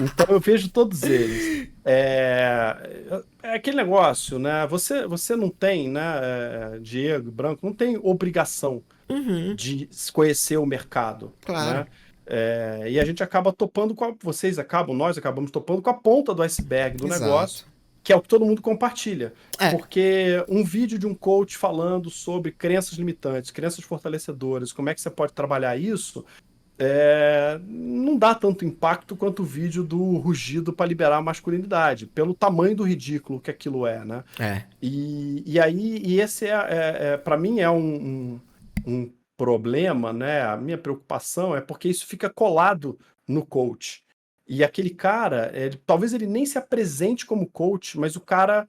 Então eu vejo todos eles. É aquele negócio, né? Você não tem, né, Diego, Branco, não tem obrigação de conhecer o mercado. Claro. Né? E a gente acaba topando nós acabamos topando com a ponta do iceberg do negócio, que é o que todo mundo compartilha. Porque um vídeo de um coach falando sobre crenças limitantes, crenças fortalecedoras, como é que você pode trabalhar isso, não dá tanto impacto quanto o vídeo do rugido para liberar a masculinidade, pelo tamanho do ridículo que aquilo é, né? E esse para mim é um problema, né? A minha preocupação é porque isso fica colado no coach. E aquele cara, talvez ele nem se apresente como coach, mas o cara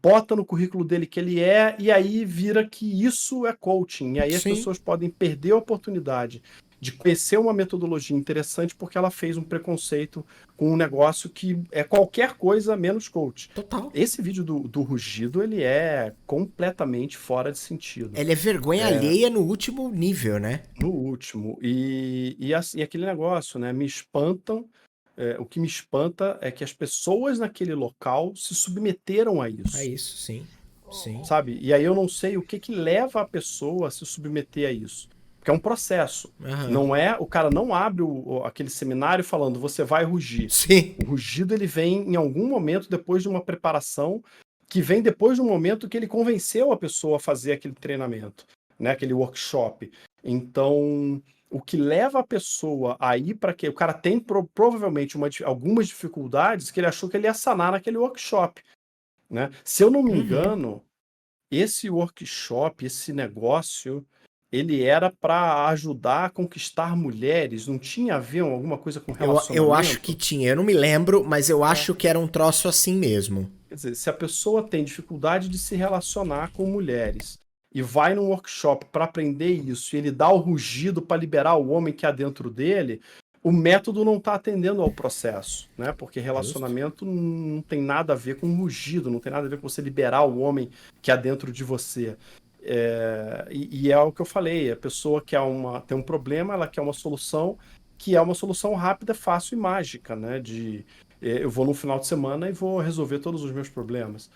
bota no currículo dele que ele e aí vira que isso é coaching. E aí as pessoas podem perder a oportunidade de conhecer uma metodologia interessante porque ela fez um preconceito com um negócio que é qualquer coisa menos coach. Total. Esse vídeo do rugido, ele é completamente fora de sentido. Ele é vergonha alheia no último nível, né? No último. E aquele negócio, né? Me espantam. O que me espanta é que as pessoas naquele local se submeteram a isso. É isso, sim. Sabe? E aí eu não sei o que leva a pessoa a se submeter a isso. Porque é um processo. Não o cara não abre aquele seminário falando, você vai rugir. Sim. O rugido, ele vem em algum momento depois de uma preparação, que vem depois de um momento que ele convenceu a pessoa a fazer aquele treinamento, né? Aquele workshop. Então, o que leva a pessoa a ir para que o cara tem provavelmente algumas dificuldades que ele achou que ele ia sanar naquele workshop, né? Se eu não me engano, esse workshop, esse negócio, ele era para ajudar a conquistar mulheres, não tinha a ver alguma coisa com relacionamento? Eu acho que tinha, eu não me lembro, mas eu acho que era um troço assim mesmo. Quer dizer, se a pessoa tem dificuldade de se relacionar com mulheres e vai num workshop para aprender isso, e ele dá o rugido para liberar o homem que há dentro dele, o método não está atendendo ao processo, né? Porque relacionamento não tem nada a ver com rugido, não tem nada a ver com você liberar o homem que há dentro de você. E é o que eu falei, a pessoa tem um problema, ela quer uma solução que é uma solução rápida, fácil e mágica, né? Eu vou no final de semana e vou resolver todos os meus problemas.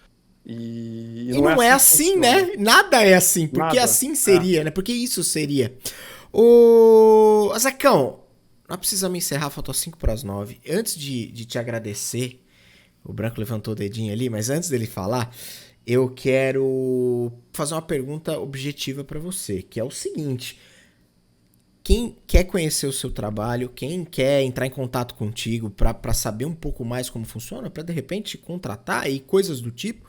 E não é assim, né? Nada é assim, porque assim seria, né? Porque isso seria. Zacão, nós precisamos encerrar, faltou 5 para as 9. Antes de te agradecer, O Branco levantou o dedinho ali, mas antes dele falar, eu quero fazer uma pergunta objetiva pra você, que é o seguinte: quem quer conhecer o seu trabalho, quem quer entrar em contato contigo pra saber um pouco mais como funciona, pra de repente contratar e coisas do tipo,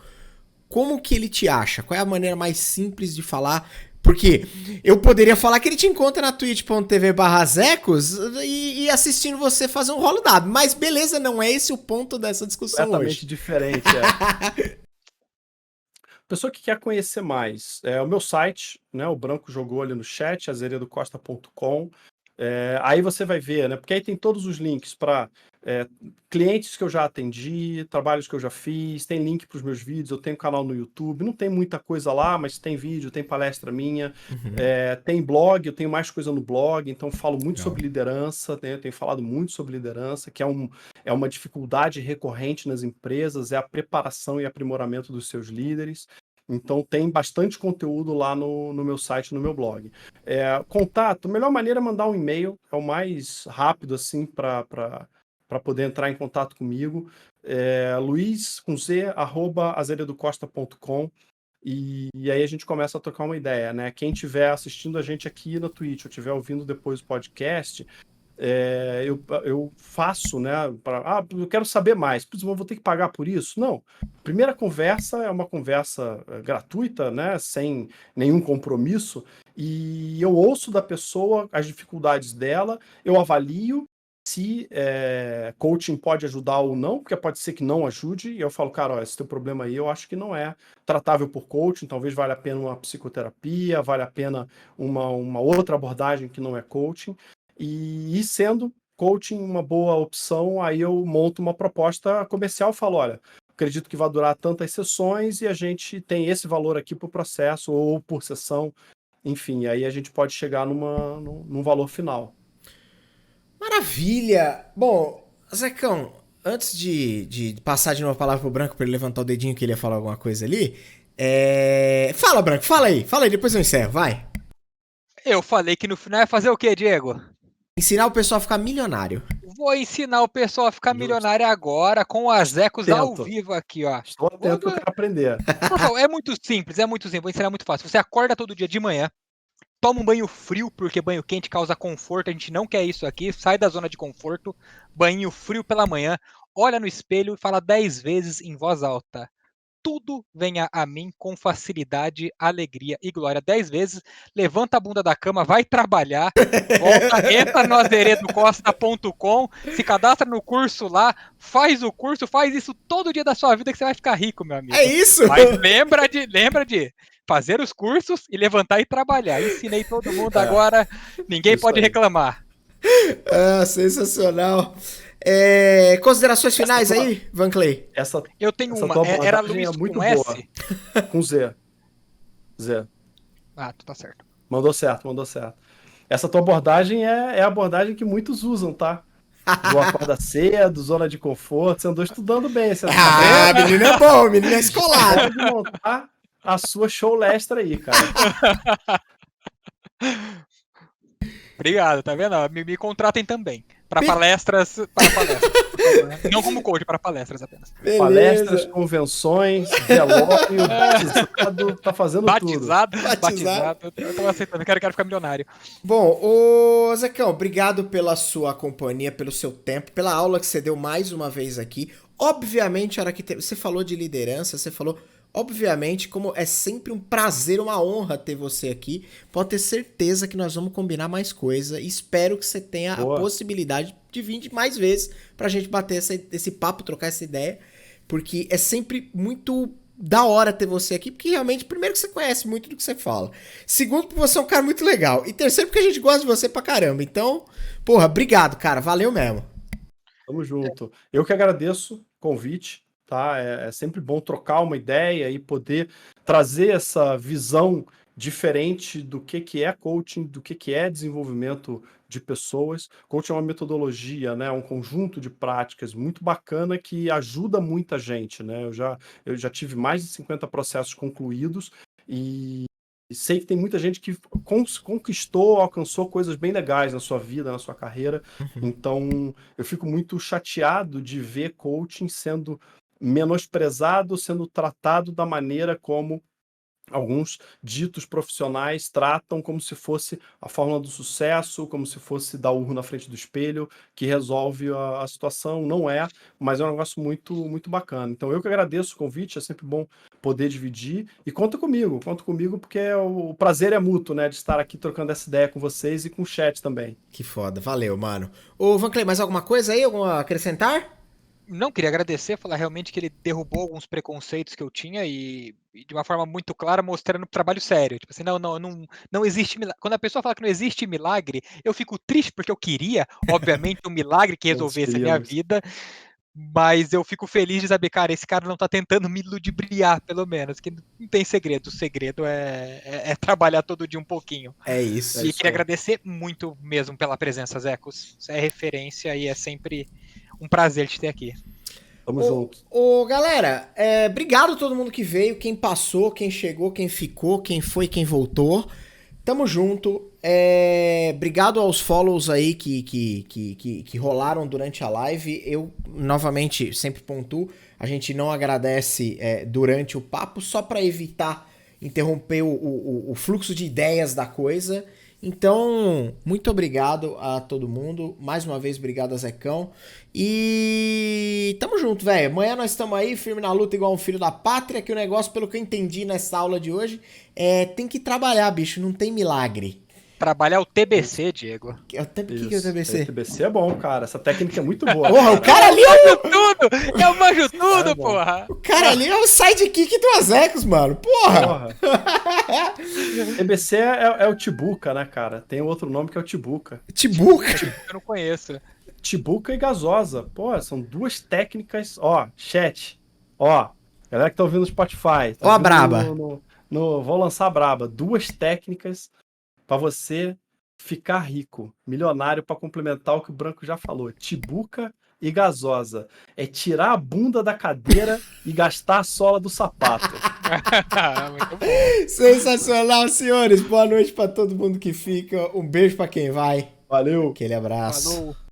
como que ele te acha? Qual é a maneira mais simples de falar? Porque eu poderia falar que ele te encontra na twitch.tv/Zecos e assistindo você fazer um rolo dado. Mas beleza, não é esse o ponto dessa discussão Completamente hoje. diferente, Pessoa que quer conhecer mais, o meu site, né, o Branco jogou ali no chat, azeredocosta.com. Aí você vai ver, né? Porque aí tem todos os links para clientes que eu já atendi, trabalhos que eu já fiz, tem link para os meus vídeos, eu tenho canal no YouTube, não tem muita coisa lá, mas tem vídeo, tem palestra minha, tem blog, eu tenho mais coisa no blog, então falo muito sobre liderança, né? Eu tenho falado muito sobre liderança, que é uma dificuldade recorrente nas empresas, é a preparação e aprimoramento dos seus líderes. Então tem bastante conteúdo lá no meu site, no meu blog. Contato, a melhor maneira é mandar um e-mail, é o mais rápido assim para poder entrar em contato comigo. luiz@azeredocosta.com e aí a gente começa a trocar uma ideia, né? Quem estiver assistindo a gente aqui na Twitch ou estiver ouvindo depois o podcast, eu faço, né? Eu quero saber mais. Putz, eu vou ter que pagar por isso? Não. Primeira conversa é uma conversa gratuita, né? Sem nenhum compromisso. E eu ouço da pessoa as dificuldades dela, eu avalio se coaching pode ajudar ou não, porque pode ser que não ajude. E eu falo, cara, ó, esse teu problema aí eu acho que não é tratável por coaching. Talvez valha a pena uma psicoterapia, vale a pena uma outra abordagem que não é coaching. E sendo coaching uma boa opção, aí eu monto uma proposta comercial e falo, olha, acredito que vai durar tantas sessões e a gente tem esse valor aqui por processo ou por sessão, enfim, aí a gente pode chegar num valor final. Maravilha! Bom, Zecão, antes de passar de novo a palavra pro Branco pra ele levantar o dedinho que ele ia falar alguma coisa ali, fala, Branco, fala aí, depois eu encerro, vai. Eu falei que no final ia fazer o quê, Diego? Ensinar o pessoal a ficar milionário. Vou ensinar o pessoal a ficar milionário agora com as Zecos ao vivo aqui, ó. Estou atento que eu quero aprender. Por favor, é muito simples, vou ensinar muito fácil. Você acorda todo dia de manhã, toma um banho frio, porque banho quente causa conforto, a gente não quer isso aqui, sai da zona de conforto, banho frio pela manhã, olha no espelho e fala 10 vezes em voz alta. Tudo venha a mim com facilidade, alegria e glória. 10 vezes, levanta a bunda da cama, vai trabalhar, volta, entra no azeredocosta.com, se cadastra no curso lá, faz o curso, faz isso todo dia da sua vida que você vai ficar rico, meu amigo. É isso? Mas lembra de fazer os cursos e levantar e trabalhar. Ensinei todo mundo agora, ninguém pode reclamar. Sensacional. Considerações finais aí, Van Clay? Eu tenho uma. Era Luiz muito com boa. S? Com Z. Z. Ah, tu tá certo. Mandou certo. Essa tua abordagem é a abordagem que muitos usam, tá? Do acorda cedo, zona de conforto. Você andou estudando bem. Você menino é bom, menino é escolar. Pode montar a sua show lestra aí, cara. Obrigado, tá vendo? Me contratem também. Para palestras. Não como coach, para palestras apenas. Beleza. Palestras, convenções, velório, batizado, tá fazendo tudo. Batizado. Eu tô aceitando, eu quero ficar milionário. Bom, ô Zecão, obrigado pela sua companhia, pelo seu tempo, pela aula que você deu mais uma vez aqui. Obviamente, a hora que você falou de liderança, você falou... Obviamente, como é sempre um prazer, uma honra ter você aqui, pode ter certeza que nós vamos combinar mais coisa. Espero que você tenha a possibilidade de vir mais vezes pra gente bater esse papo, trocar essa ideia, porque é sempre muito da hora ter você aqui, porque realmente, primeiro que você conhece muito do que você fala, segundo porque você é um cara muito legal, e terceiro porque a gente gosta de você pra caramba. Então, porra, obrigado, cara, valeu mesmo. Tamo junto. Eu que agradeço o convite. Tá? É sempre bom trocar uma ideia e poder trazer essa visão diferente do que é coaching, do que é desenvolvimento de pessoas. Coaching é uma metodologia, né? Um conjunto de práticas muito bacana que ajuda muita gente, né? Eu já tive mais de 50 processos concluídos e sei que tem muita gente que conquistou, alcançou coisas bem legais na sua vida, na sua carreira. Então, eu fico muito chateado de ver coaching sendo menosprezado, sendo tratado da maneira como alguns ditos profissionais tratam, como se fosse a fórmula do sucesso, como se fosse dar urro na frente do espelho, que resolve a situação. Não é, mas é um negócio muito, muito bacana. Então eu que agradeço o convite, é sempre bom poder dividir. E conta comigo porque o prazer é mútuo, né, de estar aqui trocando essa ideia com vocês e com o chat também. Que foda, valeu, mano. Ô, Van Clay, mais alguma coisa aí? Alguma a acrescentar? Não, queria agradecer, falar realmente que ele derrubou alguns preconceitos que eu tinha e de uma forma muito clara mostrando trabalho sério. Tipo assim, não existe milagre. Quando a pessoa fala que não existe milagre, eu fico triste porque eu queria, obviamente, um milagre que Todos resolvesse a minha queríamos. vida, mas eu fico feliz de saber, cara, esse cara não tá tentando me ludibriar, pelo menos, que não tem segredo. O segredo é trabalhar todo dia um pouquinho. É isso. E queria agradecer muito mesmo pela presença, Zecos. Você é referência e é sempre um prazer te ter aqui. Tamo junto. Ô, galera, obrigado a todo mundo que veio, quem passou, quem chegou, quem ficou, quem foi, quem voltou. Tamo junto. Obrigado aos follows aí que rolaram durante a live. Eu, novamente, sempre pontuo, a gente não agradece durante o papo, só pra evitar interromper o fluxo de ideias da coisa. Então, muito obrigado a todo mundo. Mais uma vez, obrigado a Zecão. E tamo junto, velho. Amanhã nós estamos aí, firme na luta, igual um filho da pátria. Que o negócio, pelo que eu entendi nessa aula de hoje, tem que trabalhar, bicho. Não tem milagre. Trabalhar o TBC, Diego. Até o que é o TBC? O TBC é bom, cara. Essa técnica é muito boa. Porra, o cara ali é o... Tudo! Eu manjo tudo, bom. porra! O cara ali é o sidekick do Azecos, mano. Porra! TBC é o Tibuca, né, cara? Tem outro nome que é o Tibuca. Tibuca. Eu não conheço. Tibuca e gasosa. Pô, são duas técnicas. Ó, chat. Ó, galera que tá ouvindo no Spotify. Ó a braba. Vou lançar a braba. Duas técnicas pra você ficar rico, milionário, pra complementar o que o Branco já falou. Tibuca e gasosa. É tirar a bunda da cadeira e gastar a sola do sapato. Muito bom. Sensacional, senhores. Boa noite pra todo mundo que fica. Um beijo pra quem vai. Valeu. Aquele abraço. Falou.